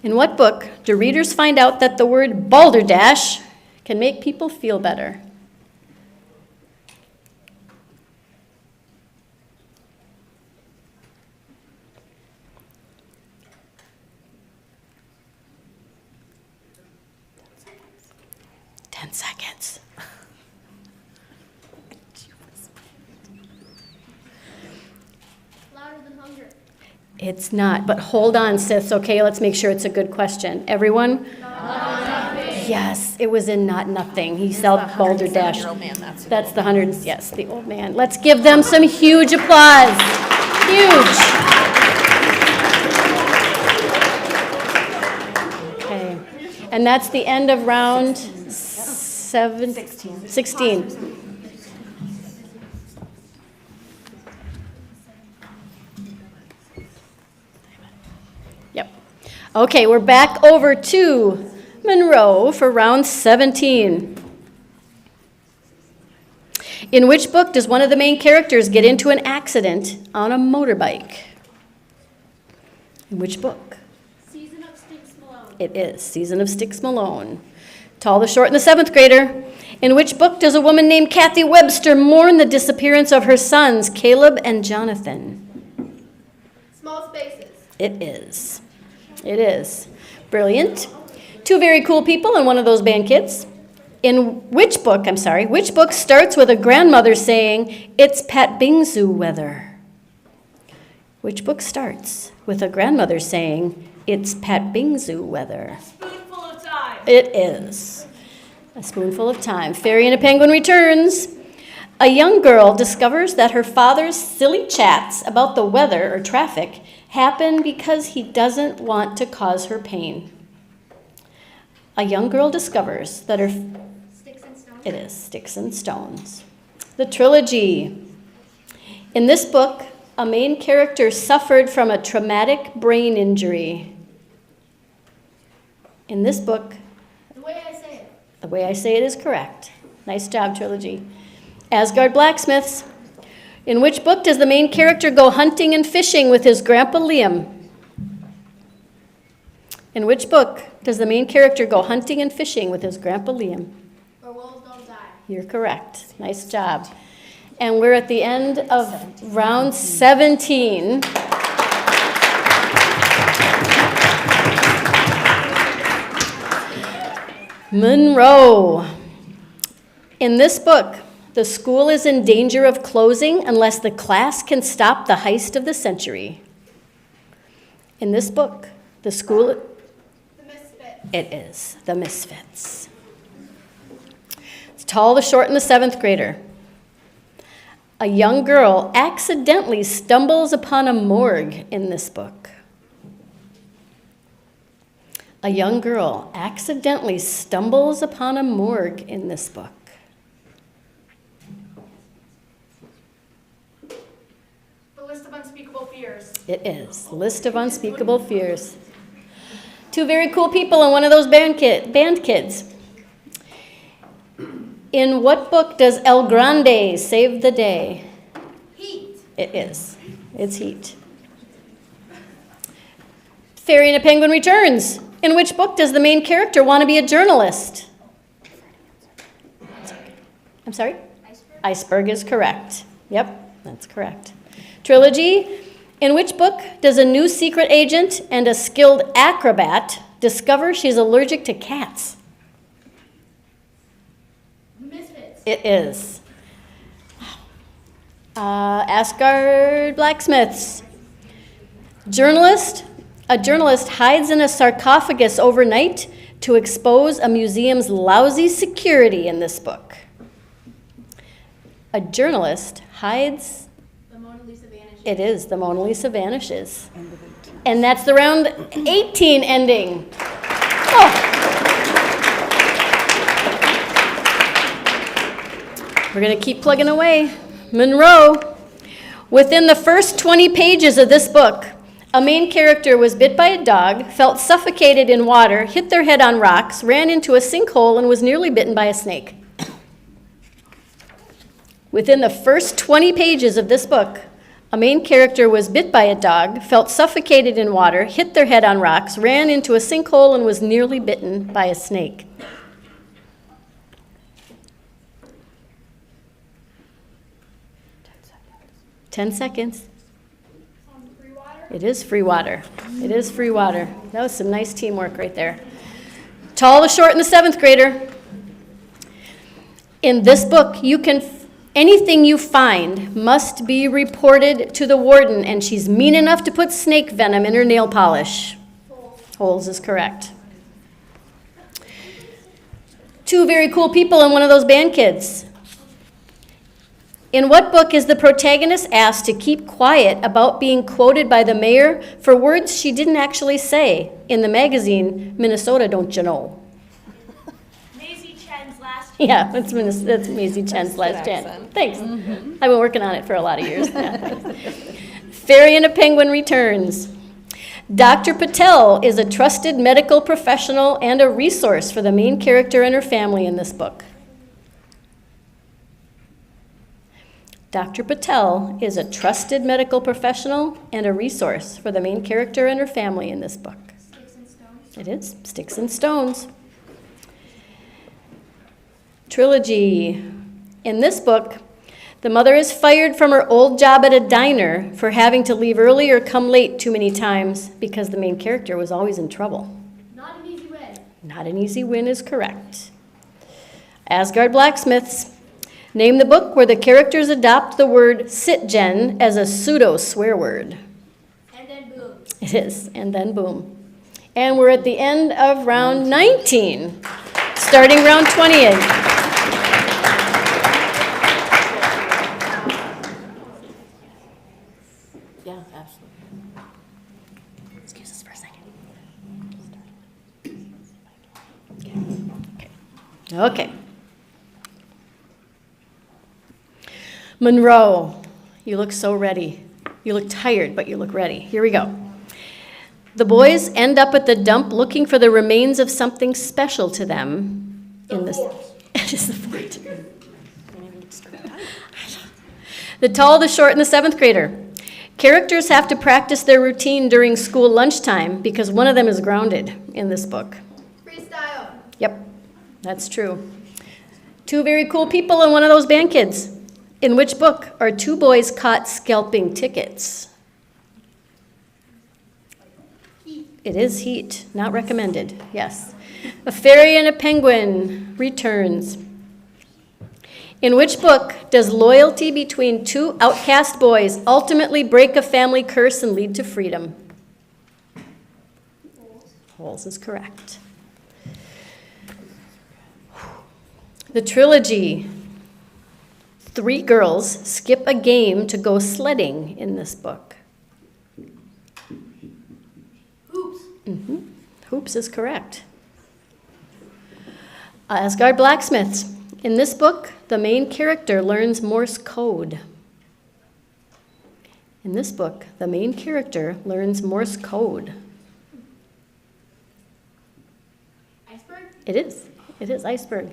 In what book do readers find out that the word balderdash can make people feel better? Seconds. Louder Than Hunger. It's not, but hold on, Siths. Okay, let's make sure it's a good question. Everyone? Yes, it was in Not Nothing. He sold balderdash. That's the yes, the old man. Let's give them some huge applause. Huge. Okay, and that's the end of round 16. Yep. Okay, we're back over to Monroe for round 17. In which book does one of the main characters get into an accident on a motorbike? In which book? Season of Sticks Malone. It is Season of Sticks Malone. Tall, the Short, and the Seventh Grader. In which book does a woman named Kathy Webster mourn the disappearance of her sons, Caleb and Jonathan? Small Spaces. It is. It is. Brilliant. Two very cool people and one of those band kids. In which book starts with a grandmother saying, "It's Pat Bingsu weather"? Which book starts with a grandmother saying, "It's Pat Bingsu weather"? Spoonful of Time. It is. A Spoonful of Time. Fairy and a Penguin returns. A young girl discovers that her father's silly chats about the weather or traffic happen because he doesn't want to cause her pain. A young girl discovers that her... Sticks and Stones. It is Sticks and Stones. The trilogy. In this book, a main character suffered from a traumatic brain injury. In this book, The Way I Say It. The Way I Say It is correct. Nice job, trilogy. Asgard Blacksmiths. In which book does the main character go hunting and fishing with his grandpa Liam? In which book does the main character go hunting and fishing with his grandpa Liam? Where wolves don't die. You're correct. Nice job. And we're at the end of round 17. Monroe. In this book, the school is in danger of closing unless the class can stop the heist of the century. In this book, the school... The Misfits. It is The Misfits. It's Tall, the Short, and the Seventh Grader. A young girl accidentally stumbles upon a morgue in this book. A young girl accidentally stumbles upon a morgue in this book. The List of Unspeakable Fears. It is List of Unspeakable Fears. Two very cool people and one of those band kids. In what book does El Grande save the day? Heat. It is. It's Heat. Fairy and a Penguin Returns. In which book does the main character want to be a journalist? I'm sorry? Iceberg is correct. Yep, that's correct. Trilogy. In which book does a new secret agent and a skilled acrobat discover she's allergic to cats? Misfits. It is. Asgard Blacksmiths. Journalist. A journalist hides in a sarcophagus overnight to expose a museum's lousy security in this book. A journalist hides... The Mona Lisa Vanishes. It is. The Mona Lisa Vanishes. And that's the round 18 ending. Oh. We're going to keep plugging away. Monroe. Within the first 20 pages of this book, a main character was bit by a dog, felt suffocated in water, hit their head on rocks, ran into a sinkhole, and was nearly bitten by a snake. Within the first 20 pages of this book, a main character was bit by a dog, felt suffocated in water, hit their head on rocks, ran into a sinkhole, and was nearly bitten by a snake. Ten seconds. It is free water. It is free water. That was some nice teamwork right there. Tall, the Short, and the Seventh Grader. In this book, anything you find must be reported to the warden, and she's mean enough to put snake venom in her nail polish. Holes is correct. Two very cool people and one of those band kids. In what book is the protagonist asked to keep quiet about being quoted by the mayor for words she didn't actually say in the magazine, Minnesota Don't You Know? Maisie Chen's Last Chance. Yeah, that's Maisie Chen's Last Chance. Thanks. I've been working on it for a lot of years. Yeah. Fairy and a Penguin Returns. Dr. Patel is a trusted medical professional and a resource for the main character and her family in this book. Dr. Patel is a trusted medical professional and a resource for the main character and her family in this book. Sticks and Stones. It is Sticks and Stones. Trilogy. In this book, the mother is fired from her old job at a diner for having to leave early or come late too many times because the main character was always in trouble. Not an Easy Win. Not an Easy Win is correct. Asgard Blacksmiths. Name the book where the characters adopt the word sitgen as a pseudo swear word. And Then Boom. It is, and then boom. And we're at the end of round 19, starting round 28. Yeah, absolutely. Excuse us for a second. Okay. Monroe, you look so ready. You look tired, but you look ready. Here we go. The boys end up at the dump looking for the remains of something special to them. It is the fort. The Tall, the Short, and the Seventh Grader. Characters have to practice their routine during school lunchtime because one of them is grounded in this book. Freestyle. Yep, that's true. Two very cool people and one of those band kids. In which book are two boys caught scalping tickets? It is Heat, not recommended, yes. A Fairy and a Penguin returns. In which book does loyalty between two outcast boys ultimately break a family curse and lead to freedom? Holes is correct. The trilogy. Three girls skip a game to go sledding in this book. Hoops. Hoops is correct. Asgard Blacksmiths. In this book, the main character learns Morse code. In this book, the main character learns Morse code. Iceberg. It is. It is Iceberg.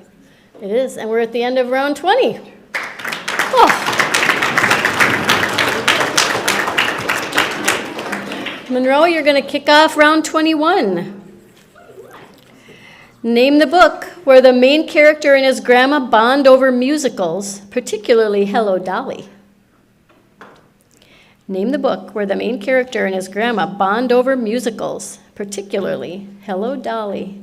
It is. And we're at the end of round 20. Oh. Monroe, you're going to kick off round 21. Name the book where the main character and his grandma bond over musicals, particularly Hello, Dolly. Name the book where the main character and his grandma bond over musicals, particularly Hello, Dolly.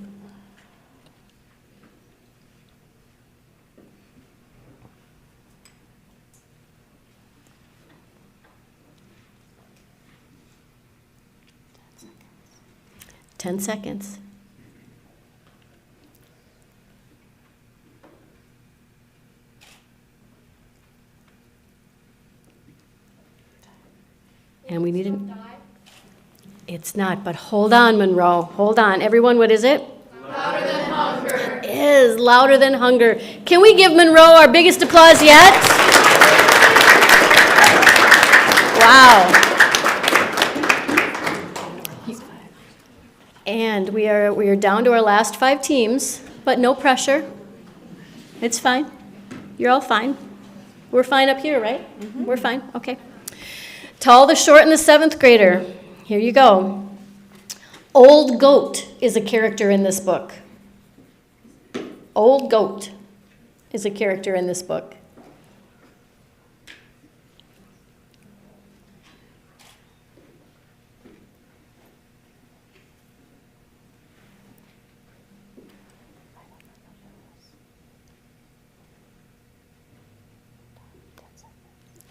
Ten seconds. And we need an... It's not, but hold on, Monroe. Hold on. Everyone, what is it? Louder than hunger. It is louder than hunger. Can we give Monroe our biggest applause yet? Wow. And we are down to our last 5 teams, but no pressure. It's fine. You're all fine. We're fine up here, right? We're fine. Okay. Tall, the Short, and the 7th grader. Here you go. Old Goat is a character in this book. Old Goat is a character in this book.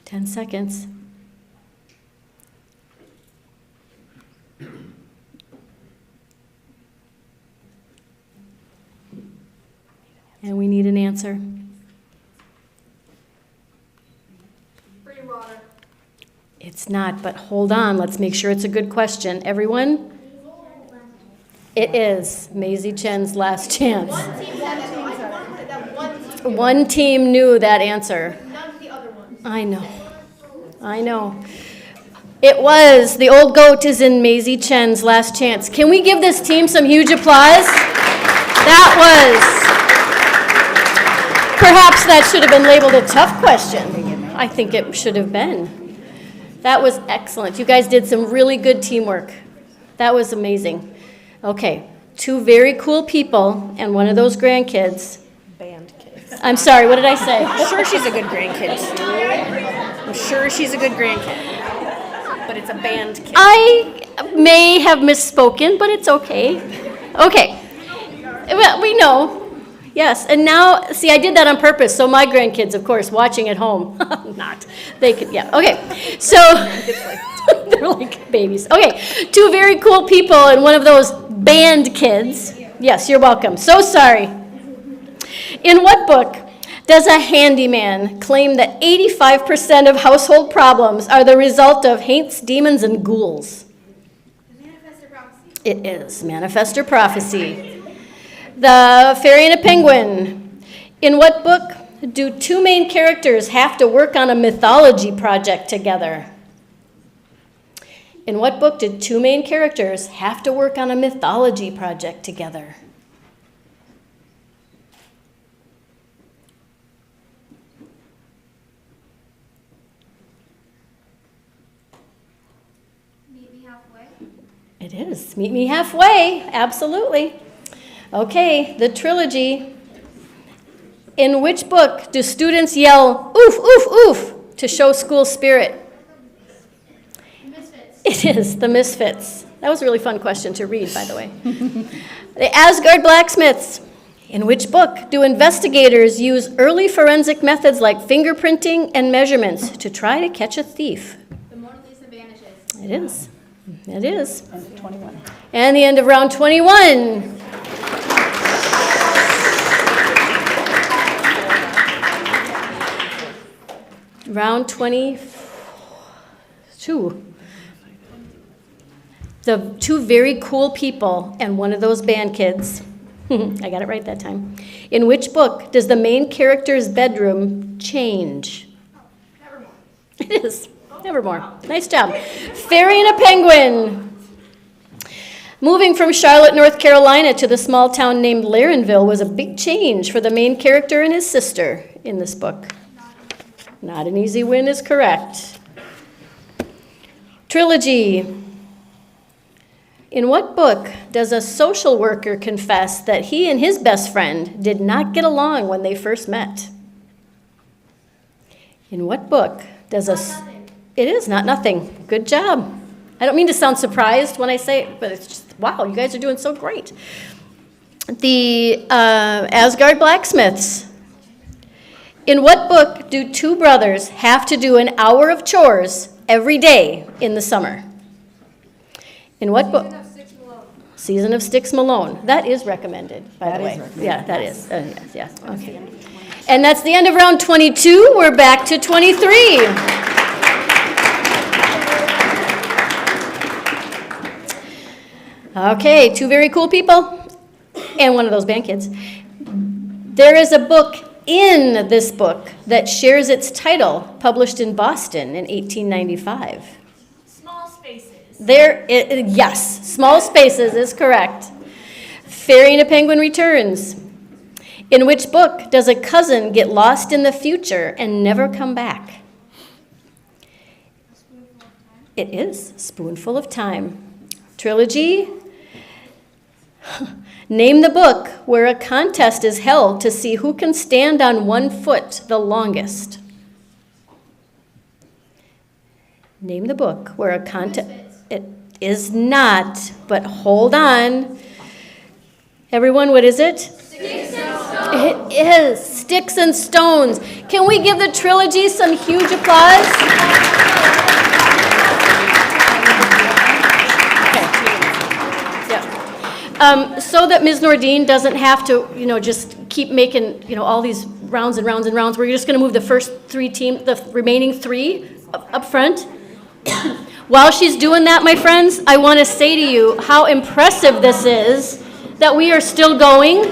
Ten seconds. And we need an answer. Free water. It's not, but hold on. Let's make sure it's a good question. Everyone? It is Maisie Chen's Last Chance. One team said that, though. I wanted that one team. One team knew that answer. None of the other ones. I know. I know. It was. The Old Goat is in Maisie Chen's Last Chance. Can we give this team some huge applause? That was... Perhaps that should have been labeled a tough question. I think it should have been. That was excellent. You guys did some really good teamwork. That was amazing. Okay, 2 very cool people and one of those grandkids. Band kids. I'm sorry, what did I say? I'm sure she's a good grandkid. I'm sure she's a good grandkid. But it's a band kid. I may have misspoken, but it's okay. Okay. Well, we know. Yes, and now, see, I did that on purpose, so my grandkids, of course, watching at home, not, they could, yeah, okay. So, they're like babies. Okay, 2 very cool people and one of those band kids. Yes, you're welcome. So sorry. In what book does a handyman claim that 85% of household problems are the result of haints, demons, and ghouls? Manifestor prophecy. It is Manifestor Prophecy. The Fairy and a Penguin. In what book do 2 main characters have to work on a mythology project together? In what book did 2 main characters have to work on a mythology project together? It is. Meet me halfway. Absolutely. Okay, the trilogy. In which book do students yell, oof, oof, oof, to show school spirit? Misfits. It is The Misfits. That was a really fun question to read, by the way. The Asgard Blacksmiths. In which book do investigators use early forensic methods like fingerprinting and measurements to try to catch a thief? The Mona Lisa vanishes. It is. It is. And the end of round 21. Round 22. The two very cool people and one of those band kids. I got it right that time. In which book does the main character's bedroom change? Nevermore. It is. Nevermore. Nice job. Fairy and a Penguin. Moving from Charlotte, North Carolina to the small town named Larenville was a big change for the main character and his sister in this book. Not an easy win is correct. Trilogy. In what book does a social worker confess that he and his best friend did not get along when they first met? In what book does a... It is Not Nothing. Good job. I don't mean to sound surprised when I say it, but it's just, wow, you guys are doing so great. The Asgard Blacksmiths. In what book do two brothers have to do an hour of chores every day in the summer? In what book? Season of Sticks Malone. That is recommended, by the way. Yeah, that is. Yes. Okay. And that's the end of round 22. We're back to 23. Okay, two very cool people and one of those band kids. There is a book in this book that shares its title, published in Boston in 1895. Small spaces. Yes, Small Spaces is correct. Fairy and a Penguin returns. In which book does a cousin get lost in the future and never come back? It is Spoonful of Time. Trilogy. Name the book where a contest is held to see who can stand on one foot the longest. Name the book where a contest... It is not, but hold on. Everyone, what is it? Sticks and stones. It is Sticks and Stones. Can we give the trilogy some huge applause? So that Ms. Nordine doesn't have to, just keep making, all these rounds and rounds and rounds, we're just going to move the the remaining three up front. While she's doing that, my friends, I want to say to you how impressive this is that we are still going,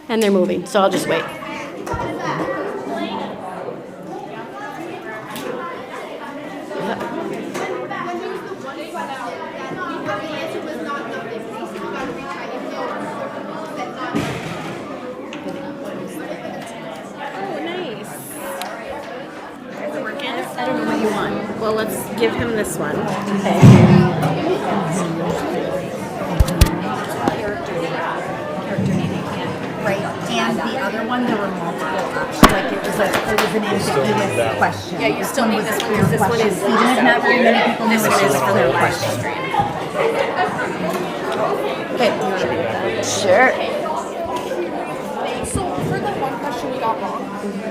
and they're moving, so I'll just wait. I don't know what you want. Well, let's give him this one. Okay. Right, and the other one, there were multiple options, like it was an ambiguous question. Yeah, you still need was this a one, clear because this one question. is Even if not very many people knew This it, one it is was a for clear the live question. stream. Okay, you want to do that? Sure. So for the one question we got wrong,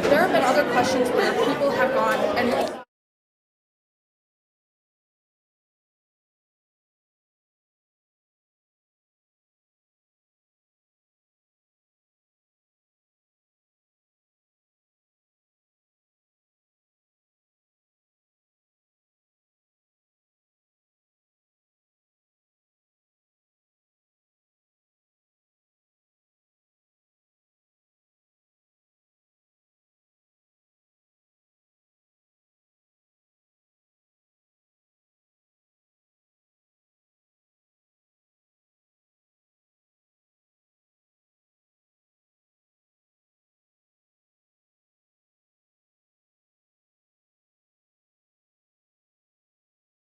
there have been other questions where people have gone and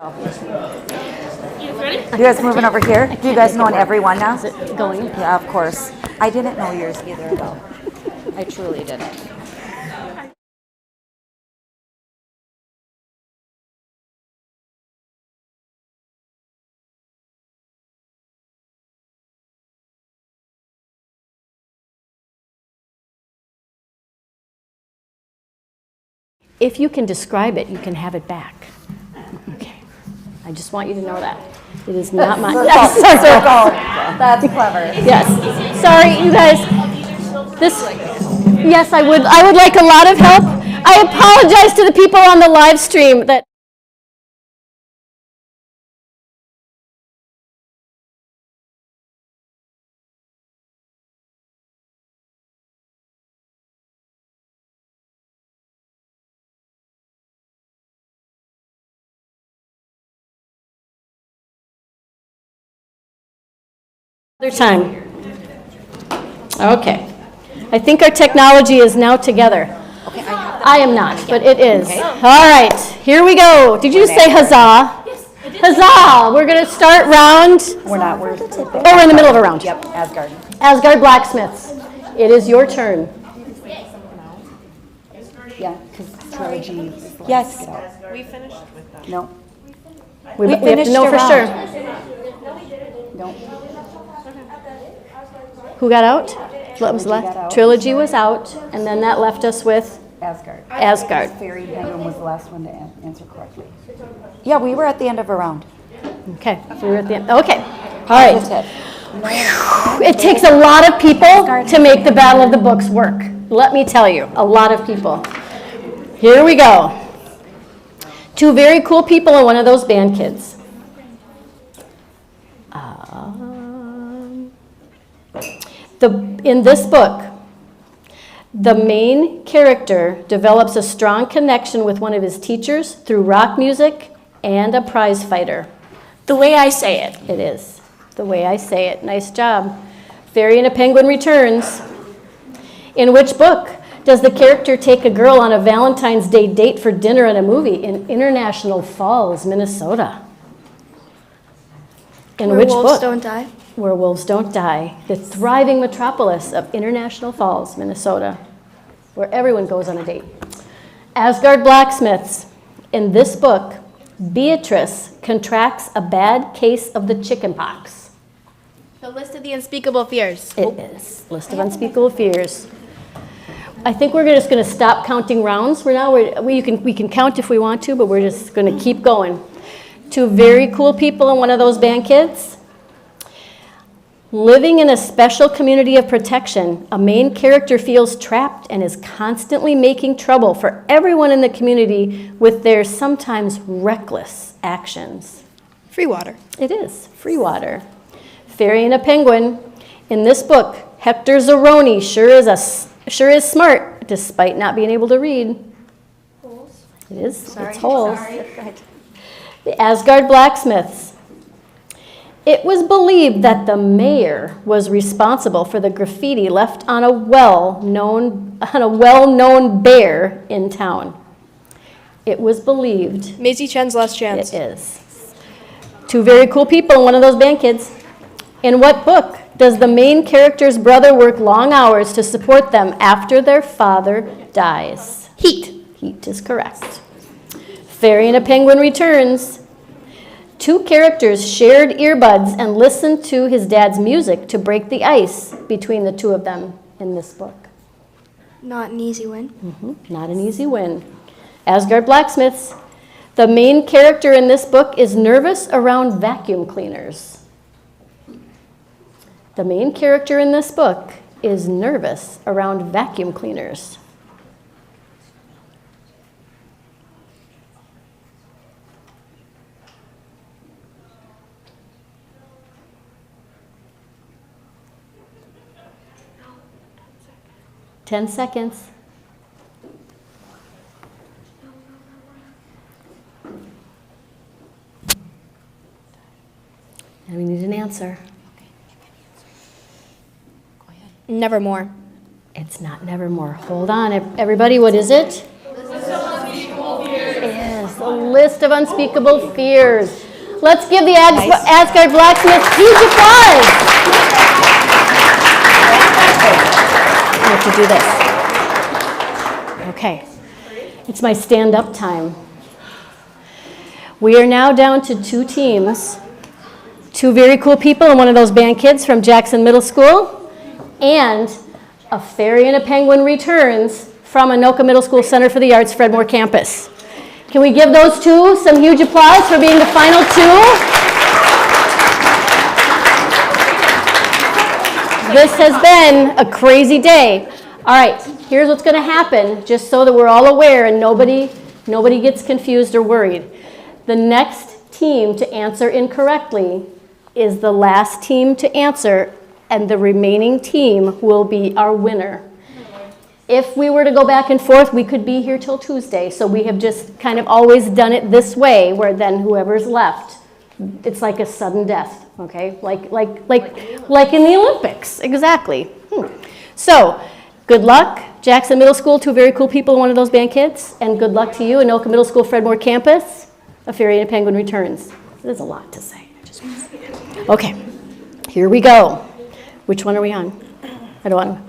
You guys moving over here? Do you guys know everyone now? Is it going? Yeah, of course. I didn't know yours either, though. I truly didn't. If you can describe it, you can have it back. Okay. I just want you to know that. It is not mine. Yes, circle. That's clever. Yes. Sorry, you guys. Yes, I would like a lot of help. I apologize to the people on the live stream that other time. Okay. I think our technology is now together. Okay, I am not, but it is. All right, here we go. Did you say huzzah? Yes, I did. Huzzah! We're going to start round. We're not. We're in the middle of a round. Yep, Asgard. Asgard Blacksmiths. It is your turn. Yeah, because trilogy. Yes. We finished with that. No. We have to finished know a for sure. round. No. Who got out? What was Trilogy got left? out. Trilogy was out, and then that left us with Asgard. Asgard. Fairy Penguin was the last one to answer correctly. Yeah, we were at the end of a round. Okay, so we're at the end. Okay, all right. Positive. It takes a lot of people to make the Battle of the Books work. Let me tell you, a lot of people. Here we go. Two very cool people and one of those band kids. In this book, the main character develops a strong connection with one of his teachers through rock music and a prize fighter. The way I say it. It is. The way I say it. Nice job. Fairy and a Penguin returns. In which book does the character take a girl on a Valentine's Day date for dinner and a movie? In International Falls, Minnesota. In Where which wolves book? don't die. Where Wolves Don't Die, the thriving metropolis of International Falls, Minnesota, where everyone goes on a date. Asgard Blacksmiths. In this book, Beatrice contracts a bad case of the chickenpox. The List of the Unspeakable Fears. It is. List of Unspeakable Fears. I think we're just going to stop counting rounds. We can count if we want to, but we're just going to keep going. Two very cool people and one of those band kids. Living in a special community of protection, a main character feels trapped and is constantly making trouble for everyone in the community with their sometimes reckless actions. Free water. It is. Free water. Fairy and a Penguin. In this book, Hector Zeroni sure is smart despite not being able to read. Holes. It is. Sorry. It's holes. Sorry. Go ahead. The Asgard Blacksmiths. It was believed that the mayor was responsible for the graffiti left on a well-known bear in town. It was believed. Maisie Chen's Last Chance. It is. Two very cool people and one of those band kids. In what book does the main character's brother work long hours to support them after their father dies? Heat. Heat is correct. Fairy and a Penguin returns. Two characters shared earbuds and listened to his dad's music to break the ice between the two of them in this book. Not an easy win. Not an easy win. Asgard Blacksmiths. The main character in this book is nervous around vacuum cleaners. The main character in this book is nervous around vacuum cleaners. Ten seconds. And we need an answer. Nevermore. It's not Nevermore. Hold on, everybody. What is it? It is The list of unspeakable fears. Let's give the Asgard Blacksmiths huge applause. I have to do this. Okay. It's my stand-up time. We are now down to 2 teams. 2 very cool people and one of those band kids from Jackson Middle School, and a fairy and a penguin returns from Anoka Middle School Center for the Arts, Fred Moore campus. Can we give those 2 some huge applause for being the final 2? This has been a crazy day. All right, here's what's going to happen, just so that we're all aware and nobody gets confused or worried. The next team to answer incorrectly is the last team to answer, and the remaining team will be our winner. If we were to go back and forth, we could be here till Tuesday. So we have just kind of always done it this way, where then whoever's left, it's like a sudden death, okay? Like in the Olympics, exactly. So good luck, Jackson Middle School, 2 very cool people, one of those band kids, and good luck to you, Anoka Middle School, Fred Moore campus. A fairy and a penguin returns. There's a lot to say. Okay, here we go. Which one are we on? I don't want to.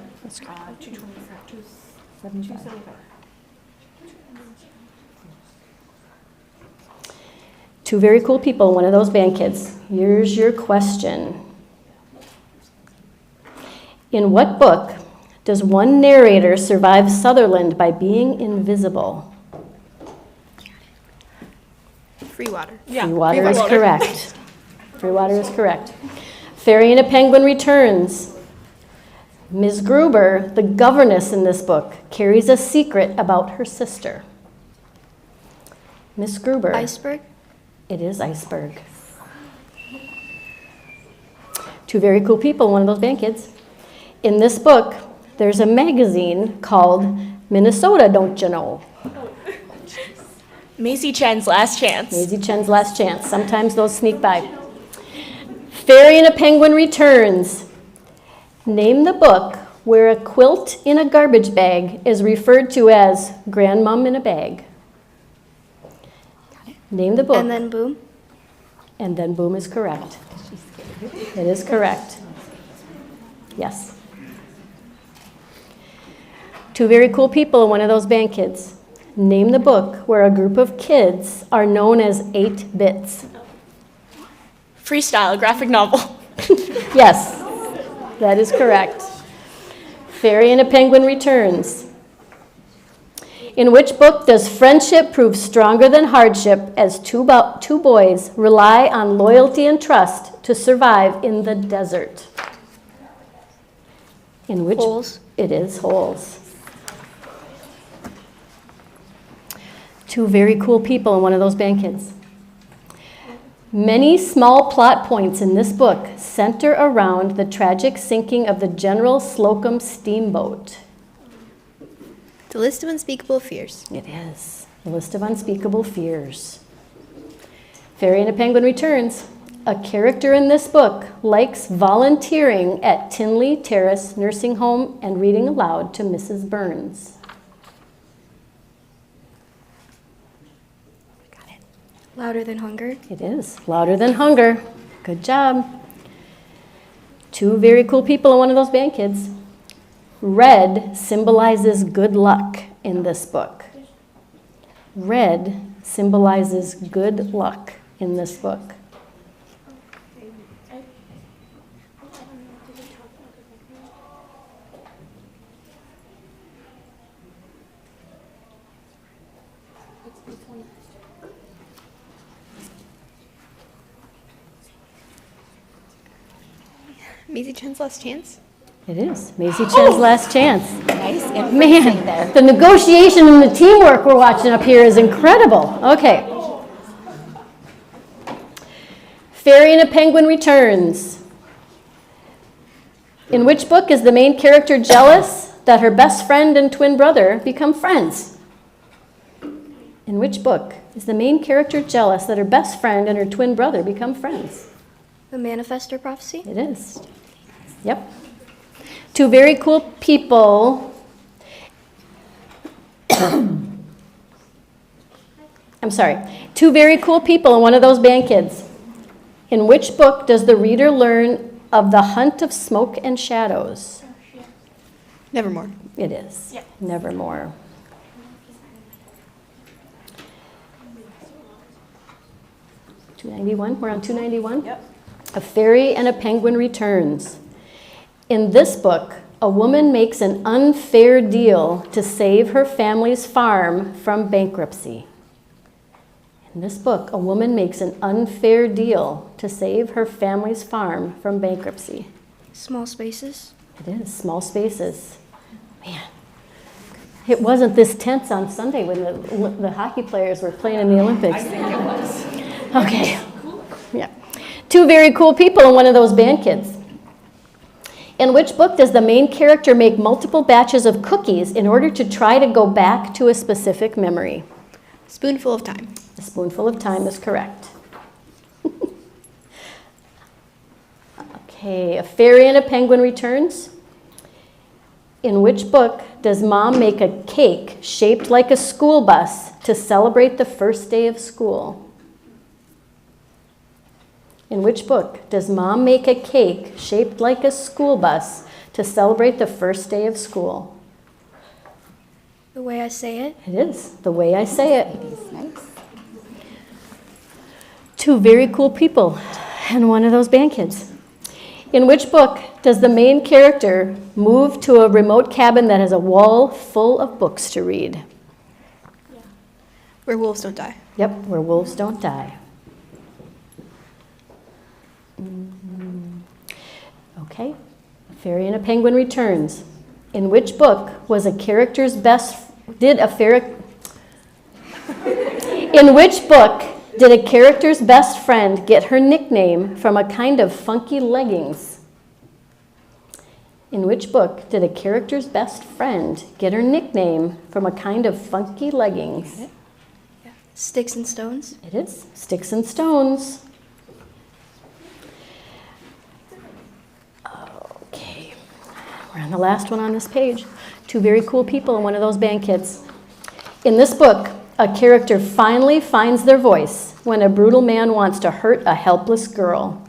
2 very cool people, one of those band kids. Here's your question. In what book does one narrator survive Sutherland by being invisible? Free water. Free water is correct. Free water is correct. Fairy and a Penguin returns. Ms. Gruber, the governess in this book, carries a secret about her sister. Miss Gruber. Iceberg? It is Iceberg. 2 very cool people, one of those band kids. In this book, there's a magazine called Minnesota, Don't You Know? Maisie Chen's Last Chance. Maisie Chen's Last Chance. Sometimes those sneak by. Fairy and a Penguin returns. Name the book where a quilt in a garbage bag is referred to as Grandmom in a Bag. Name the book. And Then Boom? And Then Boom is correct. It is correct. Yes. 2 very cool people, one of those band kids. Name the book where a group of kids are known as 8 bits. Freestyle, graphic novel. Yes, that is correct. Fairy and a Penguin returns. In which book does friendship prove stronger than hardship as two boys rely on loyalty and trust to survive in the desert? In which? Holes. It is Holes. 2 very cool people and one of those band kids. Many small plot points in this book center around the tragic sinking of the General Slocum steamboat. The List of Unspeakable Fears. It is. The List of Unspeakable Fears. Fairy and a Penguin returns. A character in this book likes volunteering at Tinley Terrace Nursing Home and reading aloud to Mrs. Burns. Louder Than Hunger? It is. Louder Than Hunger. Good job. 2 very cool people and one of those band kids. Red symbolizes good luck in this book. Red symbolizes good luck in this book. Maisie Chen's Last Chance? It is. Maisie Chen's Last Chance. Nice Man, there. the negotiation and the teamwork we're watching up here is incredible. Okay. Fairy and a Penguin returns. In which book is the main character jealous that her best friend and twin brother become friends? In which book is the main character jealous that her best friend and her twin brother become friends? The Manifestor Prophecy? It is. Yep. 2 very cool people. I'm sorry, two very cool people and one of those band kids. In which book does the reader learn of the hunt of smoke and shadows? Nevermore. It is. Yeah. Nevermore. $291. We're on $291. Yep. A Fairy and a Penguin Returns. In this book, a woman makes an unfair deal to save her family's farm from bankruptcy. In this book, a woman makes an unfair deal to save her family's farm from bankruptcy. Small spaces. It is, small spaces. Man, it wasn't this tense on Sunday when the hockey players were playing in the Olympics. I think it was. Okay, yeah. Two very cool people and one of those band kids. In which book does the main character make multiple batches of cookies in order to try to go back to a specific memory? Spoonful of Time. A Spoonful of Time is correct. Okay, A Fairy and a Penguin Returns. In which book does Mom make a cake shaped like a school bus to celebrate the first day of school? In which book does Mom make a cake shaped like a school bus to celebrate the first day of school? The Way I Say It. It is, The Way I Say It. Nice. Two very cool people and one of those band kids. In which book does the main character move to a remote cabin that has a wall full of books to read? Where Wolves Don't Die. Yep, Where Wolves Don't Die. Okay, A Fairy and a Penguin Returns. In which book was a character's best, in which book did a character's best friend get her nickname from a kind of funky leggings? In which book did a character's best friend get her nickname from a kind of funky leggings? Sticks and Stones. It is Sticks and Stones. Okay, we're on the last one on this page. Two very cool people and one of those band kids. In this book, a character finally finds their voice when a brutal man wants to hurt a helpless girl.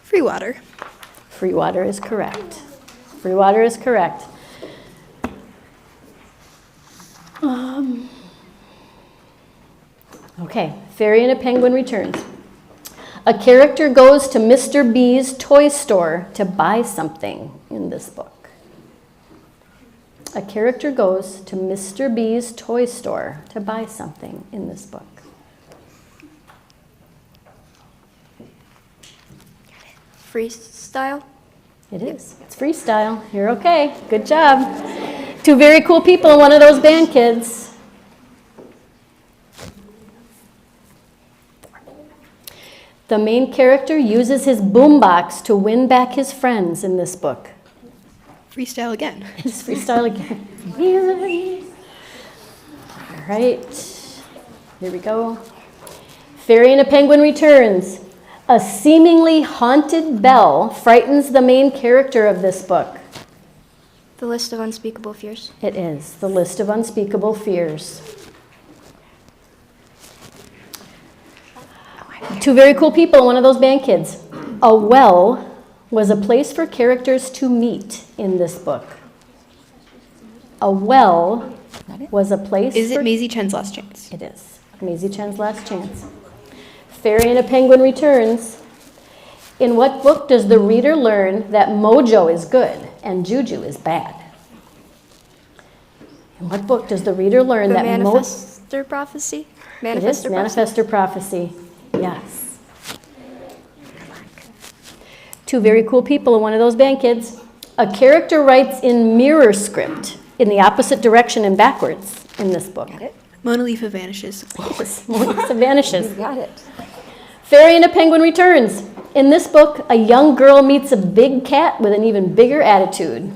Free Water. Free Water is correct. Free Water is correct. Okay, Fairy and a Penguin Returns. A character goes to Mr. B's toy store to buy something in this book. A character goes to Mr. B's toy store to buy something in this book. Freestyle. It is. It's freestyle. You're okay. Good job. Two very cool people and one of those band kids. The main character uses his boombox to win back his friends in this book. Freestyle again. It's freestyle again. All right. Here we go. Fairy and a Penguin Returns. A seemingly haunted bell frightens the main character of this book. The List of Unspeakable Fears. It is The List of Unspeakable Fears. Two very cool people and one of those band kids. A well was a place for characters to meet in this book. A well was a place Is for... it Maisie Chen's Last Chance? It is. Maisie Chen's Last Chance. Fairy and a Penguin Returns. In what book does the reader learn that mojo is good and juju is bad? In what book does the reader learn The that Manifestor Prophecy. It is Manifestor Prophecy. Yes. Two very cool people and one of those band kids. A character writes in mirror script in the opposite direction and backwards in this book. Got it? Mona Lisa Vanishes. Yes, Mona Lisa vanishes. You got it. Fairy and a Penguin Returns. In this book, a young girl meets a big cat with an even bigger attitude.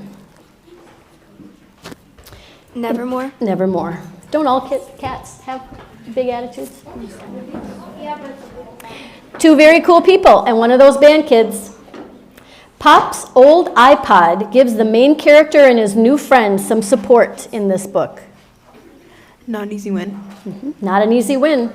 Nevermore. Nevermore. Don't all cats have big attitudes? Two very cool people and one of those band kids. Pop's old iPod gives the main character and his new friend some support in this book. Not an easy win. Not an easy win.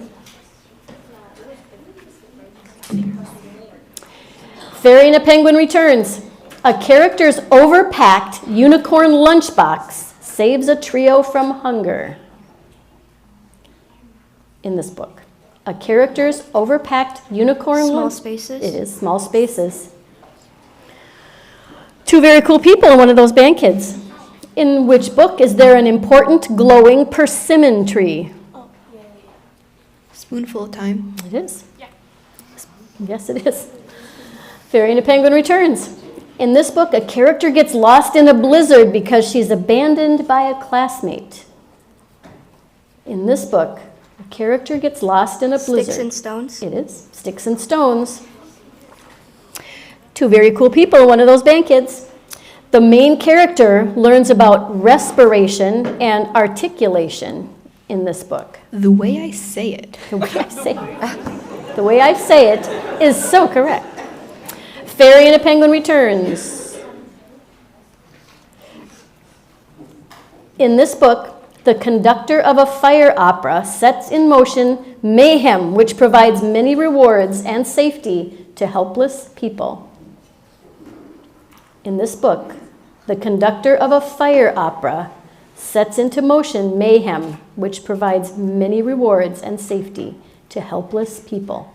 Fairy and a Penguin returns. A character's overpacked unicorn lunchbox saves a trio from hunger. In this book. A character's overpacked unicorn Small spaces. It is small spaces. Two very cool people in one of those band kids. In which book is there an important glowing persimmon tree? Spoonful of Time. It is. Yeah. Yes, it is. Fairy and a Penguin returns. In this book, a character gets lost in a blizzard because she's abandoned by a classmate. In this book, a character gets lost in a blizzard. Sticks and Stones. It is. Sticks and Stones. Two very cool people in one of those band kids. The main character learns about respiration and articulation in this book. The way I say it. The way I say it. The way I say it is so correct. Fairy and a Penguin returns. In this book, the conductor of a fire opera sets in motion mayhem, which provides many rewards and safety to helpless people. In this book, the conductor of a fire opera sets into motion mayhem, which provides many rewards and safety to helpless people.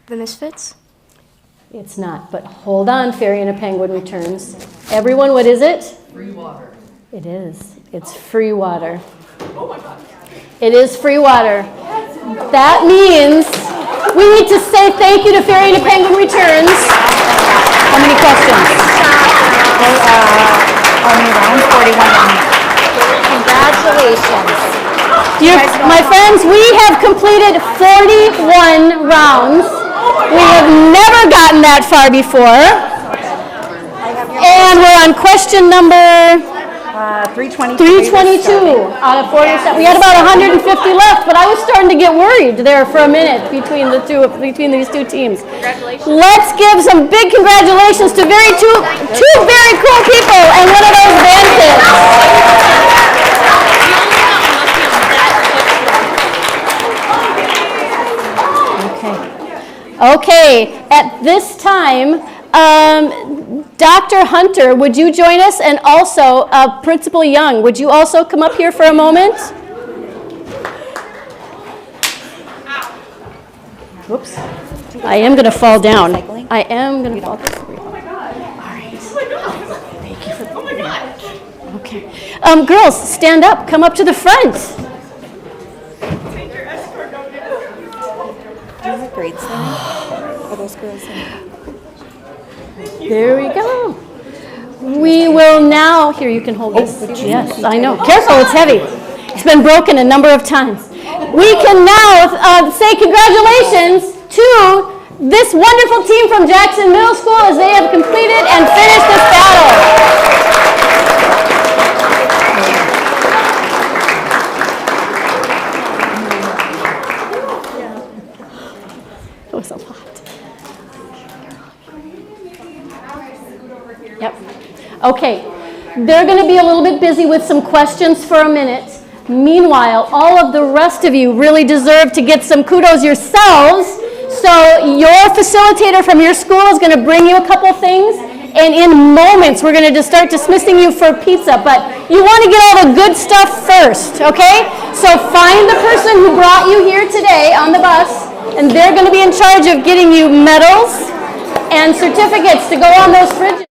The Misfits. It's not, but hold on, Fairy and a Penguin returns. Everyone, what is it? Free water. It is. It's free water. Oh my God. It is free water. That means we need to say thank you to Fairy and a Penguin returns. How many questions? Only round 41. Congratulations. My friends, we have completed 41 rounds. We have never gotten that far before. And we're on question number 322 out of 47. We had about 150 left, but I was starting to get worried there for a minute between these two teams. Let's give some big congratulations to two very cool people and one of those band kids. Okay, at this time, Dr. Hunter, would you join us? And also, Principal Young, would you also come up here for a moment? Whoops. I am going to fall down. I am going to fall down. Oh my God. All right. Thank you for that. Oh my God. Okay. Girls, stand up. Come up to the front. Do you have grades there? Are those girls in? There we go. We will now, here you can hold this. Yes, I know. Careful, it's heavy. It's been broken a number of times. We can now say congratulations to this wonderful team from Jackson Middle School as they have completed and finished this battle. It was a lot. Yep. Okay. They're going to be a little bit busy with some questions for a minute. Meanwhile, all of the rest of you really deserve to get some kudos yourselves. So your facilitator from your school is going to bring you a couple things. And in moments, we're going to just start dismissing you for pizza. But you want to get all the good stuff first, okay? So find the person who brought you here today on the bus. And they're going to be in charge of getting you medals and certificates to go on those fridges.